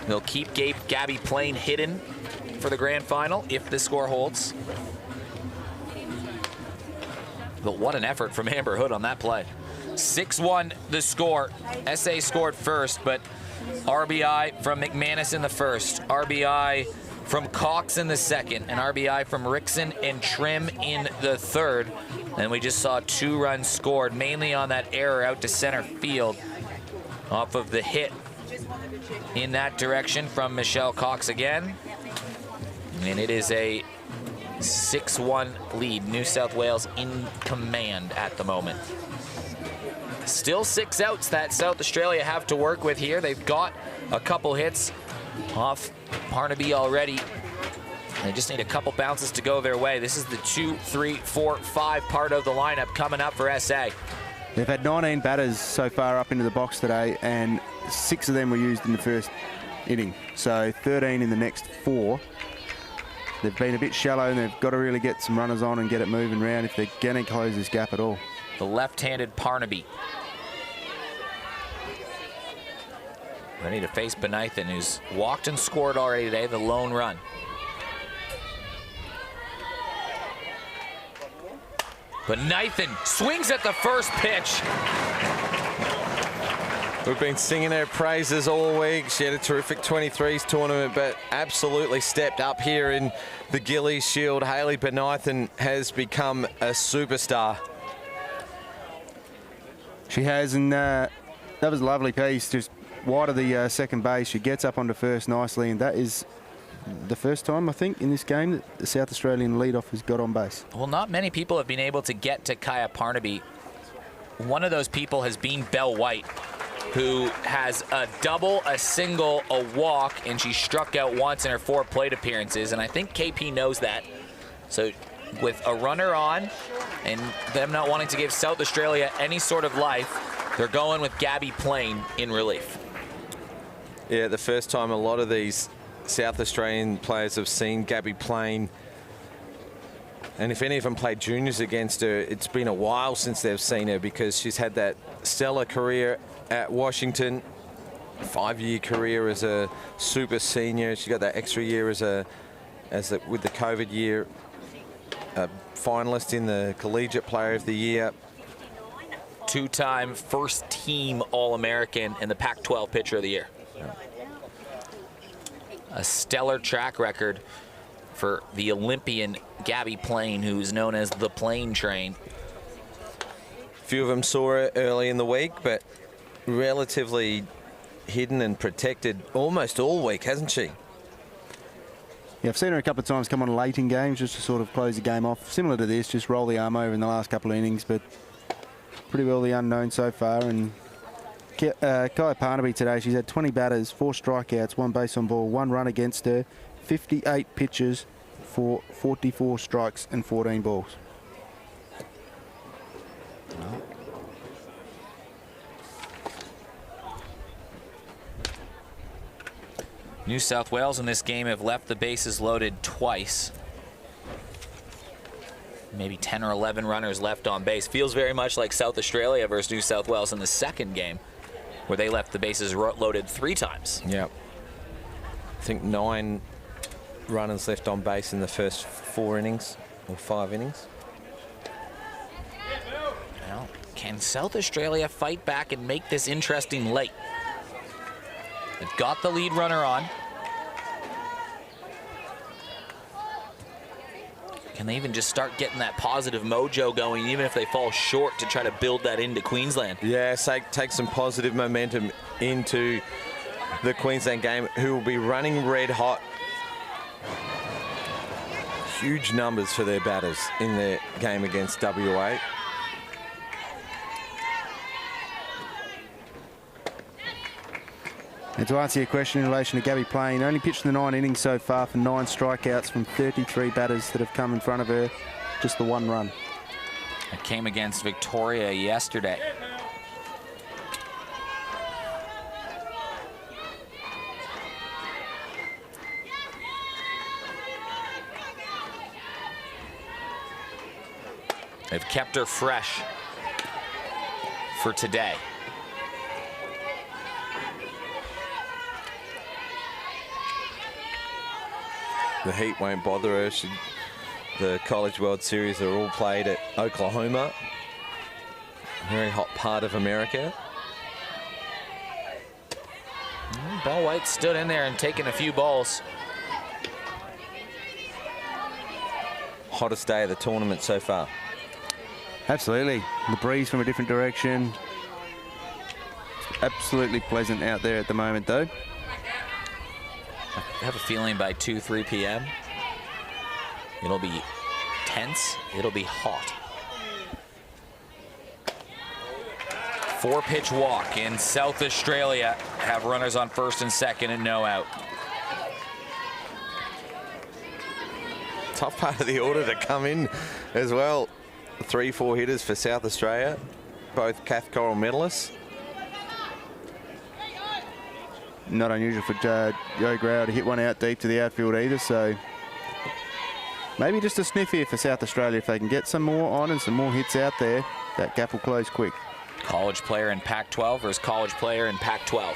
They'll keep Gabby Plain hidden for the grand final if the score holds. But what an effort from Amber Hood on that play. 6-1 the score. SA scored first, but RBI from McManus in the first, RBI from Cox in the second, and RBI from Rickson and Trim in the third. And we just saw 2 runs scored, mainly on that error out to center field off of the hit in that direction from Michelle Cox again. And it is a 6-1 lead. New South Wales in command at the moment. Still 6 outs that South Australia have to work with here. They've got a couple hits off Parnaby already. They just need a couple bounces to go their way. This is the 2, 3, 4, 5 part of the lineup coming up for SA.
They've had 19 batters so far up into the box today, and 6 of them were used in the first inning. So 13 in the next 4. They've been a bit shallow, and they've got to really get some runners on and get it moving around if they're going to close this gap at all.
The left-handed Parnaby. Ready to face Benithan, who's walked and scored already today, the lone run. Benithan swings at the first pitch.
We've been singing her praises all week. She had a terrific 23s tournament, but absolutely stepped up here in the Gilley Shield. Hayley Bonython has become a superstar.
She has, and that was a lovely piece, just wide of the second base. She gets up onto first nicely, and that is the first time, I think, in this game that the South Australian leadoff has got on base.
Well, not many people have been able to get to Kaya Parnaby. One of those people has been Belle White, who has a double, a single, a walk, and she struck out once in her 4 plate appearances, and I think KP knows that. So with a runner on and them not wanting to give South Australia any sort of life, they're going with Gabby Plain in relief.
Yeah, the first time a lot of these South Australian players have seen Gabby Plain, and if any of them played juniors against her, it's been a while since they've seen her, because she's had that stellar career at Washington, 5-year career as a super senior. She got that extra year with the COVID year, a finalist in the Collegiate Player of the Year.
2-time first team All-American and the Pac-12 Pitcher of the Year. A stellar track record for the Olympian Gabby Plain, who's known as the Plane Train.
A few of them saw her early in the week, but relatively hidden and protected almost all week, hasn't she?
Yeah, I've seen her a couple of times come on late in games just to sort of close the game off. Similar to this, just roll the arm over in the last couple of innings, but pretty well the unknown so far. And Kaya Parnaby today, she's had 20 batters, 4 strikeouts, 1 base on ball, 1 run against her, 58 pitches for 44 strikes and 14 balls.
New South Wales in this game have left the bases loaded twice. Maybe 10 or 11 runners left on base. Feels very much like South Australia versus New South Wales in the second game, where they left the bases loaded 3 times.
Yeah. I think 9 runners left on base in the first 4 innings or 5 innings.
Well, can South Australia fight back and make this interesting late? They've got the lead runner on. Can they even just start getting that positive mojo going, even if they fall short, to try to build that into Queensland?
Yeah, take some positive momentum into the Queensland game, who will be running red hot. Huge numbers for their batters in their game against WA.
And to answer your question in relation to Gabby Plain, only pitched the 9 innings so far for 9 strikeouts from 33 batters that have come in front of her. Just the 1 run.
It came against Victoria yesterday. They've kept her fresh for today.
The heat won't bother her. The College World Series are all played at Oklahoma. A very hot part of America.
Belle White stood in there and taken a few balls.
Hottest day of the tournament so far.
Absolutely. The breeze from a different direction. It's absolutely pleasant out there at the moment, though.
I have a feeling by 2-3 p.m. it'll be tense. It'll be hot. 4-pitch walk in South Australia. Have runners on first and second and no out.
Tough part of the order to come in as well. 3-4 hitters for South Australia, both Cath Coral medalists.
Not unusual for Joe Grau to hit one out deep to the outfield either, so maybe just a sniff here for South Australia. If they can get some more on and some more hits out there, that gap will close quick.
College player in Pac-12 versus college player in Pac-12.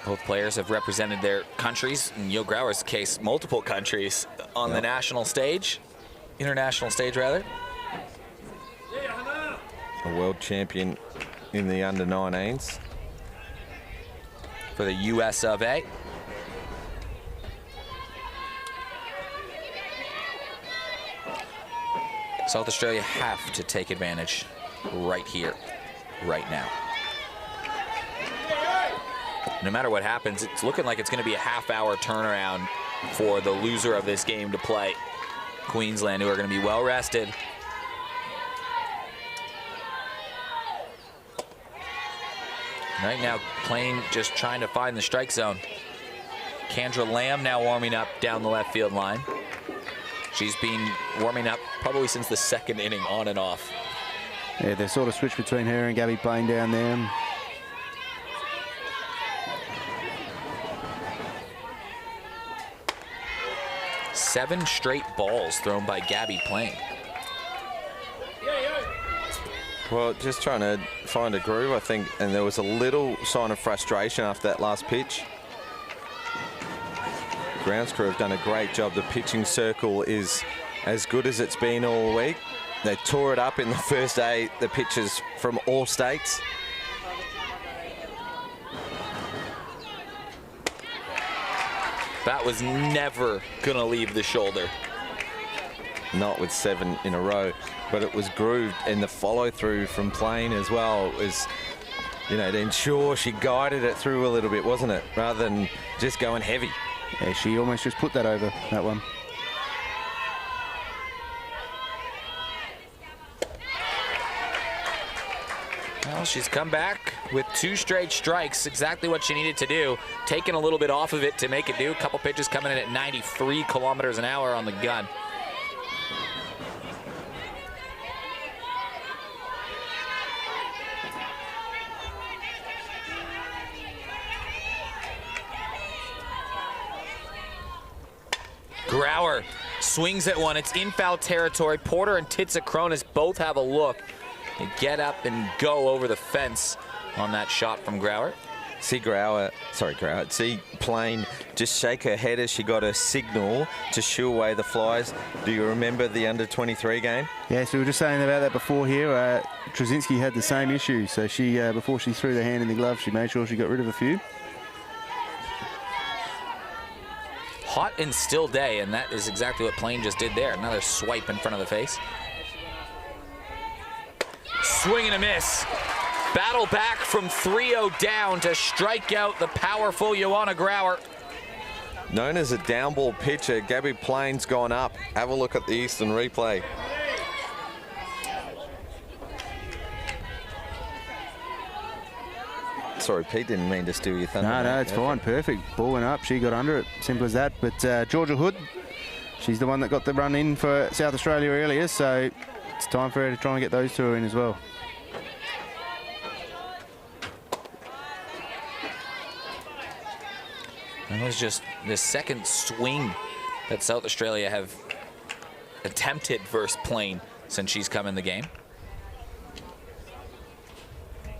Both players have represented their countries, in Joe Grauer's case, multiple countries on the national stage, international stage rather.
a world champion in the under-19s.
For the US of A. South Australia have to take advantage right here, right now. No matter what happens, it's looking like it's going to be a half-hour turnaround for the loser of this game to play Queensland, who are going to be well rested. Right now, Plain just trying to find the strike zone. Kendra Lamb now warming up down the left field line. She's been warming up probably since the second inning, on and off.
Yeah, they sort of switched between her and Gabby Plain down there.
7 straight balls thrown by Gabby Plain.
Well, just trying to find a groove, I think, and there was a little sign of frustration after that last pitch. Grounds crew have done a great job. The pitching circle is as good as it's been all week. They tore it up in the first day, the pitchers from all states.
That was never gonna leave the shoulder.
Not with 7 in a row, but it was grooved, and the follow through from Plain as well was, you know, to ensure she guided it through a little bit, wasn't it? Rather than just going heavy.
Yeah, she almost just put that over, that one.
Well, she's come back with 2 straight strikes, exactly what she needed to do. Taking a little bit off of it to make it do. A couple pitches coming in at 93 kilometers an hour on the gun. Grauer swings at one. It's in foul territory. Porter and Titsa-Cronus both have a look. They get up and go over the fence on that shot from Grauer.
See Plain just shake her head as she got a signal to shoo away the flies. Do you remember the under-23 game?
Yes, we were just saying about that before here. Trzynski had the same issue, so she, before she threw the hand in the glove, she made sure she got rid of a few.
Hot and still day, and that is exactly what Plain just did there. Another swipe in front of the face. Swing and a miss. Battle back from 3-0 down to strike out the powerful Joanna Grauer.
Known as a down ball pitcher, Gabby Plain's gone up. Have a look at the Eastern replay. Sorry, Pete, didn't mean to steal your thunder.
No, it's fine. Perfect. Ball went up. She got under it. Simple as that. But Georgia Hood, she's the one that got the run in for South Australia earlier, so it's time for her to try and get those 2 in as well.
That was just the second swing that South Australia have attempted versus Plain since she's come in the game.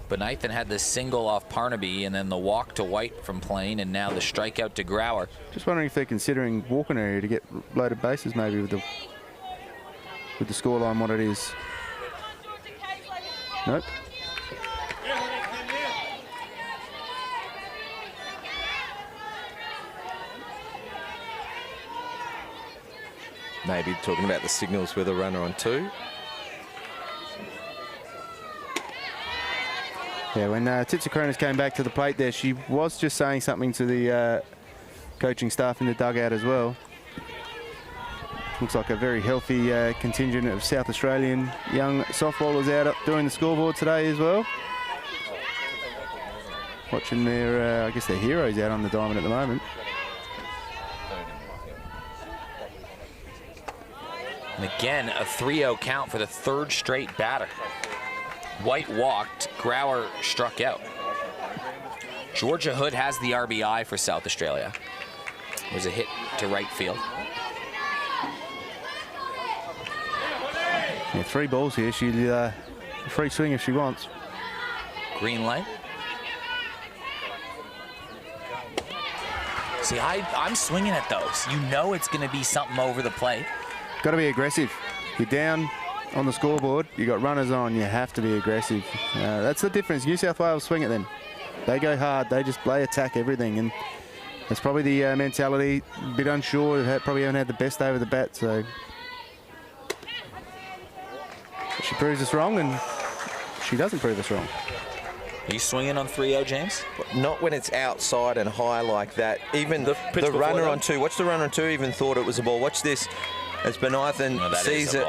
But Nathan had the single off Parnaby and then the walk to White from Plain, and now the strikeout to Grauer.
Just wondering if they're considering walking area to get loaded bases maybe with the scoreline what it is. Nope.
Maybe talking about the signals with a runner on 2.
Yeah, when Titsa-Cronus came back to the plate there, she was just saying something to the coaching staff in the dugout as well. Looks like a very healthy contingent of South Australian young softballers out up doing the scoreboard today as well. Watching their, I guess their heroes out on the diamond at the moment.
And again, a 3-0 count for the 3rd straight batter. White walked, Grauer struck out. Georgia Hood has the RBI for South Australia. It was a hit to right field.
Yeah, 3 balls here. She'll a free swing if she wants.
Green light. See, I'm swinging at those. You know it's going to be something over the plate.
Got to be aggressive. You're down. on the scoreboard, you got runners on, you have to be aggressive. That's the difference. New South Wales swing it then. They go hard, they just play attack everything, and that's probably the mentality. A bit unsure, probably haven't had the best day with the bat, so she proves us wrong, and she doesn't prove us wrong.
Are you swinging on 3-0, James?
Not when it's outside and high like that. Even the runner on 2. Watch the runner on 2 even thought it was a ball. Watch this as Benithan sees it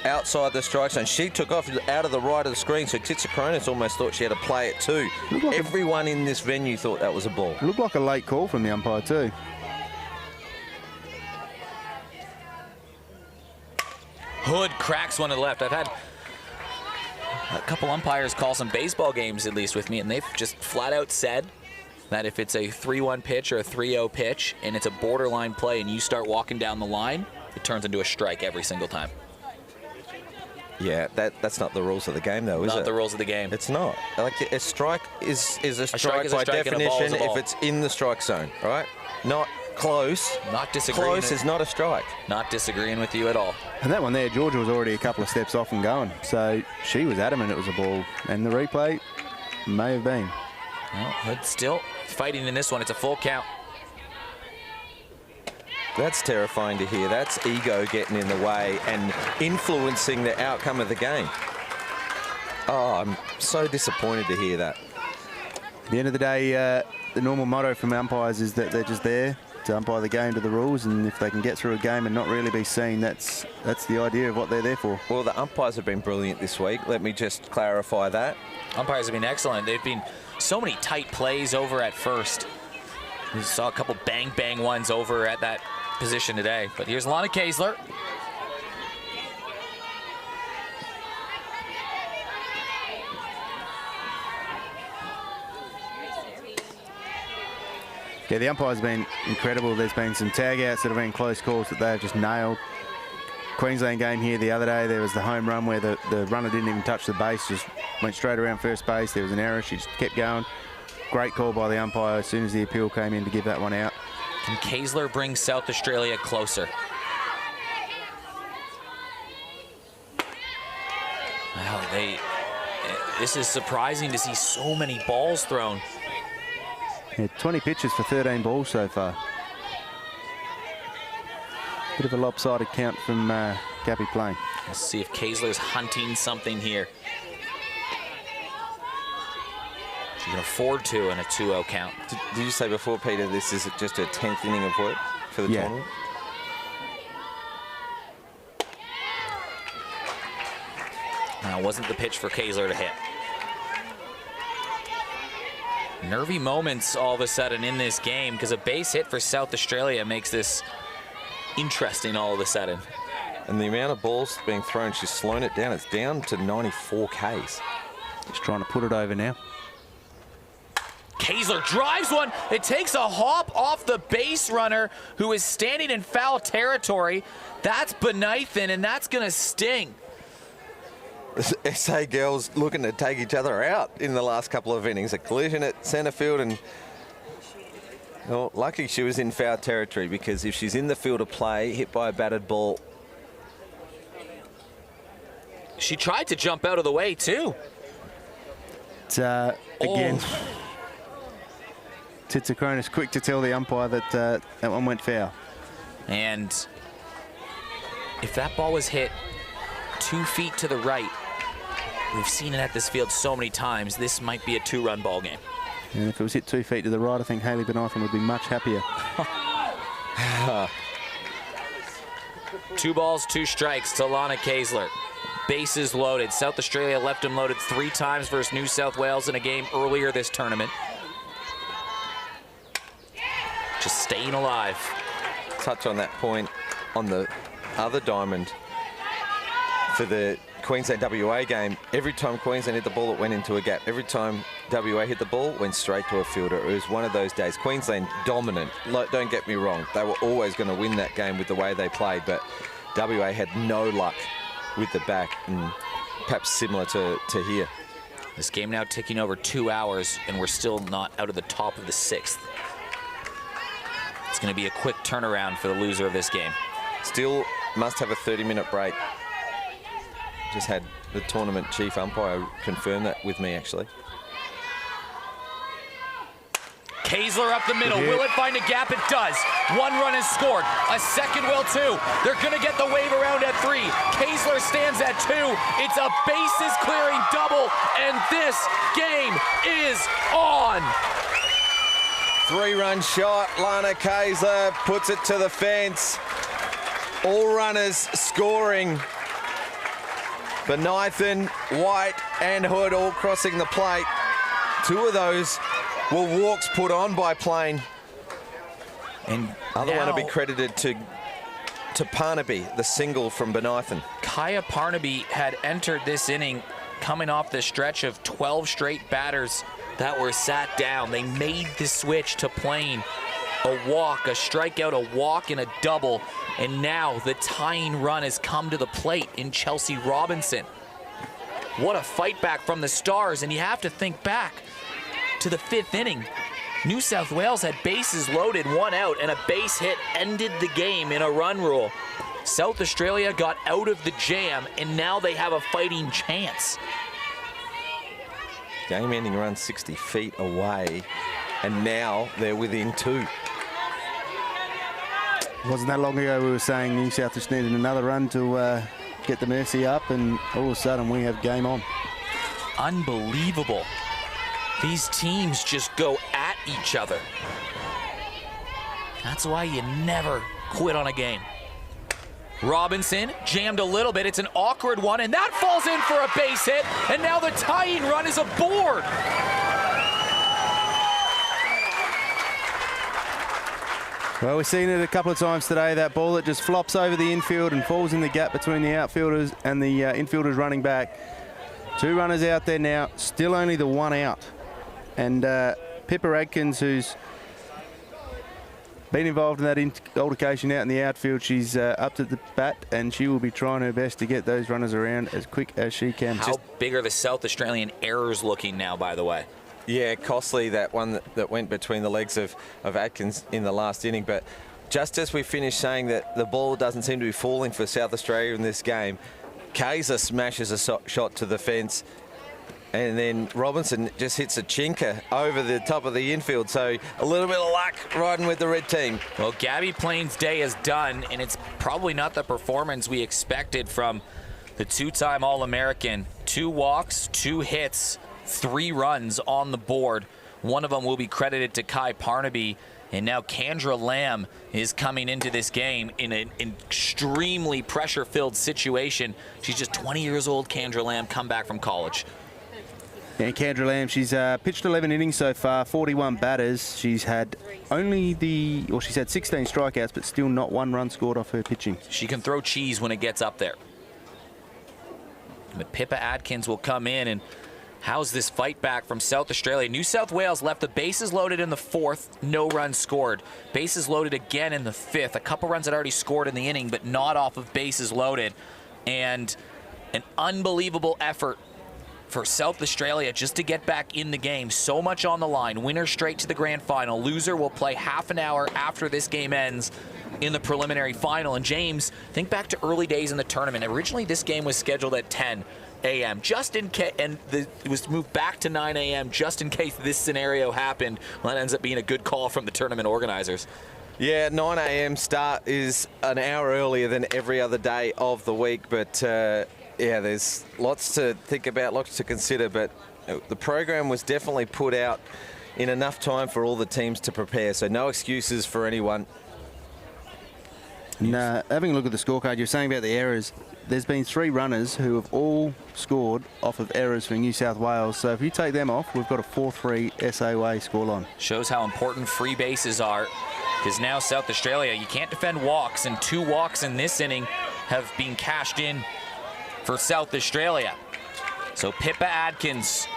outside the strike zone. She took off out of the right of the screen, so Titsakronis almost thought she had to play it too. Like everyone in this venue thought that was a ball.
It looked like a late call from the umpire too.
Hood cracks one to the left. I've had a couple umpires call some baseball games, at least with me, and they've just flat out said that if it's a 3-1 pitch or a 3-0 pitch and it's a borderline play and you start walking down the line, it turns into a strike every single time.
Yeah, that's not the rules of the game, though, is it?
Not the rules of the game.
It's not. Like, a strike is a strike by definition if it's in the strike zone, right? Not close.
Not disagreeing.
Close is not a strike.
Not disagreeing with you at all.
And that one there, Georgia was already a couple of steps off and going. So she was adamant it was a ball. And the replay may have been.
Well, Hood still fighting in this one. It's a full count.
That's terrifying to hear. That's ego getting in the way and influencing the outcome of the game. Oh, I'm so disappointed to hear that.
At the end of the day, the normal motto from umpires is that they're just there to umpire the game to the rules, and if they can get through a game and not really be seen, that's the idea of what they're there for.
Well, the umpires have been brilliant this week. Let me just clarify that.
Umpires have been excellent. They've been so many tight plays over at first. We saw a couple bang ones over at that position today. But here's Lana Kaesler.
Yeah, the umpires have been incredible. There's been some tag-outs that have been close calls that they've just nailed. Queensland game here the other day, there was the home run where the runner didn't even touch the base, just went straight around first base. There was an error. She just kept going. Great call by the umpire as soon as the appeal came in to give that one out.
Can Kaesler bring South Australia closer? Well, this is surprising to see so many balls thrown.
Yeah, 20 pitches for 13 balls so far. Bit of a lopsided count from Gabby Plain.
Let's see if Kaesler's hunting something here. She can afford to in a 2-0 count.
Did you say before, Peter, this is just a 10th inning of work for the tournament?
Now, wasn't the pitch for Kaesler to hit. Nervy moments all of a sudden in this game because a base hit for South Australia makes this interesting all of a sudden.
And the amount of balls being thrown, she's slowing it down. It's down to 94 Ks.
Just trying to put it over now.
Kaesler drives one. It takes a hop off the base runner who is standing in foul territory. That's Benithan, and that's going to sting.
SA girls looking to take each other out in the last couple of innings. A collision at centre field, and well, lucky she was in foul territory, because if she's in the field of play, hit by a batted ball.
She tried to jump out of the way, too.
Again, Titsakronis quick to tell the umpire that that one went foul.
And if that ball was hit 2 feet to the right, we've seen it at this field so many times, this might be a 2-run ball game.
And if it was hit 2 feet to the right, I think Hayley Benithan would be much happier.
2 balls, 2 strikes to Lana Kaesler. Bases loaded. South Australia left them loaded 3 times versus New South Wales in a game earlier this tournament. Just staying alive.
Touch on that point on the other diamond for the Queensland WA game. Every time Queensland hit the ball, it went into a gap. Every time WA hit the ball, went straight to a fielder. It was one of those days. Queensland dominant. Don't get me wrong. They were always going to win that game with the way they played, but WA had no luck with the back, and perhaps similar to here.
This game now ticking over 2 hours, and we're still not out of the top of the 6th. It's going to be a quick turnaround for the loser of this game.
Still must have a 30-minute break. Just had the tournament chief umpire confirm that with me, actually.
Kayser up the middle. Will it find a gap? It does. One run is scored. A second will too. They're going to get the wave around at 3. Kayser stands at 2. It's a bases clearing double, and this game is on.
3-run shot. Lana Kayser puts it to the fence. All runners scoring. Benithan, White, and Hood all crossing the plate. 2 of those were walks put on by Plain.
And
other one will be credited to Parnaby, the single from Benithan.
Kaya Parnaby had entered this inning coming off the stretch of 12 straight batters that were sat down. They made the switch to Plain. A walk, a strikeout, a walk, and a double. And now the tying run has come to the plate in Chelsea Robinson. What a fight back from the Stars, and you have to think back to the 5th inning. New South Wales had bases loaded, 1 out, and a base hit ended the game in a run rule. South Australia got out of the jam, and now they have a fighting chance.
Game-ending run 60 feet away, and now they're within 2.
Wasn't that long ago we were saying New South just needed another run to get the Mercy up, and all of a sudden we have game on.
Unbelievable. These teams just go at each other. That's why you never quit on a game. Robinson jammed a little bit. It's an awkward one, and that falls in for a base hit, and now the tying run is aboard.
Well, we've seen it a couple of times today, that ball that just flops over the infield and falls in the gap between the outfielders and the infielders running back. 2 runners out there now, still only the 1 out. And Pippa Adkins, who's been involved in that altercation out in the outfield, she's up to the bat, and she will be trying her best to get those runners around as quick as she can.
How big are the South Australian errors looking now, by the way?
Yeah, costly, that one that went between the legs of Atkins in the last inning. But just as we finished saying that the ball doesn't seem to be falling for South Australia in this game, Kayser smashes a shot to the fence, and then Robinson just hits a chinker over the top of the infield. So a little bit of luck riding with the red team.
Well, Gabby Plain's day is done, and it's probably not the performance we expected from the 2-time All-American. 2 walks, 2 hits, 3 runs on the board. One of them will be credited to Kai Parnaby, and now Kendra Lamb is coming into this game in an extremely pressure-filled situation. She's just 20 years old, Kendra Lamb, come back from college.
And Kendra Lamb, she's pitched 11 innings so far, 41 batters. She's had she's had 16 strikeouts, but still not 1 run scored off her pitching.
She can throw cheese when it gets up there. But Pippa Adkins will come in, and how's this fight back from South Australia? New South Wales left the bases loaded in the 4th, no runs scored. Bases loaded again in the 5th. A couple runs had already scored in the inning, but not off of bases loaded. And an unbelievable effort for South Australia just to get back in the game. So much on the line. Winner straight to the grand final. Loser will play half an hour after this game ends in the preliminary final. And James, think back to early days in the tournament. Originally, this game was scheduled at 10 a.m. just in case, and it was moved back to 9 a.m. just in case this scenario happened. Well, that ends up being a good call from the tournament organizers.
Yeah, 9 a.m. start is an hour earlier than every other day of the week, but yeah, there's lots to think about, lots to consider, but the program was definitely put out in enough time for all the teams to prepare, so no excuses for anyone.
And, having a look at the scorecard, you're saying about the errors. There's been 3 runners who have all scored off of errors for New South Wales. So if you take them off, we've got a 4-3 SAA scoreline.
Shows how important free bases are, because now South Australia, you can't defend walks, and 2 walks in this inning have been cashed in for South Australia. So Pippa Adkins.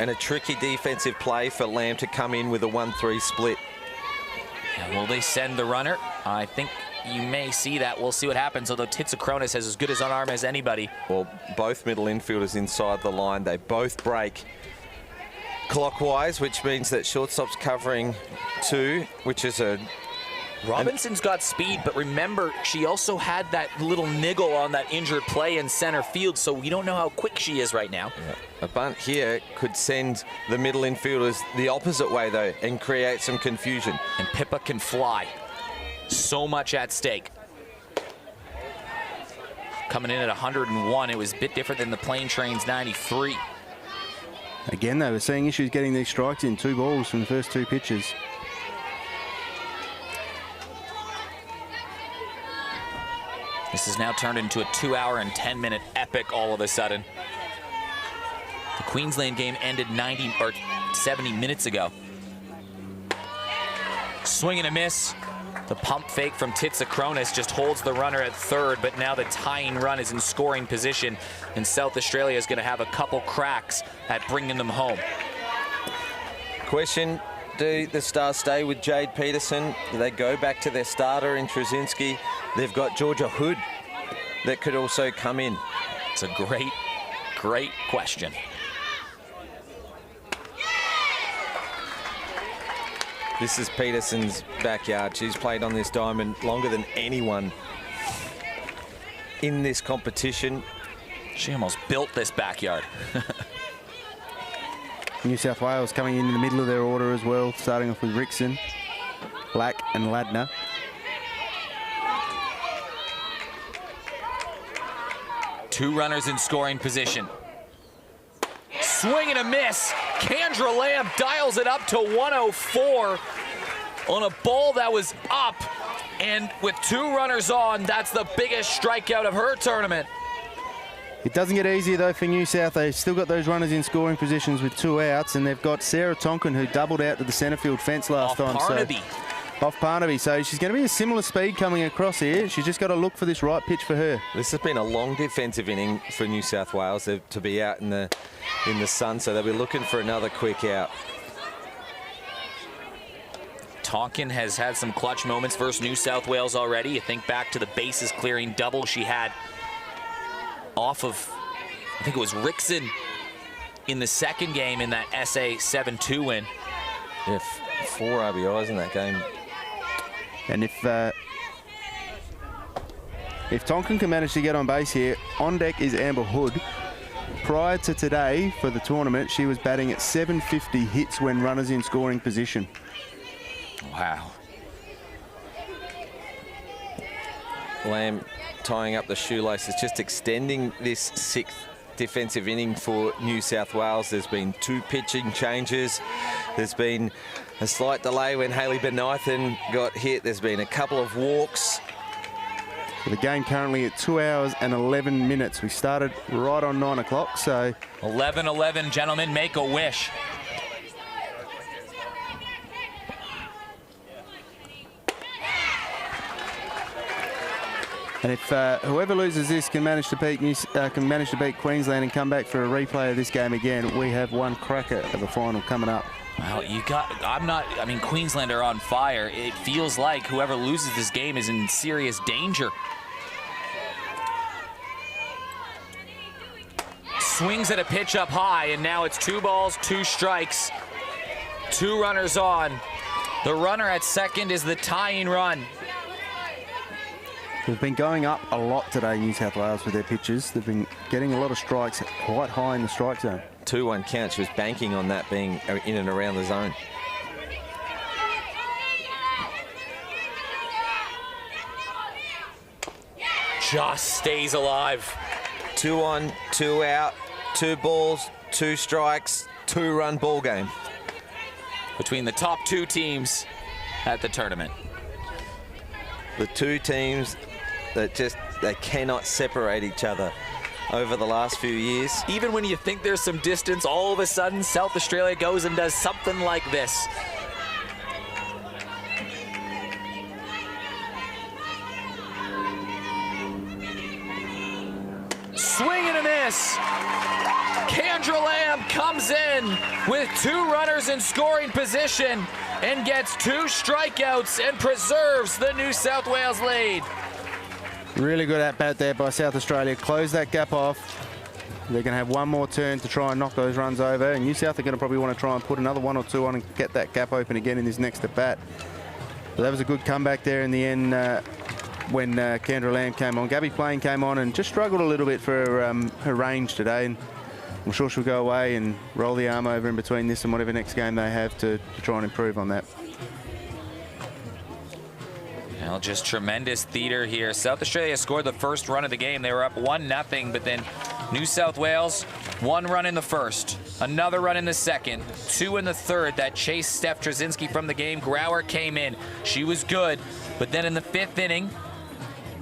And a tricky defensive play for Lamb to come in with a 1-3 split.
And will they send the runner? I think you may see that. We'll see what happens, although Titsakronis has as good as an arm as anybody.
Well, both middle infielders inside the line. They both break clockwise, which means that shortstop's covering 2, which is a
Robinson's got speed, but remember, she also had that little niggle on that injured play in center field, so we don't know how quick she is right now.
Yeah. A bunt here could send the middle infielders the opposite way, though, and create some confusion.
And Pippa can fly. So much at stake. Coming in at 101, it was a bit different than the Plane Train's 93.
Again, though, we're seeing issues getting these strikes in. 2 balls from the first 2 pitches.
This has now turned into a 2-hour and 10-minute epic all of a sudden. The Queensland game ended 70 minutes ago. Swing and a miss. The pump fake from Titsakronis just holds the runner at third, but now the tying run is in scoring position, and South Australia is going to have a couple cracks at bringing them home.
Question, do the Stars stay with Jade Peterson? Do they go back to their starter in Trzynski? They've got Georgia Hood that could also come in.
It's a great, great question.
This is Peterson's backyard. She's played on this diamond longer than anyone in this competition.
She almost built this backyard.
New South Wales coming in the middle of their order as well, starting off with Rickson, Black and Ladner.
Two runners in scoring position. Swing and a miss. Kendra Lamb dials it up to 104 on a ball that was up. And with 2 runners on, that's the biggest strikeout of her tournament.
It doesn't get easier, though, for New South. They've still got those runners in scoring positions with 2 outs, and they've got Sarah Tonkin, who doubled out to the centre field fence last time.
Parnaby.
Off Parnaby. So she's going to be a similar speed coming across here. She's just got to look for this right pitch for her.
This has been a long defensive inning for New South Wales to be out in the sun, so they'll be looking for another quick out.
Tonkin has had some clutch moments versus New South Wales already. You think back to the bases clearing double she had off of, I think it was Rickson in the second game in that SA 7-2 win.
Yeah, 4 RBIs in that game.
And if Tonkin can manage to get on base here, on deck is Amber Hood. Prior to today, for the tournament, she was batting at 750 hits when runners in scoring position.
Wow.
Lamb tying up the shoelaces, just extending this 6th defensive inning for New South Wales. There's been 2 pitching changes. There's been a slight delay when Hayley Benithan got hit. There's been a couple of walks.
So the game currently at 2 hours and 11 minutes. We started right on 9 o'clock, so
11-11, gentlemen, make a wish.
and if whoever loses this can manage to beat Queensland and come back for a replay of this game again, we have one cracker of a final coming up.
Well, I mean, Queensland are on fire. It feels like whoever loses this game is in serious danger. Swings at a pitch up high, and now it's 2 balls, 2 strikes, 2 runners on. The runner at second is the tying run.
They've been going up a lot today, New South Wales, with their pitches. They've been getting a lot of strikes quite high in the strike zone.
2-1 count. She was banking on that being in and around the zone.
Just stays alive.
2 on, 2 out, 2 balls, 2 strikes, 2-run ball game.
Between the top 2 teams at the tournament.
The 2 teams that they cannot separate each other over the last few years.
Even when you think there's some distance, all of a sudden South Australia goes and does something like this. Swing and a miss. Kendra Lamb comes in with 2 runners in scoring position and gets 2 strikeouts and preserves the New South Wales lead.
Really good at bat there by South Australia. Close that gap off. They're going to have one more turn to try and knock those runs over. And New South are going to probably want to try and put another 1 or 2 on and get that gap open again in this next at bat. But that was a good comeback there in the end when Kendra Lamb came on. Gabby Plain came on and just struggled a little bit for her range today. And I'm sure she'll go away and roll the arm over in between this and whatever next game they have to try and improve on that.
Well, just tremendous theater here. South Australia scored the first run of the game. They were up 1-0, but then New South Wales, 1 run in the first, another run in the second, 2 in the third. That chased Steph Trzynski from the game. Grauer came in. She was good, but then in the 5th inning,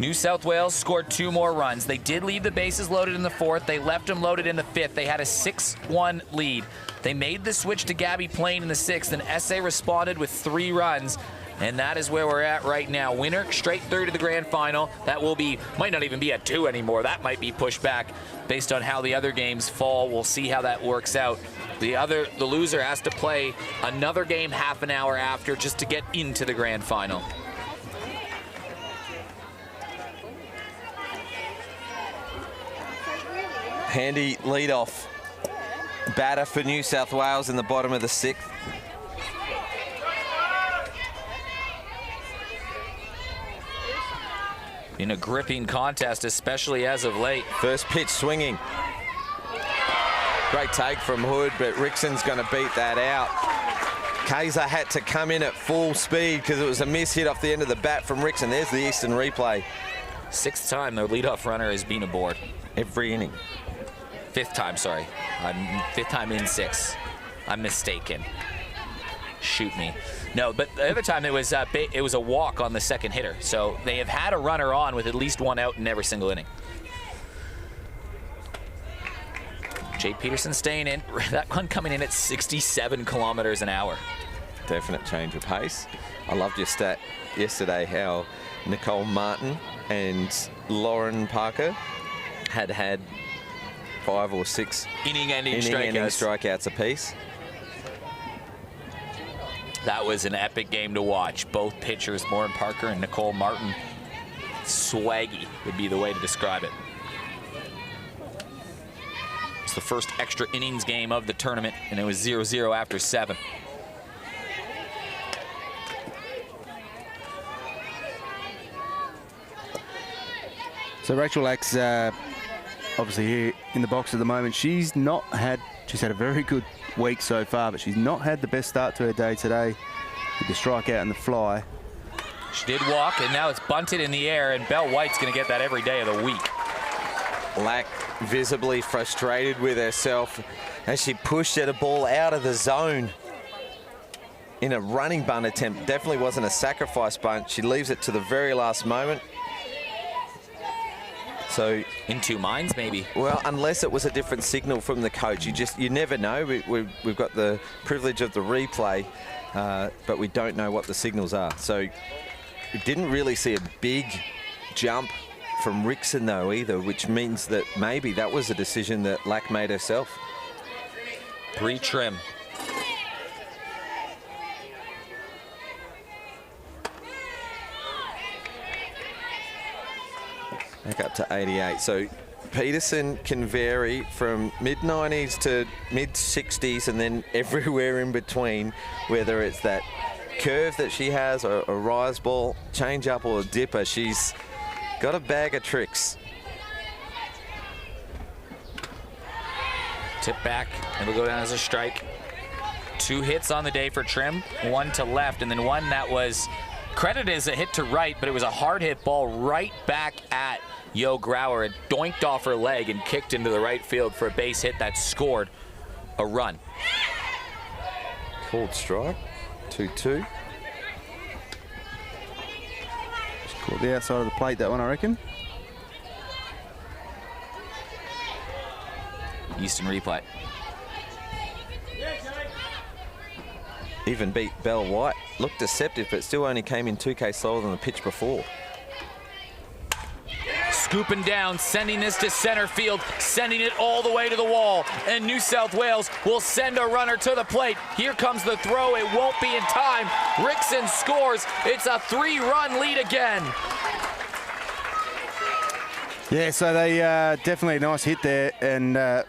New South Wales scored 2 more runs. They did leave the bases loaded in the 4th. They left them loaded in the 5th. They had a 6-1 lead. They made the switch to Gabby Plain in the 6th, and SA responded with 3 runs. And that is where we're at right now. Winner straight through to the grand final. That will be, might not even be at 2 anymore. That might be pushed back based on how the other games fall. We'll see how that works out. The loser has to play another game half an hour after just to get into the grand final.
Handy leadoff batter for New South Wales in the bottom of the 6th.
In a gripping contest, especially as of late.
First pitch swinging. Great take from Hood, but Rickson's going to beat that out. Kaiser had to come in at full speed because it was a miss hit off the end of the bat from Rickson. There's the Eastern replay.
6th time their leadoff runner has been aboard.
Every inning.
5th time, sorry. 5th time in 6. I'm mistaken. Shoot me. No, but the other time it was a walk on the second hitter. So they have had a runner on with at least 1 out in every single inning. Jay Peterson staying in. That one coming in at 67 kilometers an hour.
Definite change of pace. I loved your stat yesterday how Nicole Martin and Lauren Parker had 5 or 6
inning-ending
strikeouts apiece.
That was an epic game to watch. Both pitchers, Lauren Parker and Nicole Martin, swaggy would be the way to describe it. It's the first extra innings game of the tournament, and it was 0-0 after 7.
So Rachel Lack's obviously here in the box at the moment. She's had a very good week so far, but she's not had the best start to her day today with the strikeout and the fly.
She did walk, and now it's bunted in the air, and Belle White's going to get that every day of the week.
Lack visibly frustrated with herself as she pushed at a ball out of the zone in a running bunt attempt. Definitely wasn't a sacrifice bunt. She leaves it to the very last moment. So
in 2 minds, maybe.
Well, unless it was a different signal from the coach, you never know. We've got the privilege of the replay, but we don't know what the signals are. So we didn't really see a big jump from Rickson though either, which means that maybe that was a decision that Lack made herself.
Pre-trim.
Back up to 88. So Peterson can vary from mid-90s to mid-60s and then everywhere in between, whether it's that curve that she has or a rise ball, change up or a dipper. She's got a bag of tricks.
Tip back, it'll go down as a strike. 2 hits on the day for Trim, 1 to left, and then 1 that was credited as a hit to right, but it was a hard hit ball right back at Yo Grauer. It doinked off her leg and kicked into the right field for a base hit that scored a run.
Called strike, 2-2.
Just caught the outside of the plate, that one, I reckon.
Easton replay.
Even beat Belle White. Looked deceptive, but still only came in 2K slower than the pitch before.
Scooping down, sending this to center field, sending it all the way to the wall, and New South Wales will send a runner to the plate. Here comes the throw. It won't be in time. Rickson scores. It's a 3-run lead again.
Yeah, so they definitely a nice hit there, and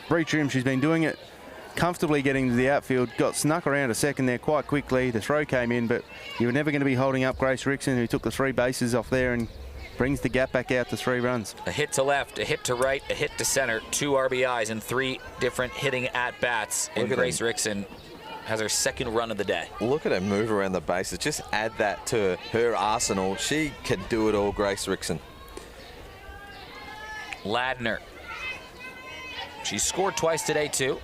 Bree Trim, she's been doing it comfortably getting to the outfield, got snuck around a second there quite quickly. The throw came in, but you were never going to be holding up Grace Rickson, who took the 3 bases off there and brings the gap back out to 3 runs.
A hit to left, a hit to right, a hit to center, 2 RBIs and 3 different hitting at-bats. And Grace Rickson has her 2nd run of the day.
Look at her move around the bases. Just add that to her arsenal. She can do it all, Grace Rickson.
Ladner. She scored twice today, too.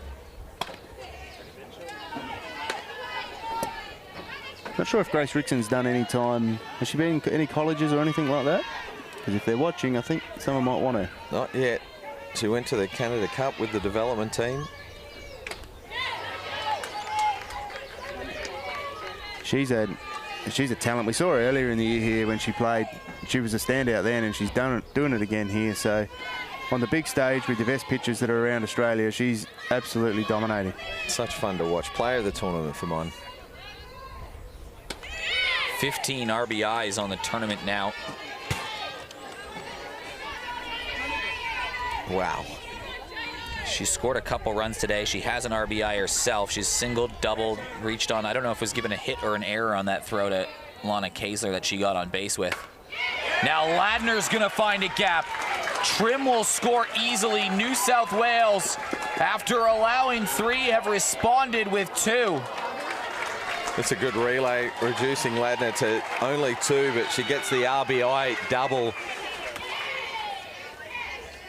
Not sure if Grace Rickson's done any time. Has she been in any colleges or anything like that? Because if they're watching, I think someone might want her.
Not yet. She went to the Canada Cup with the development team.
She's a talent. We saw her earlier in the year here when she played. She was a standout then, and she's doing it again here. So on the big stage with the best pitchers that are around Australia, she's absolutely dominating.
Such fun to watch. Player of the tournament for mine.
15 RBIs on the tournament now.
Wow.
She scored a couple runs today. She has an RBI herself. She's singled, doubled, reached on. I don't know if it was given a hit or an error on that throw to Lana Kaesler that she got on base with. Now Ladner's going to find a gap. Trim will score easily. New South Wales, after allowing 3, have responded with 2.
It's a good relay, reducing Ladner to only 2, but she gets the RBI double.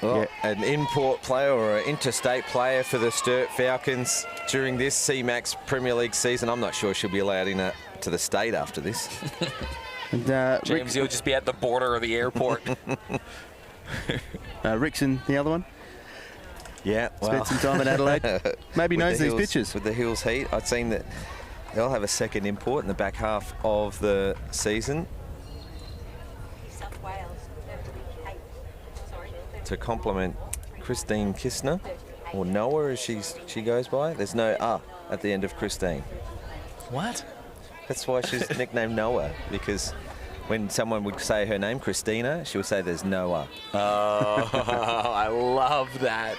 Well, an import player or an interstate player for the Sturt Falcons during this C-Max Premier League season. I'm not sure she'll be allowed in to the state after this.
And,
James, you'll just be at the border of the airport.
Rickson, the other one.
Yeah, well.
Spent some time in Adelaide. Maybe knows these pitches.
With the Hills Heat, I'd seen that they'll have a 2nd import in the back half of the season to complement Christine Kistner, or Noah as she goes by. There's no at the end of Christine.
What?
That's why she's nicknamed Noah, because when someone would say her name, Christina, she would say there's Noah.
Oh, I love that.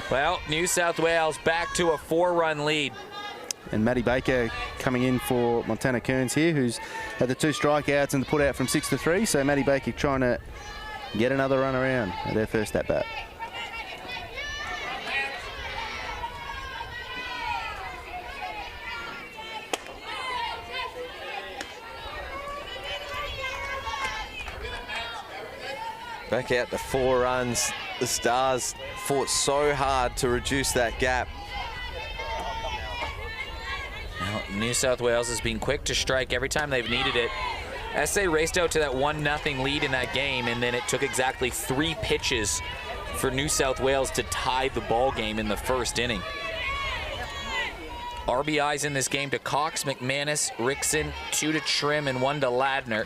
Well, New South Wales back to a 4-run lead.
And Maddie Baker coming in for Montana Kearns here, who's had the 2 strikeouts and the put out from 6 to 3. So Maddie Baker trying to get another run around at their first at bat.
Back out to 4 runs. The Stars fought so hard to reduce that gap.
Now, New South Wales has been quick to strike every time they've needed it. SA raced out to that 1-0 lead in that game, and then it took exactly 3 pitches for New South Wales to tie the ball game in the 1st inning. RBIs in this game to Cox, McManus, Rickson, 2 to Trim, and 1 to Ladner.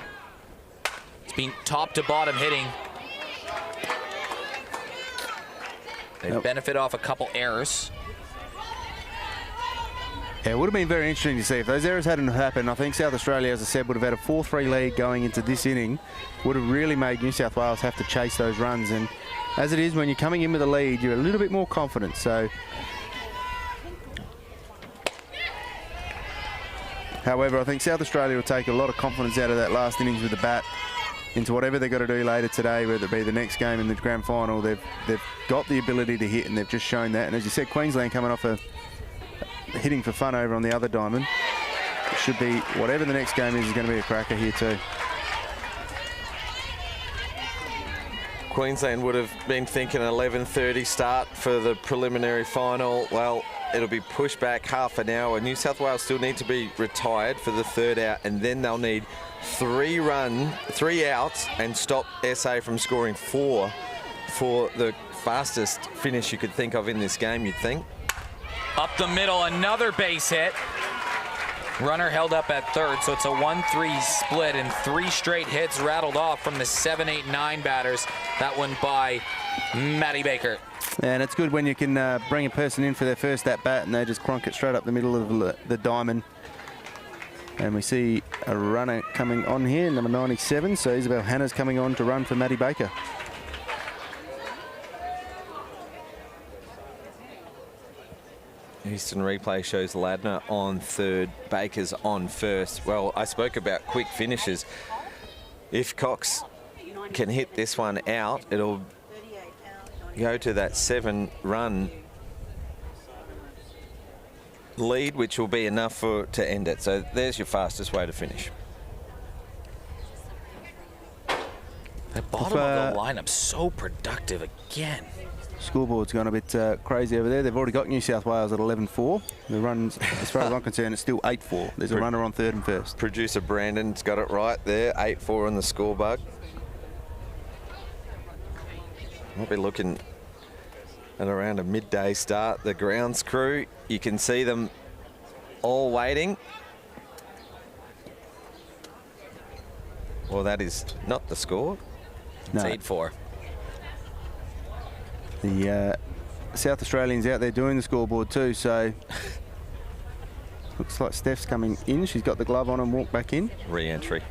It's been top to bottom hitting. They benefit off a couple errors.
Yeah, it would have been very interesting to see if those errors hadn't happened. I think South Australia, as I said, would have had a 4-3 lead going into this inning. Would have really made New South Wales have to chase those runs. And as it is, when you're coming in with a lead, you're a little bit more confident. So, however, I think South Australia will take a lot of confidence out of that last innings with the bat into whatever they've got to do later today, whether it be the next game in the grand final. They've got the ability to hit, and they've just shown that. And as you said, Queensland coming off a hitting for fun over on the other diamond. It should be, whatever the next game is going to be a cracker here too.
Queensland would have been thinking an 11:30 start for the preliminary final. Well, it'll be pushed back half an hour. New South Wales still need to be retired for the 3rd out, and then they'll need 3 outs and stop SA from scoring 4 for the fastest finish you could think of in this game, you'd think.
Up the middle, another base hit. Runner held up at 3rd, so it's a 1-3 split, and 3 straight hits rattled off from the 7, 8, 9 batters. That one by Maddie Baker.
And it's good when you can bring a person in for their first at bat and they just cronk it straight up the middle of the diamond. And we see a runner coming on here, number 97. So Isabel Hanna's coming on to run for Maddie Baker.
Eastern replay shows Ladner on third, Baker's on first. Well, I spoke about quick finishes. If Cox can hit this one out, it'll go to that 7-run lead, which will be enough to end it. So there's your fastest way to finish.
The bottom of the lineup so productive again.
Scoreboard's gone a bit crazy over there. They've already got New South Wales at 11-4. The runs, as far as I'm concerned, it's still 8-4. There's a runner on third and first.
Producer Brandon's got it right there, 8-4 on the scorebug. We'll be looking at around a midday start. The grounds crew, you can see them all waiting. Well, that is not the score.
It's
No.
8-4.
The South Australians out there doing the scoreboard too, so looks like Steph's coming in. She's got the glove on and walked back in.
Re-entry.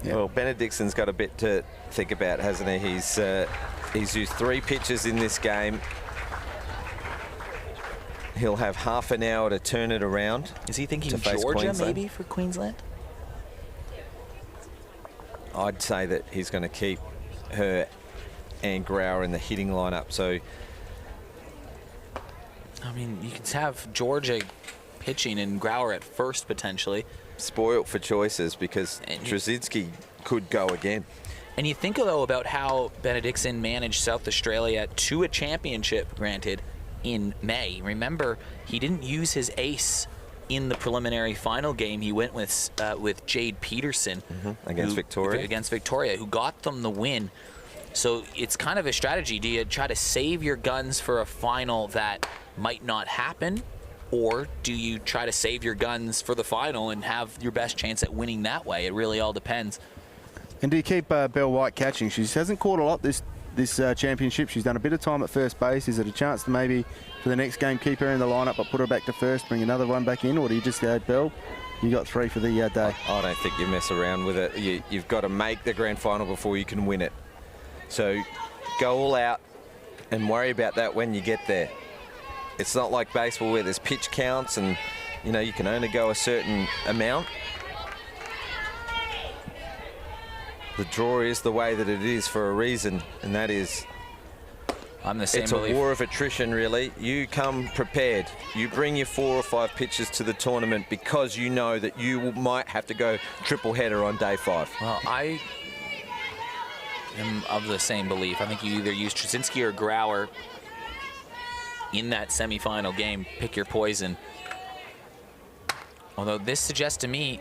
Yep.
Well, Benedictson's got a bit to think about, hasn't he? He's used 3 pitches in this game. He'll have half an hour to turn it around.
Is he thinking
to face
Georgia
Queensland.
maybe for Queensland?
I'd say that he's going to keep her and Grauer in the hitting lineup. So,
I mean, you can have Georgia pitching and Grauer at first potentially.
spoilt for choices because
And
Trzynski could go again.
And you think, though, about how Benedictson managed South Australia to a championship, granted, in May. Remember, he didn't use his ace in the preliminary final game. He went with Jade Peterson.
Against Victoria.
Against Victoria, who got them the win. So it's kind of a strategy. Do you try to save your guns for a final that might not happen? Or do you try to save your guns for the final and have your best chance at winning that way? It really all depends.
And do you keep Belle White catching? She hasn't caught a lot this championship. She's done a bit of time at first base. Is it a chance to maybe for the next game keep her in the lineup but put her back to first, bring another one back in, or do you just go, Belle, you got 3 for the day?
I don't think you mess around with it. You've got to make the grand final before you can win it. So go all out and worry about that when you get there. It's not like baseball where there's pitch counts and you can only go a certain amount. The draw is the way that it is for a reason, and that is
I'm the same
it's a
belief.
war of attrition, really. You come prepared. You bring your 4 or 5 pitches to the tournament because you know that you might have to go triple header on day 5.
Well, I am of the same belief. I think you either use Trzynski or Grauer in that semifinal game. Pick your poison. Although this suggests to me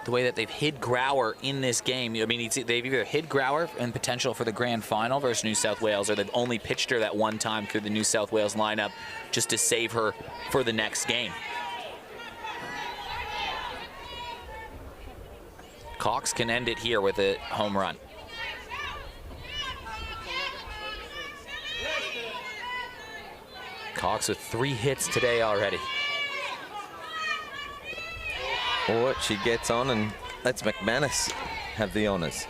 the way that they've hid Grauer in this game. I mean, they've either hid Grauer and potential for the grand final versus New South Wales, or they've only pitched her that one time through the New South Wales lineup just to save her for the next game. Cox can end it here with a home run. Cox with 3 hits today already.
Or she gets on and lets McManus have the honours.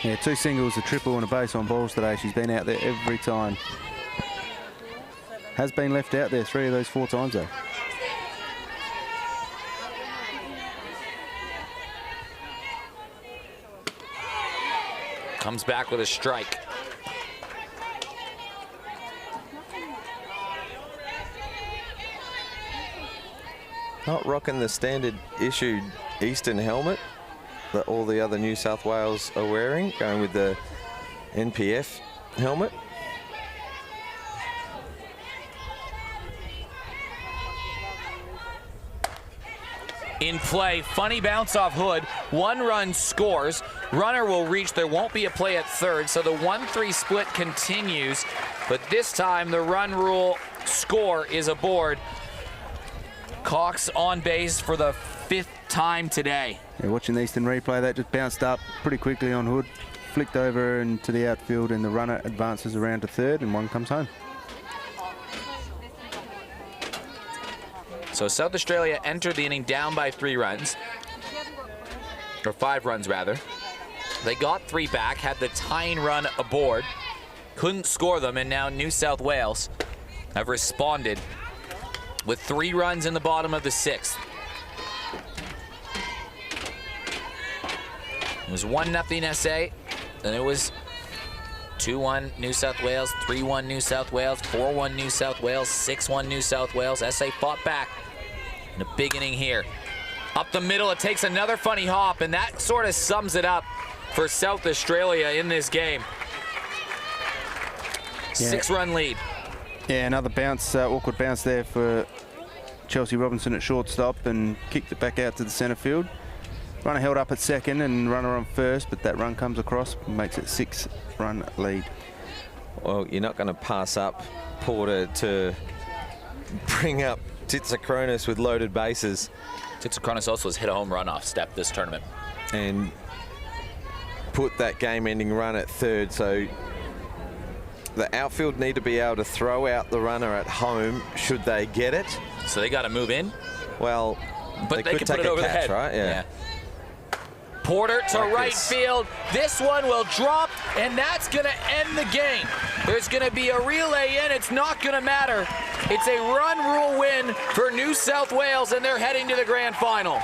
Yeah, 2 singles, a triple and a base on balls today. She's been out there every time. Has been left out there 3 of those 4 times though.
Comes back with a strike.
Not rocking the standard issued Eastern helmet that all the other New South Wales are wearing, going with the NPF helmet.
In play, funny bounce off Hood. 1 run scores. Runner will reach. There won't be a play at third, so the 1-3 split continues. But this time, the run rule score is aboard. Cox on base for the 5th time today.
Yeah, watching the Eastern replay, that just bounced up pretty quickly on Hood, flicked over into the outfield, and the runner advances around to third, and 1 comes home.
So South Australia entered the inning down by 3 runs, or 5 runs rather. They got 3 back, had the tying run aboard, couldn't score them, and now New South Wales have responded with 3 runs in the bottom of the 6th. It was 1-0 SA, then it was 2-1 New South Wales, 3-1 New South Wales, 4-1 New South Wales, 6-1 New South Wales. SA fought back in a big inning here. Up the middle, it takes another funny hop, and that sort of sums it up for South Australia in this game. 6-run lead.
Yeah, another bounce, awkward bounce there for Chelsea Robinson at shortstop, and kicked it back out to the centre field. Runner held up at second and runner on first, but that run comes across and makes it 6-run lead.
Well, you're not going to pass up Porter to bring up Titsakronis with loaded bases.
Titsakronis also has hit a home run off step this tournament.
And put that game-ending run at third, so the outfield need to be able to throw out the runner at home should they get it.
So they got to move in?
Well,
but they
could
can
take
put it over
catch,
the head.
right? Yeah.
Porter to
Like
right
this.
field. This one will drop, and that's going to end the game. There's going to be a relay in. It's not going to matter. It's a run rule win for New South Wales, and they're heading to the grand final.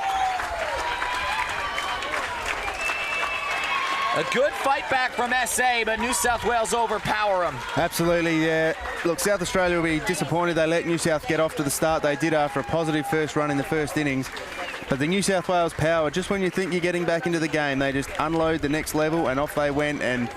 A good fight back from SA, but New South Wales overpower them.
Absolutely, yeah. Look, South Australia will be disappointed they let New South get off to the start they did after a positive first run in the first innings. But the New South Wales power, just when you think you're getting back into the game, they just unload the next level, and off they went, and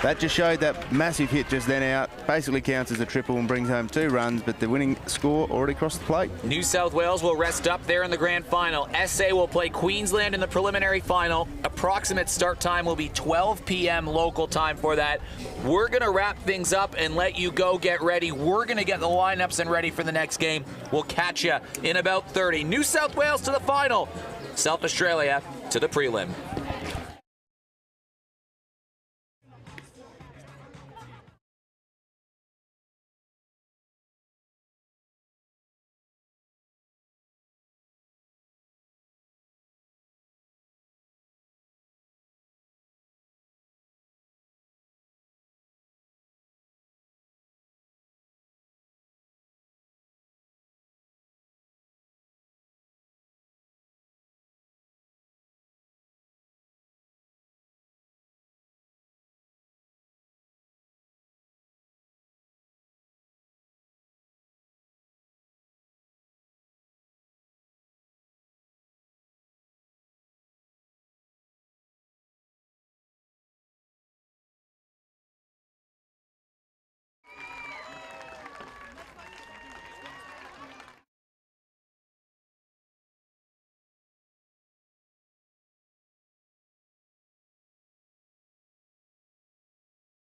that just showed that massive hit just then out. Basically counts as a triple and brings home 2 runs, but the winning score already crossed the plate.
New South Wales will rest up there in the grand final. SA will play Queensland in the preliminary final. Approximate start time will be 12 p.m. local time for that. We're going to wrap things up and let you go get ready. We're going to get the lineups and ready for the next game. We'll catch you in about 30. New South Wales to the final. South Australia to the prelim.